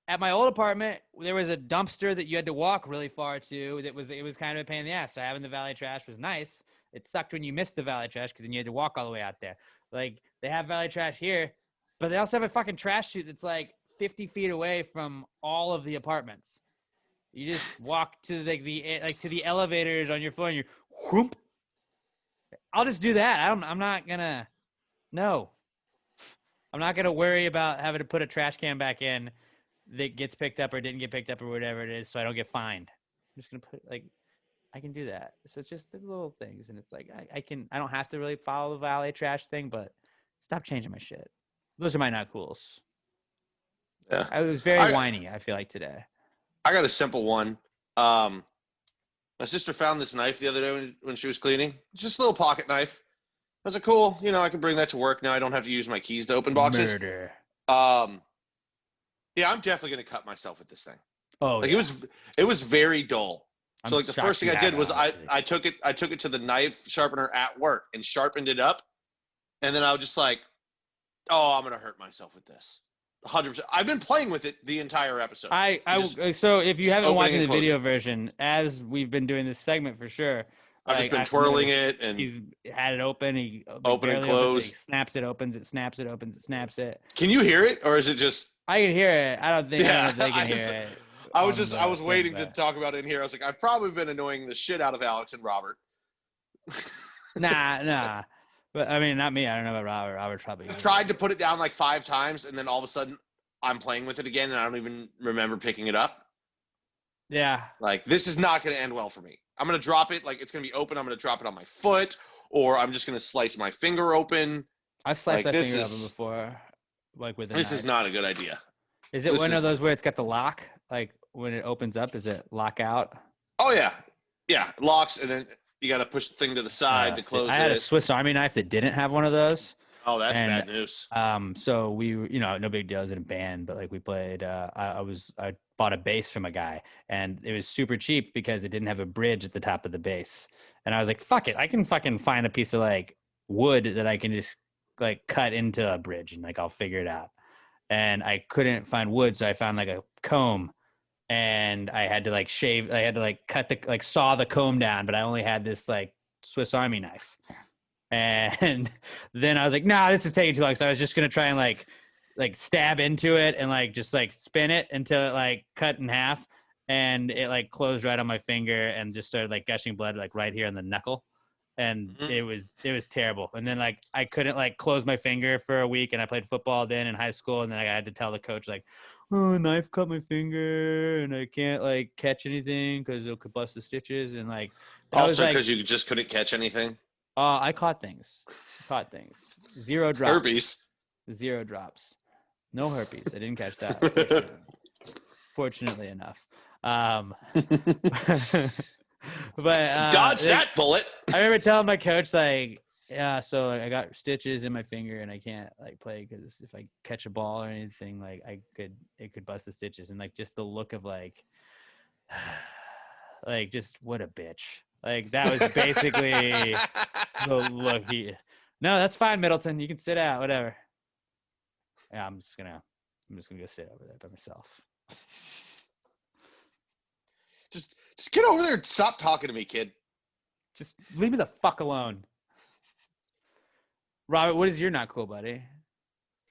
at my old apartment, there was a dumpster that you had to walk really far to. It was kind of a pain in the ass. So having the Valley Trash was nice. It sucked when you missed the Valley Trash because then you had to walk all the way out there. Like they have Valley Trash here, but they also have a fucking trash chute that's like 50 feet away from all of the apartments. You just walk to to the elevators on your floor and you whoop. I'll just do that. I'm not gonna worry about having to put a trash can back in that gets picked up or didn't get picked up or whatever it is, so I don't get fined. I'm just gonna put I can do that. So it's just the little things, and it's like I don't have to really follow the Valley Trash thing, but stop changing my shit. Those are my not cools. Yeah. I was very whiny, I feel like, today. I got a simple one. My sister found this knife the other day when she was cleaning. Just a little pocket knife. was like, cool. You know, I can bring that to work now. I don't have to use my keys to open boxes. Murder. Yeah, I'm definitely gonna cut myself with this thing. Oh, Like yeah. it was very dull. So I'm like the shocked first thing you I did haven't, was honestly. I took it to the knife sharpener at work and sharpened it up, and then I was just like, oh, I'm gonna hurt myself with this. 100%. I've been playing with it the entire episode. So if you haven't opening watched and the video closing. version, as we've been doing this segment for sure, I've just like, been twirling noticed it and he's had it open. He open and barely opens it, close. he snaps it, opens it, snaps it, opens it, snaps it. Can you hear it, or is it just? I can hear it. I don't know if they can I hear just- it. I on was the thing, waiting to but- talk about it in here. I was like, I've probably been annoying the shit out of Alex and Robert. Nah. But I mean, not me. I don't know about Robert. Robert's probably. I've tried to put it down like 5 times, and then all of a sudden, I'm playing with it again, and I don't even remember picking it up. Yeah. Like, this is not going to end well for me. I'm going to drop it. Like, it's going to be open. I'm going to drop it on my foot, or I'm just going to slice my finger open. I've sliced Like, my this finger open is- before, like with a This knife. is not a good idea. Is it this one is- of those where it's got the lock? Like when it opens up, does it lock out? Oh, yeah. Yeah, it locks, and then you got to push the thing to the side to See, close I had a it. Swiss Army knife that didn't have one of those. Oh, that's and, bad news. So we, no big deal. I was in a band, but like we played. I bought a bass from a guy, and it was super cheap because it didn't have a bridge at the top of the bass. And I was like, "Fuck it, I can fucking find a piece of like wood that I can just like cut into a bridge, and like I'll figure it out." And I couldn't find wood, so I found like a comb, and I had to like shave. I had to like saw the comb down, but I only had this like Swiss Army knife. And then I was like, nah, this is taking too long. So I was just going to try and like stab into it and like just like spin it until it like cut in half. And it like closed right on my finger and just started like gushing blood like right here on the knuckle. And it was terrible. And then like I couldn't like close my finger for a week, and I played football then in high school. And then I had to tell the coach like, oh, a knife cut my finger and I can't like catch anything because it could bust the stitches. And like, I was Also, like, because you just couldn't catch anything. I caught things. 0 drops. Herpes. 0 drops. No herpes. I didn't catch that. Fortunately enough. But Dodge that bullet. I remember telling my coach like, yeah, so I got stitches in my finger and I can't like play because if I catch a ball or anything, like it could bust the stitches. And like just the look of like just what a bitch. Like that was basically the look No, that's fine, Middleton. You can sit out, whatever. Yeah, I'm just gonna go sit over there by myself. Just get over there and stop talking to me, kid. Just leave me the fuck alone. Robert, what is your not cool, buddy? Are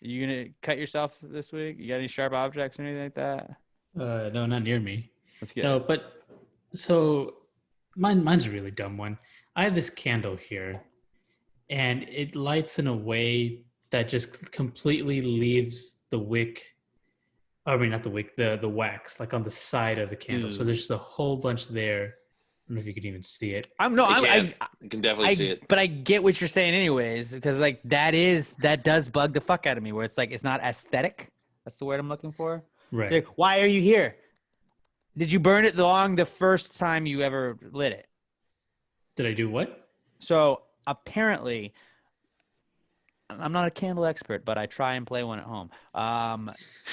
you gonna cut yourself this week? You got any sharp objects or anything like that? No, not near me. Let's get No, but so mine's a really dumb one. I have this candle here, and it lights in a way that just completely leaves the wick. I mean, not the wick, the wax, like on the side of the candle. So Ooh. there's just a whole bunch there. I don't know if you could even see it. You can definitely see it. But I get what you're saying anyways, because like that does bug the fuck out of me where it's like it's not aesthetic. That's the word I'm looking for. Right. Like, why are you here? Did you burn it long the first time you ever lit it? Did I do what? So apparently, I'm not a candle expert, but I try and play one at home.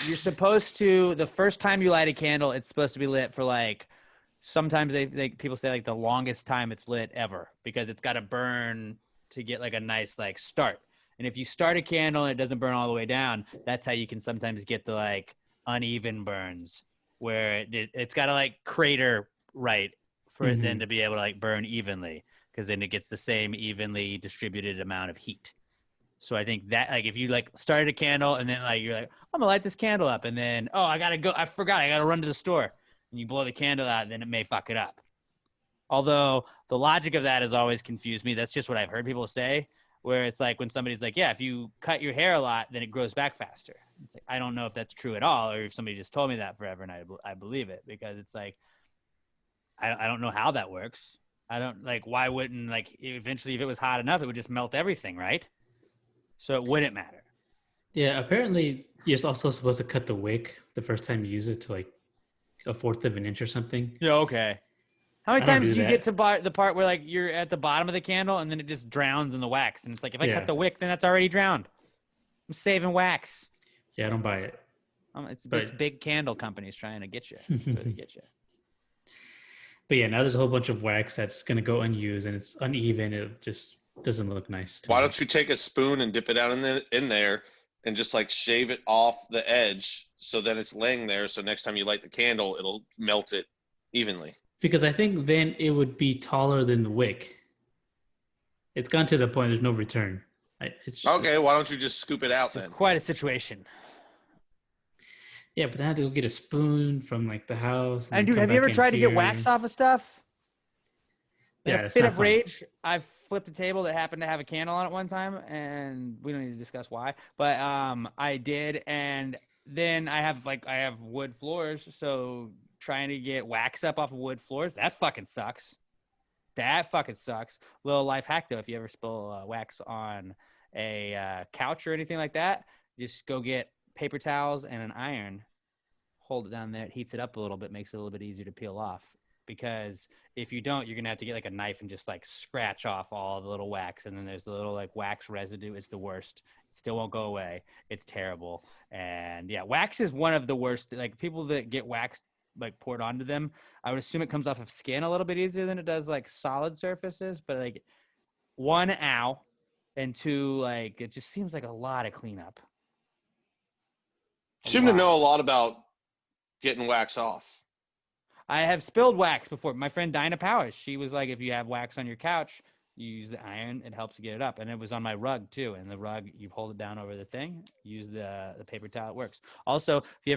You're supposed to, the first time you light a candle, it's supposed to be lit for like, sometimes people say like the longest time it's lit ever, because it's got to burn to get like a nice like start. And if you start a candle and it doesn't burn all the way down, that's how you can sometimes get the like uneven burns where it's got to like crater right for it then to be able to like burn evenly, because then it gets the same evenly distributed amount of heat. So I think that like if you like started a candle and then like you're like, I'm gonna light this candle up, and then I gotta run to the store, and you blow the candle out, then it may fuck it up. Although the logic of that has always confused me. That's just what I've heard people say, where it's like when somebody's like, yeah, if you cut your hair a lot, then it grows back faster. It's like, I don't know if that's true at all, or if somebody just told me that forever and I believe it, because it's like, I don't know how that works. I don't like, why wouldn't like eventually if it was hot enough, it would just melt everything, right? So it wouldn't matter. Yeah, apparently you're also supposed to cut the wick the first time you use it to like 1/4 of an inch or something. Yeah, okay. How many I don't times do do you that. get to buy the part where like you're at the bottom of the candle and then it just drowns in the wax? And it's like, if I Yeah. cut the wick, then that's already drowned. I'm saving wax. Yeah, I don't buy it. It's But- big candle companies trying to get you. So they get you. But yeah, now there's a whole bunch of wax that's gonna go unused and it's uneven. It just doesn't look nice. To Why me. don't you take a spoon and dip it out in there and just like shave it off the edge so then it's laying there. So next time you light the candle, it'll melt it evenly. Because I think then it would be taller than the wick. It's gone to the point there's no return. It's just, Okay, why don't you just scoop it out So then? quite a situation. Yeah, but then I have to go get a spoon from like the house. And then dude, come have you back ever in tried to get here. wax off of stuff? In Yeah, a it's fit not of fun. rage, I've flipped a table that happened to have a candle on it one time, and we don't need to discuss why. But I did, and then I have wood floors, so trying to get wax up off of wood floors, that fucking sucks. That fucking sucks. Little life hack though, if you ever spill wax on a couch or anything like that, just go get paper towels and an iron, hold it down there, it heats it up a little bit, makes it a little bit easier to peel off. Because if you don't, you're gonna have to get like a knife and just like scratch off all the little wax, and then there's the little like wax residue. It's the worst. It still won't go away. It's terrible. And yeah, wax is one of the worst. Like people that get wax like poured onto them, I would assume it comes off of skin a little bit easier than it does like solid surfaces. But like one, ow, and two, like it just seems like a lot of cleanup. Seem to know a lot about getting wax off. I have spilled wax before. My friend Dinah Powers, she was like, if you have wax on your couch, you use the iron, it helps get it up. And it was on my rug too. And the rug, you hold it down over the thing, use the paper towel, it works. Also, if you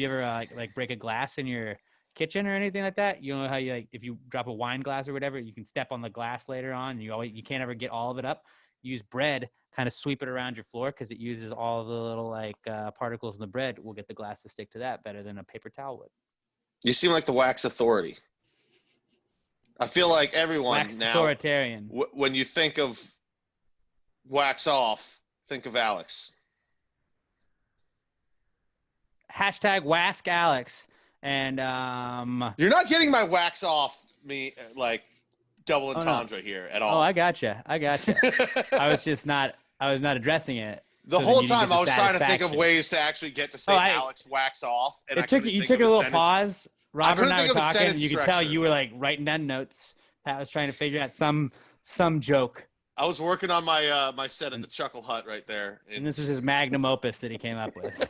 ever like break a glass in your kitchen or anything like that, you know how you like, if you drop a wine glass or whatever, you can step on the glass later on. And you can't ever get all of it up. Use bread, kind of sweep it around your floor because it uses all the little like particles in the bread. Will get the glass to stick to that better than a paper towel would. You seem like the wax authority. I feel like everyone Wax now, authoritarian. when you think of wax off, think of Alex. Hashtag Wask Alex. And You're not getting my wax off me like double no. entendre here at oh, all. I gotcha. I was not addressing it. The so that whole you didn't time get I the was trying to think of satisfaction. ways to actually get to say Alex wax off. And I couldn't You think took of a little sentence. pause. Robert and couldn't I think were of a talking, and sentence you could tell structure. you were like writing down notes. Pat was trying to figure out some joke. I was working on my my set at the Chuckle Hut right there. And this was his magnum opus that he came up with.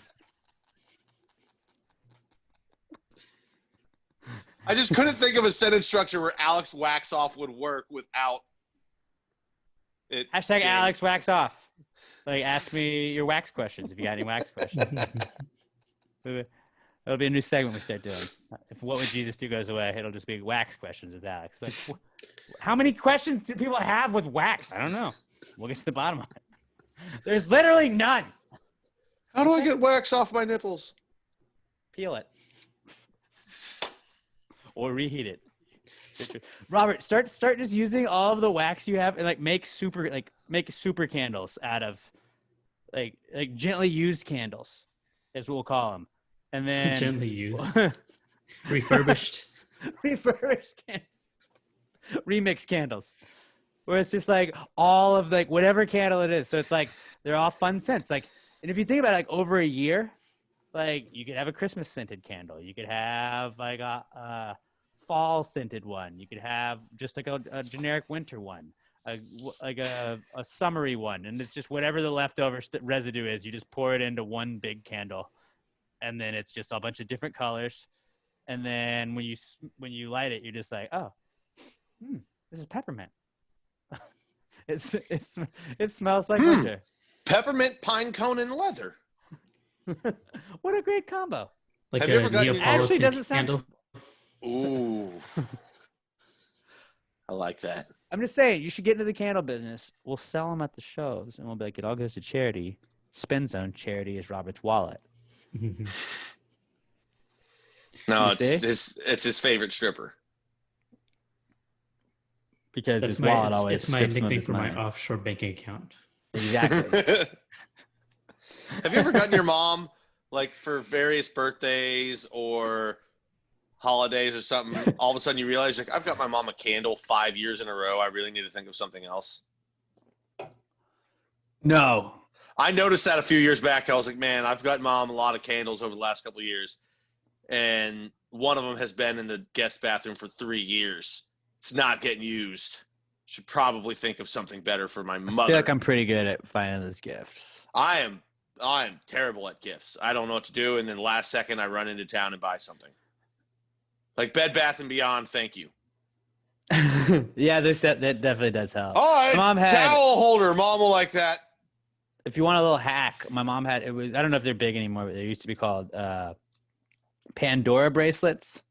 I just couldn't think of a sentence structure where Alex wax off would work without it. Hashtag being- Alex Wax Off. Like, ask me your wax questions if you got any wax questions. It'll be a new segment we start doing. If What Would Jesus Do goes away, it'll just be wax questions with Alex. Like, how many questions do people have with wax? I don't know. We'll get to the bottom of it. There's literally none. How do I get wax off my nipples? Peel it. Or reheat it. Robert, start just using all of the wax you have and like make super candles out of like gently used candles is what we'll call them. And then Gently used. Refurbished. refurbished candles. Remix candles. Where it's just like all of like whatever candle it is. So it's like they're all fun scents. Like, and if you think about it, like over a year, like you could have a Christmas scented candle. You could have like a fall scented one. You could have just like a generic winter one, like a summery one. And it's just whatever the leftover residue is, you just pour it into one big candle. And then it's just a bunch of different colors. And then when you light it, you're just like, oh, this is peppermint. It smells like winter. Peppermint, pine cone, and leather. What a great combo. Like Have you a ever gotten- Neapolitan Actually doesn't sound- candle. Ooh. I like that. I'm just saying, you should get into the candle business. We'll sell them at the shows, and we'll be like, it all goes to charity. Spend Zone charity is Robert's wallet. No, You it's his favorite stripper. Because That's his wallet my, always it's my strips him of nickname his for my money. offshore banking account. Exactly. Have you ever gotten your mom, like for various birthdays or holidays or something, all of a sudden you realize, like, I've got my mom a candle 5 years in a row. I really need to think of something else. No. I noticed that a few years back. I was like, man, I've got mom a lot of candles over the last couple of years. And one of them has been in the guest bathroom for 3 years. It's not getting used. Should probably think of something better for my mother. I feel like I'm pretty good at finding those gifts. I am terrible at gifts. I don't know what to do. And then last second I run into town and buy something. Like Bed Bath & Beyond, thank you. Yeah, that definitely does help. All right, Mom had, towel holder. Mom will like that. if you want a little hack, my mom had, it was, I don't know if they're big anymore, but they used to be called Pandora bracelets.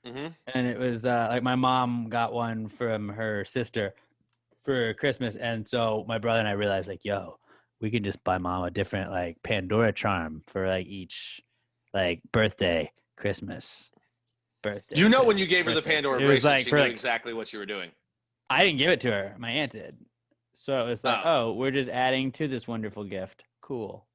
Mm-hmm. And it was like my mom got one from her sister for Christmas. And so my brother and I realized, like, yo, we can just buy mom a different like Pandora charm for like each like birthday, Christmas, birthday. You know, when you gave her the birthday. Pandora It was bracelet, like she for knew like, exactly what you were doing. I didn't give it to her. My aunt did. So it was like, oh, we're just adding to this wonderful gift. Cool.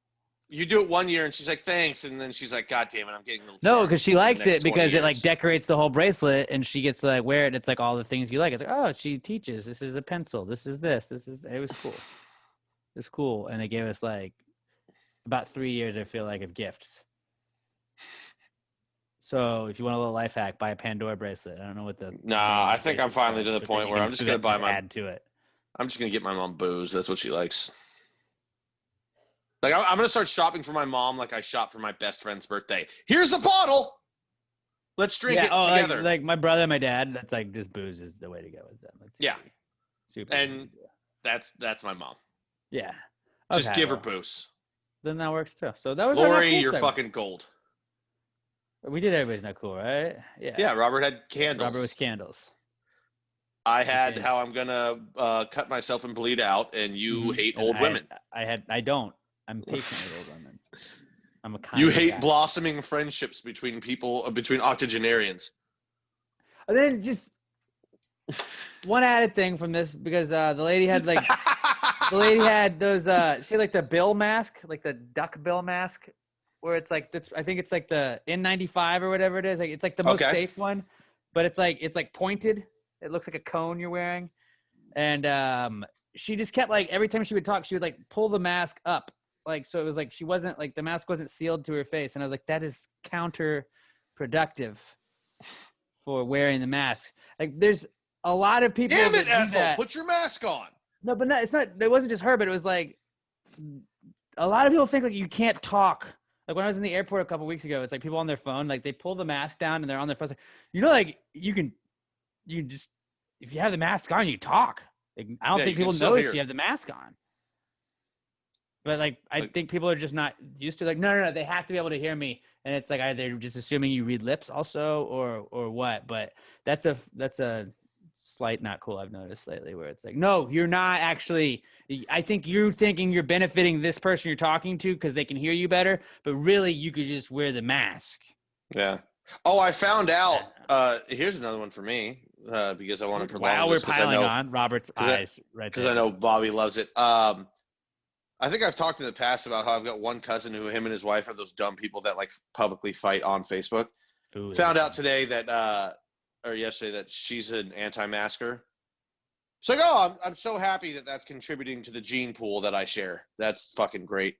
You do it 1 year, and she's like, thanks. And then she's like, God damn it, I'm getting a little No, charmed because she for the likes next it because 20 it like years. decorates the whole bracelet, and she gets to like wear it. It's like all the things you like. It's like, oh, she teaches. This is a pencil. This is this. This is. It was cool. It's cool, and they gave us like about 3 years. I feel like of gifts. So if you want a little life hack, buy a Pandora bracelet. I don't know what the. Nah, I think I'm finally to the but point then where you I'm can just gonna buy my. add to it. I'm just gonna get my mom booze. That's what she likes. Like I'm gonna start shopping for my mom like I shop for my best friend's birthday. Here's a bottle. Let's drink it together. Like my brother and my dad. That's like just booze is the way to go with them. It's Yeah. easy. Super. And easy. that's my mom. Yeah. Just Okay, give her well, booze. then that works too. So that was our not Lori, cool you're segment. fucking gold. We did everybody's not cool, right? Yeah. Yeah, Robert had candles. Robert was candles. I had Okay. how I'm gonna cut myself and bleed out, and you Mhm. hate And old women. I don't. I'm patient with old women. I'm a kind. You hate guy. blossoming friendships between people, between octogenarians. And then just one added thing from this because the lady had like the lady had those she had like the bill mask, like the duck bill mask, where it's like that's I think it's like the N95 or whatever it is. Like it's like the most Okay. safe one, but it's like pointed. It looks like a cone you're wearing. And she just kept like every time she would talk, she would like pull the mask up. Like so it was like she wasn't like the mask wasn't sealed to her face. And I was like, that is counterproductive for wearing the mask. Like there's a lot of people Damn that it, do Ethel! that. Put your mask on. No, but it's not. It wasn't just her, but it was like a lot of people think like you can't talk. Like when I was in the airport a couple weeks ago, it's like people on their phone, like they pull the mask down and they're on their phone. It's like, you know, like you can just if you have the mask on, you talk. Like, I don't Yeah, think you can people still notice hear. you have the mask on. But like I Like- think people are just not used to like no, they have to be able to hear me, and it's like either just assuming you read lips also or what. But that's a slight not cool I've noticed lately where it's like, no, you're not actually. I think you're thinking you're benefiting this person you're talking to because they can hear you better, but really you could just wear the mask. Yeah. Oh, I found out. Here's another one for me because I want to prolong While we're this 'cause I piling know- on Robert's 'cause I- eyes right because there. I know Bobby loves it. I think I've talked in the past about how I've got one cousin who him and his wife are those dumb people that like publicly fight on Facebook. Ooh, Found yeah. out today that or yesterday that she's an anti-masker. It's like, oh, I'm so happy that that's contributing to the gene pool that I share. That's fucking great.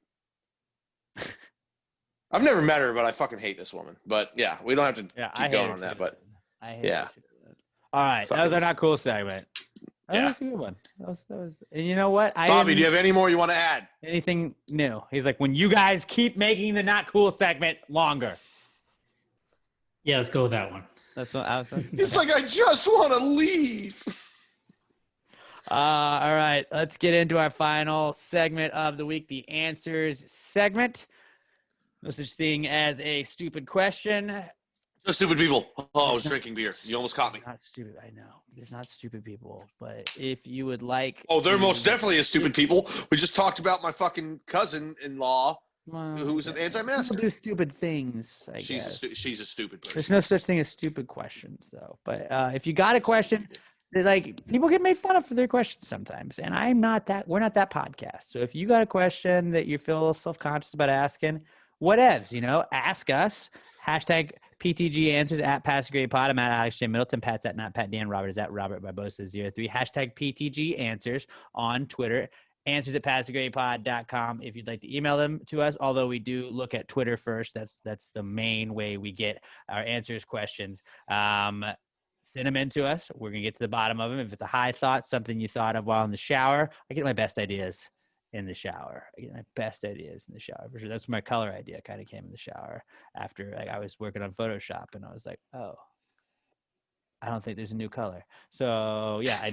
I've never met her, but I fucking hate this woman. But yeah, we don't have to Yeah, keep going on that. But I hate yeah. it too. All right, that was Fucking- our not cool segment. That Yeah. was a good one. That was, and you know what? Bobby, do you have any more you want to add? anything new? He's like, when you guys keep making the not cool segment longer. Yeah, let's go with that one. That's what I was. It's like I just want to leave. All right, let's get into our final segment of the week, the answers segment. No such thing as a stupid question. Just stupid people. Oh, I was drinking beer. You almost caught me. Not stupid. I know. There's not stupid people, but if you would like, Oh, there to- most definitely is stupid people. We just talked about my fucking cousin-in-law Well, who's an people anti-masker. do stupid things. I She's guess. she's a stupid person. There's no such thing as stupid questions, though. But if you got a question, like people get made fun of for their questions sometimes, and I'm not that. We're not that podcast. So if you got a question that you feel a little self-conscious about asking, whatevs, ask us. Hashtag PTG Answers at Passive Grade Pod. I'm at Alex J. Middleton. Pat's at Not Pat Dan. Robert is at Robert Barbosa03. Hashtag PTG Answers on Twitter. Answers at PassiveGradePod.com if you'd like to email them to us, although we do look at Twitter first. That's the main way we get our answers questions. Send them in to us. We're going to get to the bottom of them. If it's a high thought, something you thought of while in the shower, I get my best ideas in the shower. I get my best ideas in the shower for sure. That's where my color idea kind of came in the shower after I was working on Photoshop, and I was like, oh, I don't think there's a new color. So yeah,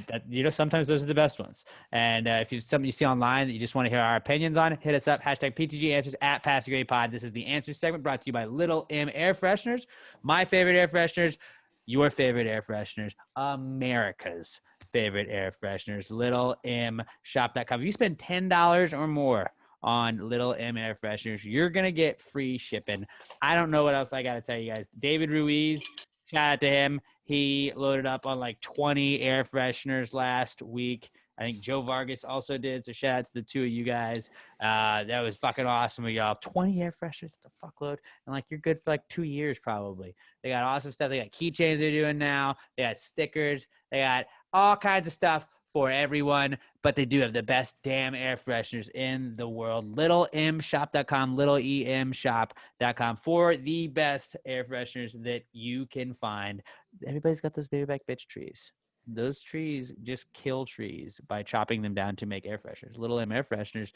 sometimes those are the best ones. And if you something you see online that you just want to hear our opinions on, hit us up. Hashtag PTG Answers at Passive Grade Pod. This is the answer segment brought to you by Little M Air Fresheners. My favorite air fresheners, your favorite air fresheners, America's favorite air fresheners, littlemshop.com. If you spend $10 or more on Little M Air Fresheners, you're going to get free shipping. I don't know what else I got to tell you guys. David Ruiz, shout out to him. He loaded up on like 20 air fresheners last week. I think Joe Vargas also did. So shout out to the two of you guys. That was fucking awesome of y'all. 20 air fresheners, it's a fuckload. And like you're good for like 2 years probably. They got awesome stuff. They got keychains they're doing now. They got stickers. They got all kinds of stuff for everyone, but they do have the best damn air fresheners in the world. littlemshop.com, littlemshop.com for the best air fresheners that you can find. Everybody's got those baby back bitch trees. Those trees just kill trees by chopping them down to make air fresheners. Little M Air Fresheners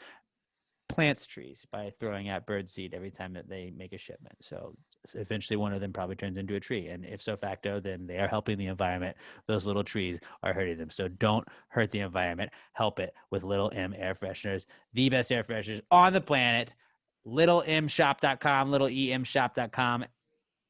plants trees by throwing out bird seed every time that they make a shipment. So eventually one of them probably turns into a tree. And if so facto, then they are helping the environment. Those little trees are hurting them. So don't hurt the environment. Help it with Little M Air Fresheners, the best air fresheners on the planet. littlemshop.com, littlemshop.com,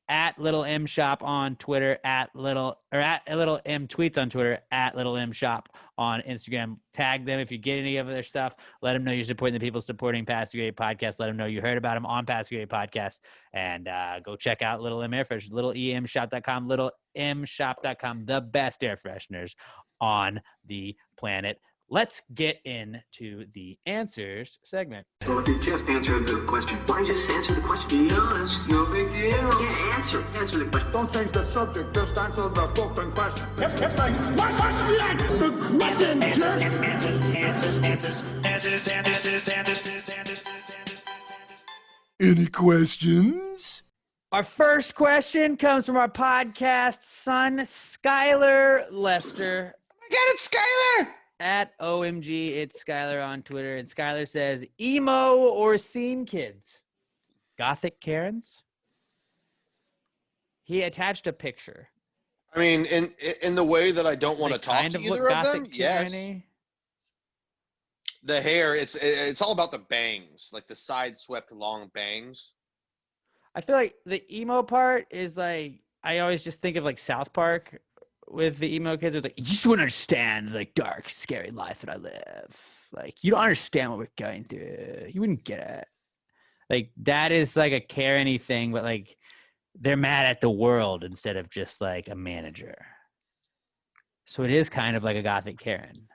at Little M Shop on Twitter, at Little M Tweets on Twitter, at Little M Shop on Instagram. Tag them if you get any of their stuff. Let them know you're supporting the people supporting Passive Grade Podcast. Let them know you heard about them on Passive Grade Podcast. And go check out Little M Air Fresheners, littlemshop.com, littlemshop.com, the best air fresheners on the planet. Let's get into the answers segment. Well, if you just answered the question, why don't you just answer the question? Be honest, no big deal. Yeah, answer the question. Don't change the subject, just answer the fucking question. Any questions? Our first question comes from our podcast son, Skylar Lester. I got it, Skylar. At OMG, it's Skylar on Twitter. And Skylar says, emo or scene kids? Gothic Karens? He attached a picture. I mean, in the way that I don't want to talk to either of them, yes. Karen-y. The hair, it's all about the bangs, like the side swept long bangs. I feel like the emo part is like, I always just think of like South Park with the emo kids. It's like, you just wouldn't understand like dark, scary life that I live. Like, you don't understand what we're going through. You wouldn't get it. Like, that is like a Karen-y thing, but like they're mad at the world instead of just like a manager. So it is kind of like a Gothic Karen.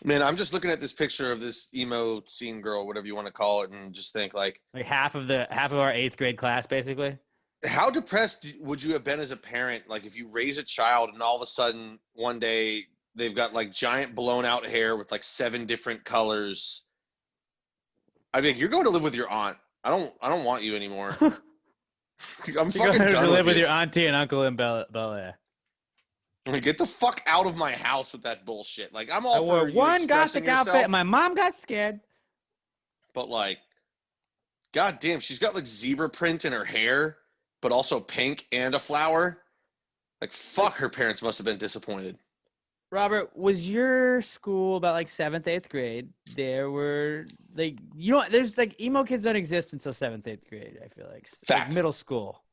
Man, I'm just looking at this picture of this emo scene girl, whatever you want to call it, and just think like half of our 8th grade class, basically. How depressed would you have been as a parent? Like if you raise a child and all of a sudden one day they've got like giant blown out hair with like 7 different colors. I'd be like, you're going to live with your aunt. I don't want you anymore. I'm fucking done to live with you. your auntie and uncle in Bel Air. Like, get the fuck out of my house with that bullshit. Like, I'm all I wore for you one expressing Gothic outfit yourself, and my mom got scared. but like, god damn, she's got like zebra print in her hair, but also pink and a flower. Like, fuck, her parents must have been disappointed. Robert, was your school about like 7th, 8th grade? There were like, there's like emo kids don't exist until 7th, 8th grade. I feel like, Fact. Like middle school.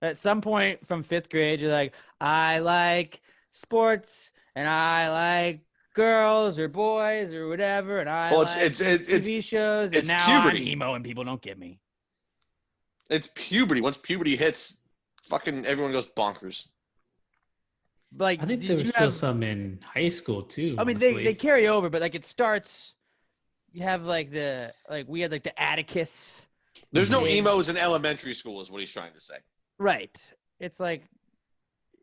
At some point from 5th grade, you're like, I like sports and I like girls or boys or whatever, and I like TV shows. And now puberty. I'm emo and people don't get me. It's puberty. Once puberty hits, fucking everyone goes bonkers. Like, I think there was still some in high school too. I mean, they carry over, but like it starts. You have like we had like the Atticus. There's no kids. emos in elementary school, is what he's trying to say. Right. It's like,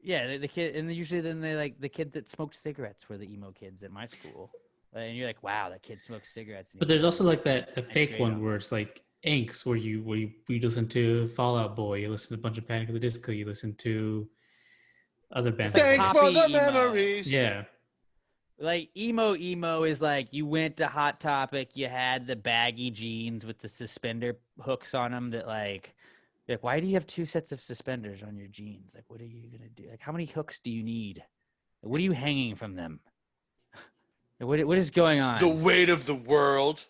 yeah, the kid, and usually then they like the kids that smoked cigarettes were the emo kids at my school, and you're like, wow, that kid smokes cigarettes. And But he's there's also like the ninth fake grade one on. where it's like Inks, where you listen to Fall Out Boy, you listen to a bunch of Panic at the Disco, you listen to other bands. Like Thanks for poppy the emo. memories. Yeah. Like emo is like you went to Hot Topic, you had the baggy jeans with the suspender hooks on them that like why do you have 2 sets of suspenders on your jeans? Like what are you gonna do? Like how many hooks do you need? Like, what are you hanging from them? What is going on? The weight of the world.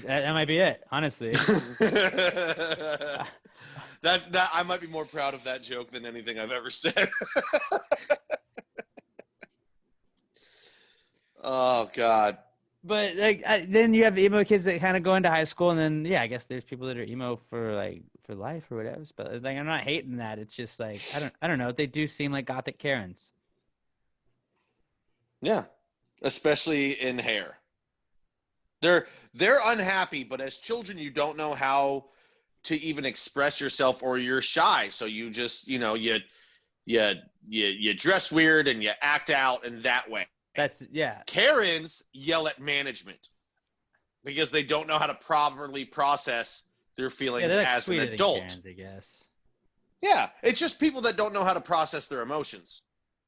That might be it, honestly. that I might be more proud of that joke than anything I've ever said. Oh God. But like then you have emo kids that kind of go into high school, and then I guess there's people that are emo for life or whatever. But like I'm not hating that. It's just like I don't know. They do seem like gothic Karens. Yeah, especially in hair. They're unhappy, but as children, you don't know how to even express yourself, or you're shy. So you just you dress weird and you act out in that way. That's Karens yell at management because they don't know how to properly process their feelings like as an adult. Karens, I guess. Yeah, it's just people that don't know how to process their emotions.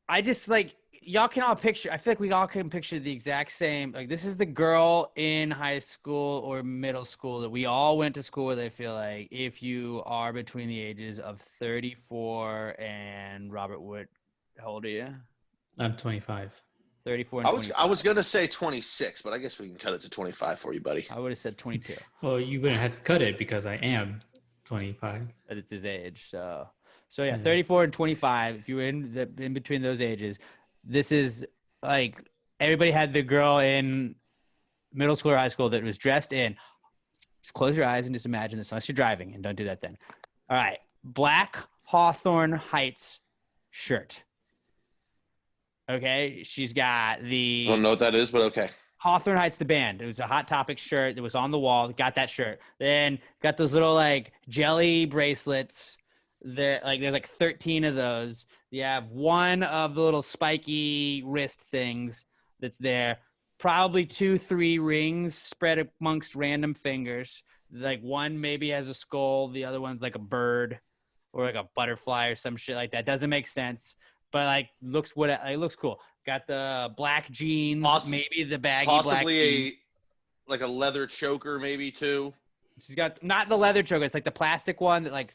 I just like y'all can all picture. I feel like we all can picture the exact same. Like this is the girl in high school or middle school that we all went to school with. I feel like if you are between the ages of 34 and Robert Wood, how old are you? I'm 25. 34 and 25. I was gonna say 26, but I guess we can cut it to 25 for you, buddy. I would have said 22. Well, you wouldn't have to cut it because I am 25. But it's his age. So yeah, 34 and 25. If you're in between those ages, this is like everybody had the girl in middle school or high school that was dressed in. Just close your eyes and just imagine this, unless you're driving, and don't do that then. All right, black Hawthorne Heights shirt. Okay, she's got the. I don't know what that is, but okay. Hawthorne Heights, the band. It was a Hot Topic shirt that was on the wall. Got that shirt. Then got those little like jelly bracelets. That like there's like 13 of those. You have one of the little spiky wrist things that's there. Probably 2-3 rings spread amongst random fingers. Like one maybe has a skull. The other one's like a bird or like a butterfly or some shit like that. Doesn't make sense. But like it looks cool. Got the black jeans, maybe the baggy black jeans. Like a leather choker, maybe too. She's got not the leather choker. It's like the plastic one that like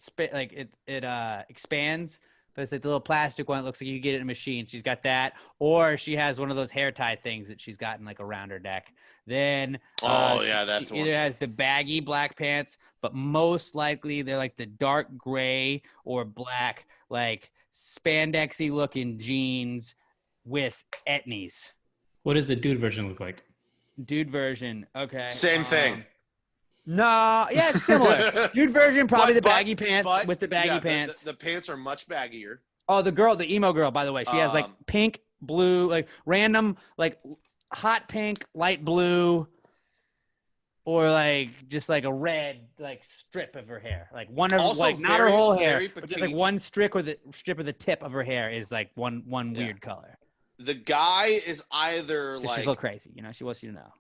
it expands, but it's like the little plastic one. It looks like you get it in a machine. She's got that, or she has one of those hair tie things that she's gotten like around her neck. Then that's she either has the baggy black pants, but most likely they're like the dark gray or black like spandexy looking jeans with etnies. What does the dude version look like? Dude version, okay. Same thing. No, yeah, it's similar. Dude version, probably the baggy pants with the baggy pants. The pants are much baggier. Oh, the emo girl, by the way, she has like pink, blue, like random, like hot pink, light blue, or like just like a red like strip of her hair, like one of also like not her whole hair, but just like petite. one strip of the tip of her hair is like one weird color. The guy is either She's a like little crazy, you know. She wants you to know.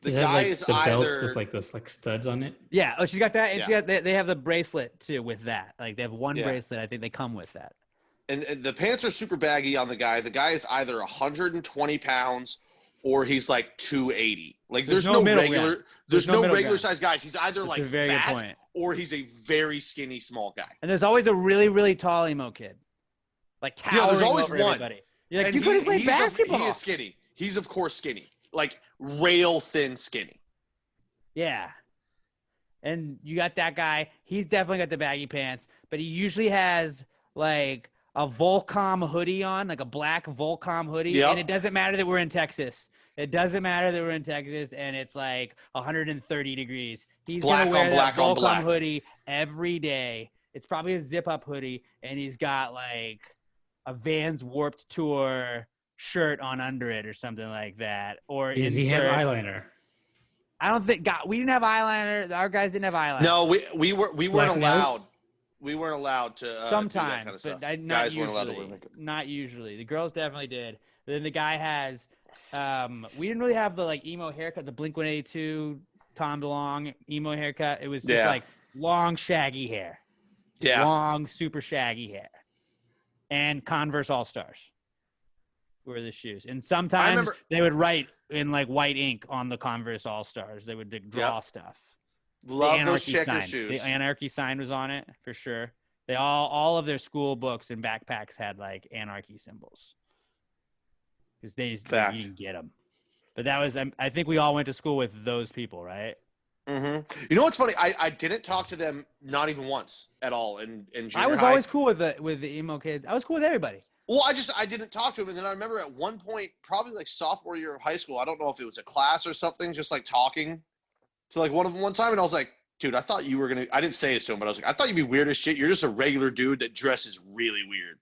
the guy like is the belts either with like those like studs on it. Yeah. Oh, she's got that, and Yeah. they have the bracelet too with that. Like they have one Yeah. bracelet. I think they come with that. and the pants are super baggy on the guy. The guy is either 120 pounds or he's like 280. Like there's no middle regular ground. there's no middle regular ground. size guys. He's either That's like a very good fat point. or he's a very skinny small guy. And there's always a really, really tall emo kid, like towering there's always over one. everybody. You're like, And you couldn't play basketball. He is skinny. He's of course skinny. Like rail thin skinny. Yeah. And you got that guy. He's definitely got the baggy pants, but he usually has like a Volcom hoodie on, like a black Volcom hoodie. Yep. And it doesn't matter that we're in Texas. It doesn't matter that we're in Texas and it's like 130 degrees. He's Black gonna wear on that black on Volcom black. hoodie every day. It's probably a zip-up hoodie, and he's got like a Vans Warped Tour shirt on under it or something like that. Or Does he have insert- eyeliner? I don't think we didn't have eyeliner. Our guys didn't have eyeliner. No, we weren't Black allowed. nails? We weren't allowed to do that Sometimes, kind of stuff. but not Guys usually. weren't allowed to wear makeup. Not usually. The girls definitely did. But then the guy has. We didn't really have the like emo haircut, the Blink-182 Tom DeLonge emo haircut. It was just like long shaggy hair. Yeah. Long, super shaggy hair. And Converse All-Stars were the shoes. And sometimes they would write in like white ink on the Converse All-Stars. They would draw stuff. Love those checker sign. shoes. The Anarchy sign was on it for sure. They all of their school books and backpacks had like Anarchy symbols. Because you didn't get them. But that was, I think we all went to school with those people, right? Mm-hmm. You know what's funny? I didn't talk to them not even once at all in junior high. I was always cool with the emo kids. I was cool with everybody. Well, I didn't talk to him, and then I remember at one point, probably like sophomore year of high school, I don't know if it was a class or something, just like talking to like one of them one time, and I was like, dude, I thought you were gonna. I didn't say it to him, but I was like, I thought you'd be weird as shit. You're just a regular dude that dresses really weird.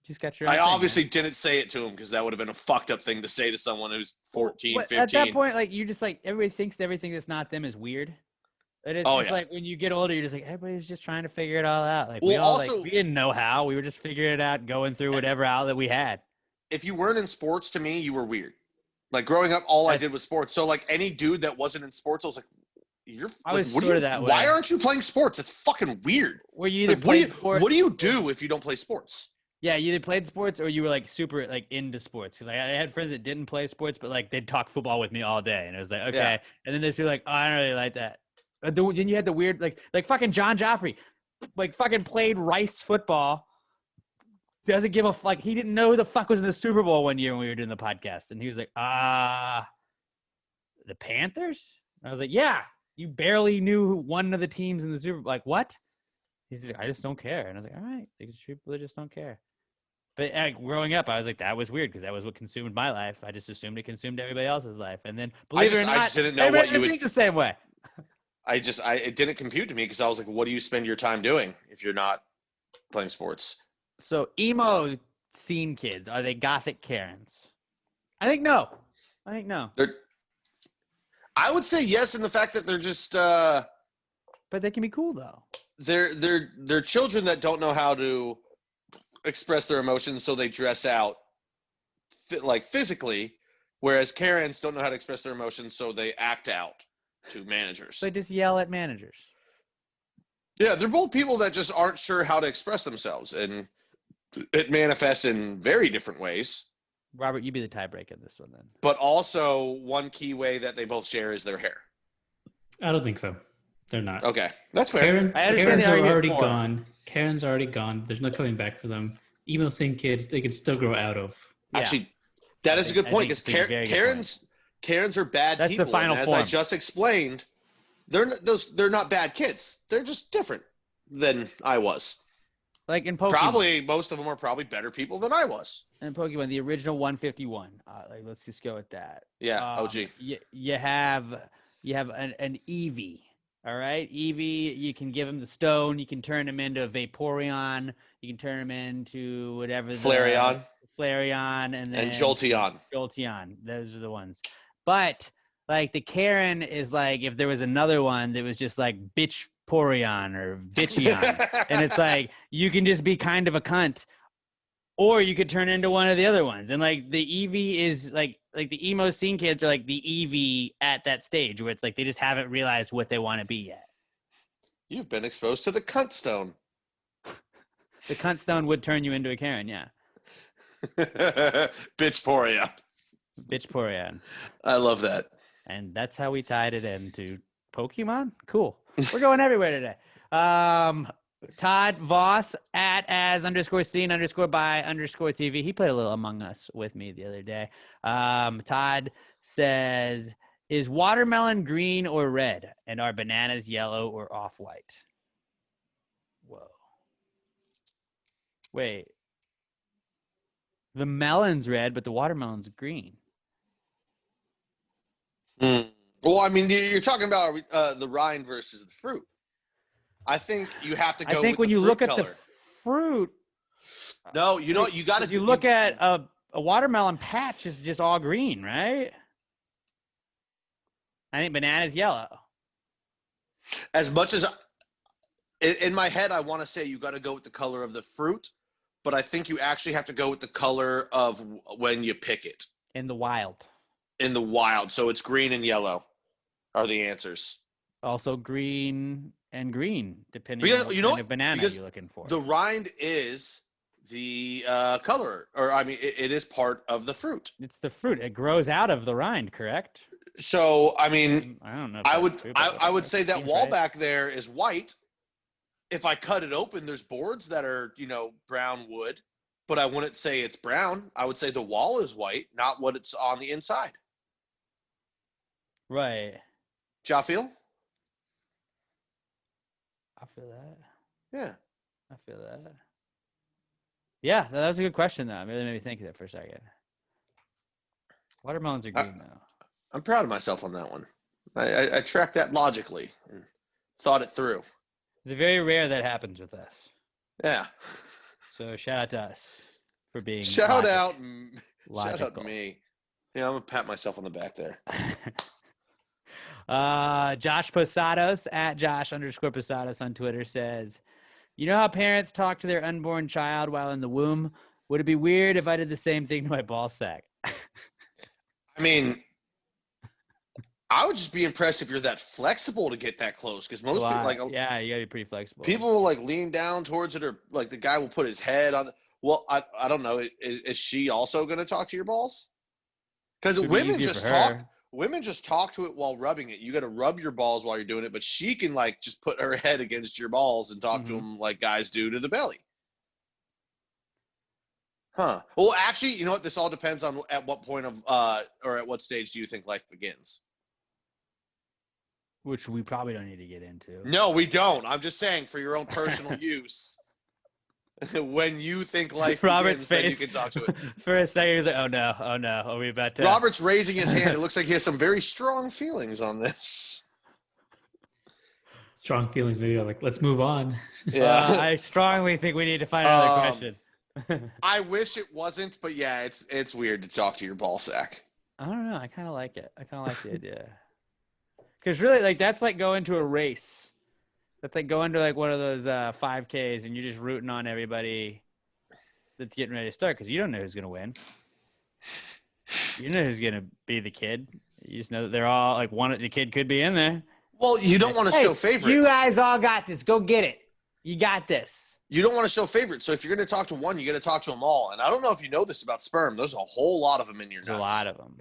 Just got your. I obviously didn't say it to him because that would have been a fucked up thing to say to someone who's 14, 15. At that point, like you just like everybody thinks everything that's not them is weird. And it's just like when you get older, you're just like everybody's just trying to figure it all out. Like we didn't know how. We were just figuring it out, going through whatever outlet we had. If you weren't in sports, to me, you were weird. Like growing up, I did was sports. So like any dude that wasn't in sports, I was like, why aren't you playing sports? It's fucking weird. Were you either playing sports? What do you do if you don't play sports? Yeah, you either played sports or you were like super like into sports. Because I had friends that didn't play sports, but like they'd talk football with me all day, and it was like okay. Yeah. And then there's people like, oh, I don't really like that. Then you had the weird like fucking John Joffrey, like fucking played Rice football. Doesn't give a fuck. He didn't know who the fuck was in the Super Bowl one year when we were doing the podcast, and he was like, the Panthers. And I was like, yeah, you barely knew one of the teams in the Super Bowl. Like what? He's like, I just don't care. And I was like, all right, these people just don't care. But growing up, I was like, that was weird because that was what consumed my life. I just assumed it consumed everybody else's life, and then believe it or not, I just didn't know what you would think the same way. It didn't compute to me because I was like, what do you spend your time doing if you're not playing sports? So emo scene kids, are they gothic Karens? I think no. I would say yes in the fact that they're just but they can be cool though. They're children that don't know how to express their emotions, so they dress out like physically, whereas Karens don't know how to express their emotions, so they act out to managers. They just yell at managers. Yeah, they're both people that just aren't sure how to express themselves, and it manifests in very different ways. Robert, you be the tiebreaker in this one then. But also, one key way that they both share is their hair. I don't think so. They're not. Okay, that's fair. Karens are already gone. Karen's already gone. There's no coming back for them. Emo scene kids, they can still grow out of. Actually, that is a good point because Karens are bad people. The final and form. As I just explained, they're not bad kids. They're just different than I was. Like in Pokemon. Probably most of them are probably better people than I was. In Pokemon, the original 151. Let's just go with that. Yeah, OG. You have an Eevee. All right, Eevee, you can give him the stone. You can turn him into Vaporeon. You can turn him into whatever. Flareon, and Jolteon. Those are the ones. But like the Karen is like if there was another one that was just like Bitchporeon or Bitcheon, and it's like you can just be kind of a cunt, or you could turn into one of the other ones. And like the Eevee is like the emo scene kids are like the Eevee at that stage where it's like they just haven't realized what they want to be yet. You've been exposed to the cunt stone. The cunt stone would turn you into a Karen, yeah. Bitchporeon. I love that. And that's how we tied it into Pokemon. Cool. We're going everywhere today. Todd Voss at as_scene_by_TV. He played a little Among Us with me the other day. Todd says, is watermelon green or red? And are bananas yellow or off-white? Whoa. Wait. The melon's red, but the watermelon's green. Well, I mean, you're talking about the rind versus the fruit. I think you have to go. I think when you look at the fruit. No, you know you got to. You look at a watermelon patch is just all green, right? I think banana's yellow. As much as in my head, I want to say you got to go with the color of the fruit, but I think you actually have to go with the color of when you pick it In the wild. in the wild. So it's green and yellow are the answers. Also green and green, depending Because- on what you know kind what? of banana Because you're looking for. The rind is the color, or I mean, it is part of the fruit. It's the fruit. It grows out of the rind, correct? So I mean, I don't know. If I that's would true, but I would whatever. say that Seems wall right. back there is white. If I cut it open, there's boards that are, brown wood, but I wouldn't say it's brown. I would say the wall is white, not what it's on the inside. Right. Y'all feel? I feel that. Yeah. I feel that. Yeah, that was a good question, though. It really made me think of that for a second. Watermelons are green, though. I'm proud of myself on that one. I tracked that logically and thought it through. It's very rare that happens with us. Yeah. So shout out to us for being Shout out logical. me. Yeah, I'm gonna pat myself on the back there. Josh Posados at Josh_Posados on Twitter says, you know how parents talk to their unborn child while in the womb? Would it be weird if I did the same thing to my ball sack? I mean, I would just be impressed if you're that flexible to get that close, because most people yeah, you gotta be pretty flexible. people will lean down towards it, or the guy will put his head on. Well, I don't know. Is she also going to talk to your balls? Because Could be women easier just for talk. her. Women just talk to it while rubbing it. You got to rub your balls while you're doing it, but she can just put her head against your balls and talk to them like guys do to the belly. Huh. Well, actually, you know what? This all depends on at what point of or at what stage do you think life begins? Which we probably don't need to get into. No, we don't. I'm just saying for your own personal use. When you think life Robert's begins, then you face can talk to it. for a second. He's like, "Oh no, are we about to?" Robert's raising his hand. It looks like he has some very strong feelings on this. Strong feelings, maybe let's move on. Yeah, I strongly think we need to find another question. I wish it wasn't, but yeah, it's weird to talk to your ball sack. I don't know. I kind of like it. I kind of like the idea. Because really, that's like going to a race. That's like going to one of those 5Ks, and you're just rooting on everybody that's getting ready to start because you don't know who's going to win. You know who's going to be the kid. You just know that they're all the kid could be in there. Well, you don't want to show favorites. You guys all got this. Go get it. You got this. You don't want to show favorites. So if you're going to talk to one, you got to talk to them all. And I don't know if you know this about sperm. There's a whole lot of them in your nuts. There's a lot of them.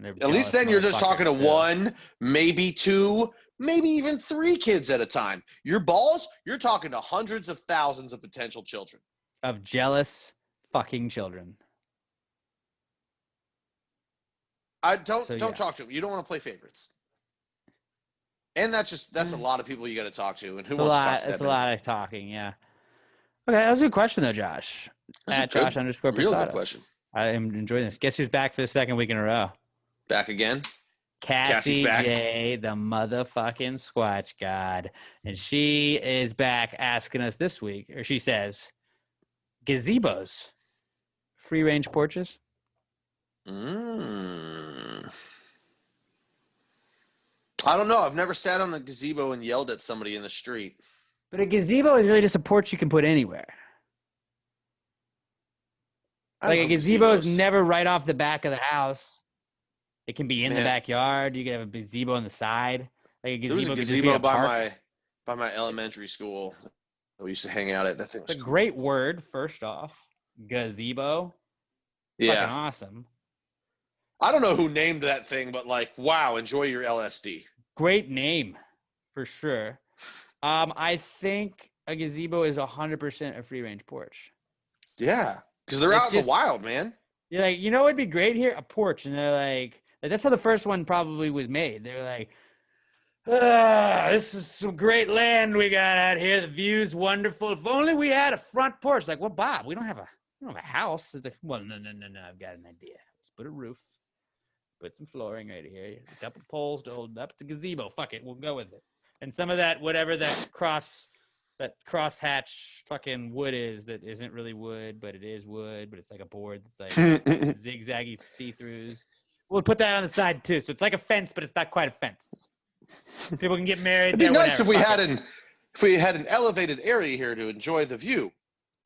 At least then you're just talking to one, maybe two, maybe even three kids at a time. Your balls, you're talking to hundreds of thousands of potential children. Of jealous fucking children. Don't talk to them. You don't want to play favorites. And that's a lot of people you got to talk to. And who wants to talk to that? It's a lot of talking, yeah. Okay, that was a good question though, Josh. At Josh_Posados. Real good question. I am enjoying this. Guess who's back for the second week in a row? Back again? Cassie back. J, the motherfucking Squatch God. And she is back asking us this week, or she says, gazebos, free range porches. I don't know. I've never sat on a gazebo and yelled at somebody in the street. But a gazebo is really just a porch you can put anywhere. A gazebo is never right off the back of the house. It can be in the backyard. You can have a gazebo on the side. Like a gazebo, there was a gazebo by my elementary school that we used to hang out at. That thing was It's a great word, first off. Gazebo. Yeah. Fucking awesome. I don't know who named that thing, but wow, enjoy your LSD. Great name, for sure. I think a gazebo is 100% a free range porch. Yeah, because they're out in the wild, man. You're like, you know what'd be great here? A porch. And they're like that's how the first one probably was made. They're like, this is some great land we got out here. The view's wonderful. If only we had a front porch. Like, well, Bob, we don't have a house. It's like, well, no. I've got an idea. Let's put a roof. Put some flooring right here. A couple poles to hold it up. It's a gazebo. Fuck it. We'll go with it. And some of that, whatever that crosshatch fucking wood is that isn't really wood, but it is wood, but it's like a board that's like zigzaggy see-throughs. We'll put that on the side too. So it's like a fence, but it's not quite a fence. People can get married. It'd be there, nice whatever. if we had an elevated area here to enjoy the view.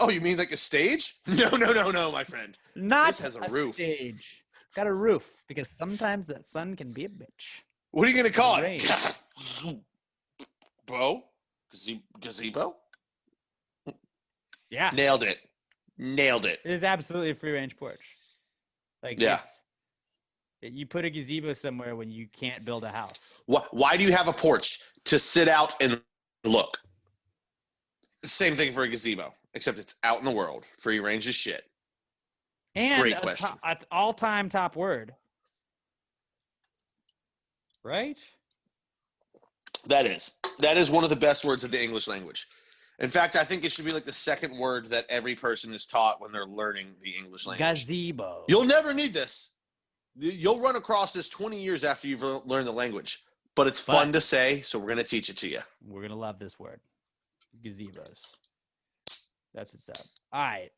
Oh, you mean like a stage? No, my friend. Not This has a roof. stage. It's got a roof because sometimes that sun can be a bitch. What are you gonna call Rain. it? Bo? Gazebo? Yeah, Nailed it. it is absolutely a free range porch. Like Yeah. you put a gazebo somewhere when you can't build a house. Why do you have a porch? To sit out and look. Same thing for a gazebo, except it's out in the world. Free range as shit. And Great question. All-time top word. Right? That is one of the best words of the English language. In fact, I think it should be like the second word that every person is taught when they're learning the English language. Gazebo. You'll never need this. You'll run across this 20 years after you've learned the language. But it's fun to say, so we're going to teach it to you. We're going to love this word. Gazebos. That's what's up. All right.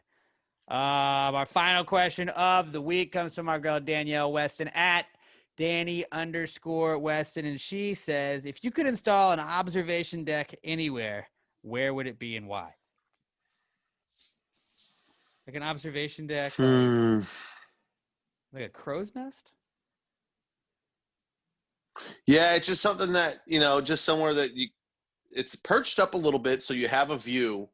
Our final question of the week comes from our girl Danielle Weston at Danny_Weston. And she says, if you could install an observation deck anywhere, where would it be and why? Like an observation deck? Like a crow's nest? Yeah, it's just something that, just somewhere that it's perched up a little bit so you have a view.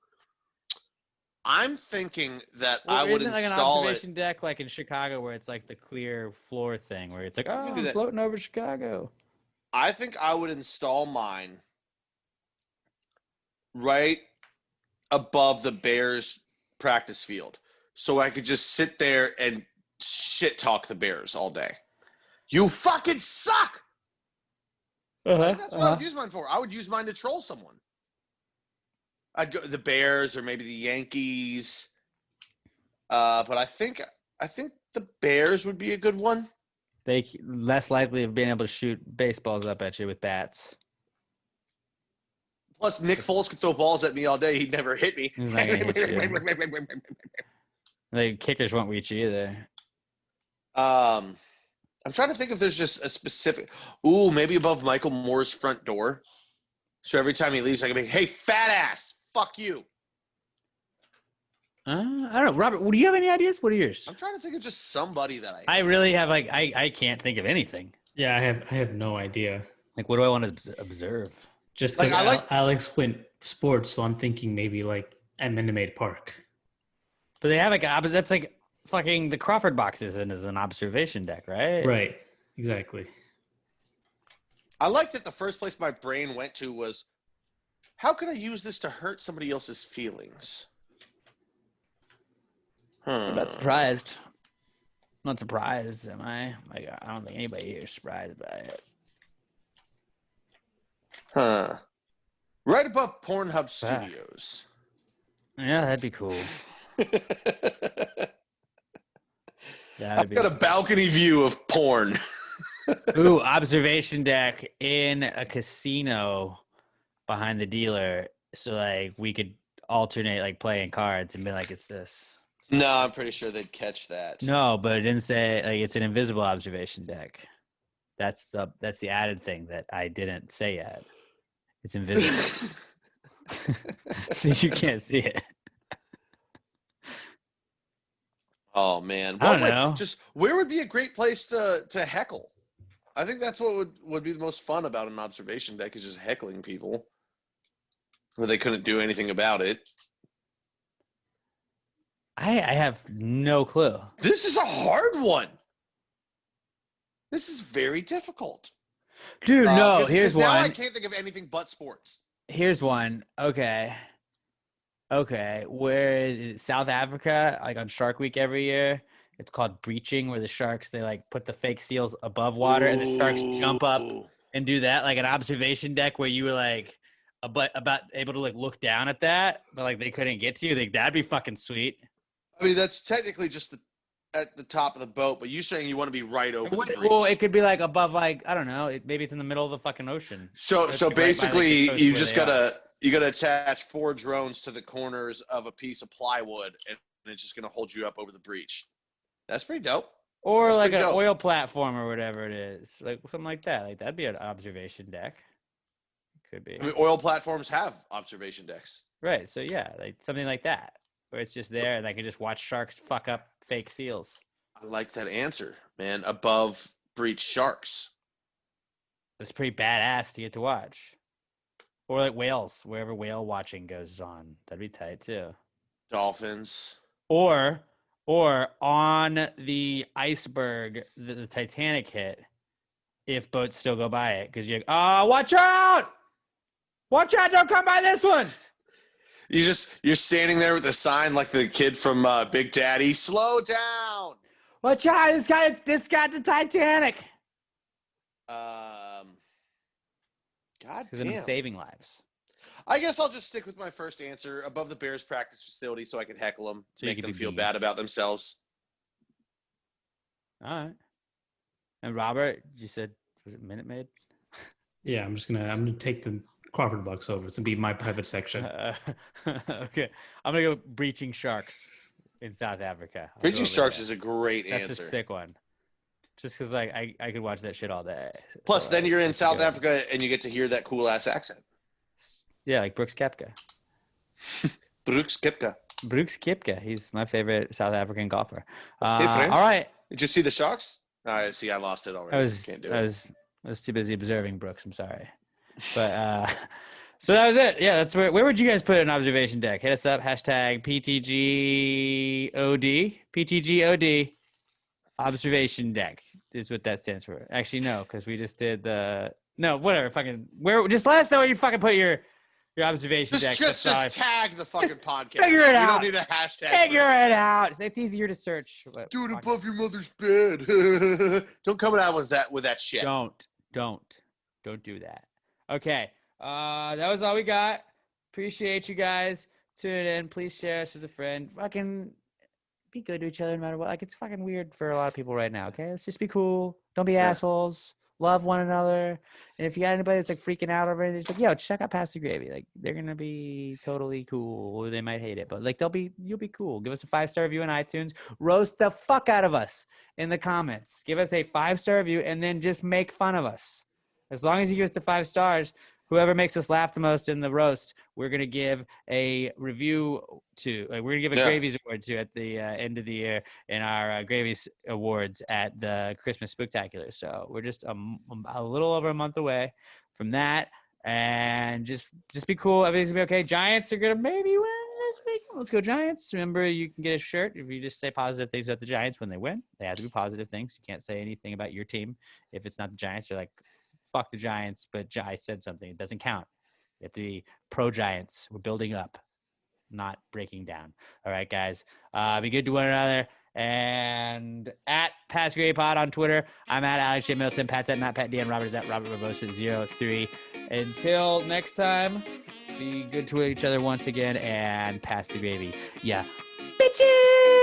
I'm thinking that I would like an install observation deck like in Chicago where it's like the clear floor thing where it's like, oh, I'm floating over Chicago. I think I would install mine right above the Bears practice field so I could just sit there and shit talk the Bears all day. You fucking suck! That's what I'd use mine for. I would use mine to troll someone. I'd go the Bears or maybe the Yankees. But I think the Bears would be a good one. They less likely of being able to shoot baseballs up at you with bats. Plus, Nick Foles could throw balls at me all day. He'd never hit me. He's not gonna hit you. The kickers won't reach you either. I'm trying to think if there's just a specific. Ooh, maybe above Michael Moore's front door. So every time he leaves, I can be, hey, fat ass, fuck you. I don't know, Robert. Do you have any ideas? What are yours? I'm trying to think of just somebody that I really have I can't think of anything. Yeah, I have no idea. Like, what do I want to observe? Just because Alex went sports, so I'm thinking maybe like at Minute Maid Park. But they have like that's like fucking the Crawford boxes and is an observation deck, right? Right. Exactly. I like that the first place my brain went to was, how can I use this to hurt somebody else's feelings? I'm not surprised. I'm not surprised, am I? Like, I don't think anybody here is surprised by it. Right above Pornhub Studios. Yeah, that'd be cool. I've got a balcony view of porn. Ooh, observation deck in a casino behind the dealer. So, like, we could alternate, like, playing cards and be like, it's this. No, I'm pretty sure they'd catch that. No, but it didn't say, like, it's an invisible observation deck. That's the added thing that I didn't say yet. It's invisible. So you can't see it. Oh, man. I don't know. Just where would be a great place to heckle? I think that's what would be the most fun about an observation deck is just heckling people where they couldn't do anything about it. I have no clue. This is a hard one. This is very difficult. Dude, no, here's one. Now I can't think of anything but sports. Here's one. Okay. Where is it? South Africa, like on Shark Week every year. It's called breaching, where the sharks, they like put the fake seals above water and the sharks jump up and do that. Like an observation deck where you were like about able to like look down at that, but like they couldn't get to you. Like that'd be fucking sweet. I mean, that's technically just at the top of the boat, but you're saying you want to be right over the breach. Well, it could be like above, like, I don't know. Maybe it's in the middle of the fucking ocean. So basically, you just gotta attach 4 drones to the corners of a piece of plywood, and it's just gonna hold you up over the breach. That's pretty dope. Or That's like pretty an dope. oil platform or whatever it is, like something like that. Like that'd be an observation deck. Could be. I mean, oil platforms have observation decks. Right. So yeah, like something like that, where it's just there and I can just watch sharks fuck up fake seals. I like that answer, man. Above breach sharks. It's pretty badass to get to watch. Or like whales, wherever whale watching goes on. That'd be tight too. Dolphins. Or on the iceberg that the Titanic hit, if boats still go by it, because you're like, oh, watch out! Watch out! Don't come by this one. You're standing there with a sign like the kid from Big Daddy. Slow down. Watch out! This got the Titanic. God Because I'm damn. saving lives. I guess I'll just stick with my first answer. Above the Bears practice facility, so I can heckle them, So you make could them be feel mean. bad about themselves. All right. And Robert, you said was it Minute Maid? Yeah, I'm gonna take the Crawford Bucks over. It's gonna be my private section. Okay, I'm gonna go breaching sharks in South Africa. I'll go Breaching over sharks there. is a great That's answer. a sick one. Just because like I could watch that shit all day. Plus, So, then you're in it's a South good one. Africa and you get to hear that cool ass accent. Yeah, like Brooks Koepka. Brooks Koepka. Brooks Koepka. He's my favorite South African golfer. Hey, friend. All right. Did you see the Sharks? I see. I lost it already. Can't do it. I was too busy observing Brooks. I'm sorry. But so that was it. Yeah, that's where would you guys put an observation deck? Hit us up, hashtag PTGOD observation deck is what that stands for. Actually, no, because we just did whatever. Just let us know where you fucking put your observation deck. Just tag the fucking podcast. figure it out. You don't need a hashtag. Figure it out. It's easier to search. Do it above your mother's bed. Don't come out with that shit. Don't do that. Okay. That was all we got. Appreciate you guys tuning in. Please share us with a friend. Fucking be good to each other no matter what. Like, it's fucking weird for a lot of people right now. Okay, let's just be cool. Don't be assholes. Love one another. And if you got anybody that's like freaking out over anything, it's like, yo, check out Pass the Gravy. Like, they're gonna be totally cool. Or they might hate it, but like you'll be cool. Give us a 5-star review on iTunes. Roast the fuck out of us in the comments. Give us a 5-star review and then just make fun of us. As long as you give us the 5 stars, whoever makes us laugh the most in the roast, we're gonna give a review to. Like, we're gonna give a Gravies Award to at the end of the year in our Gravies Awards at the Christmas Spooktacular. So we're just a little over a month away from that, and just be cool. Everything's gonna be okay. Giants are gonna maybe win this week. Let's go Giants! Remember, you can get a shirt if you just say positive things about the Giants when they win. They have to be positive things. You can't say anything about your team if it's not the Giants. You're like, fuck the Giants, but I said something. It doesn't count. You have to be pro-Giants. We're building up, not breaking down. All right, guys. Be good to one another. And at Pass Gray Pod on Twitter, I'm at Alex J. Milton. Pat's at Matt Pat D. And Robert is at Robert Rabosa 03. Until next time, be good to each other once again and pass the gravy. Yeah. Bitches!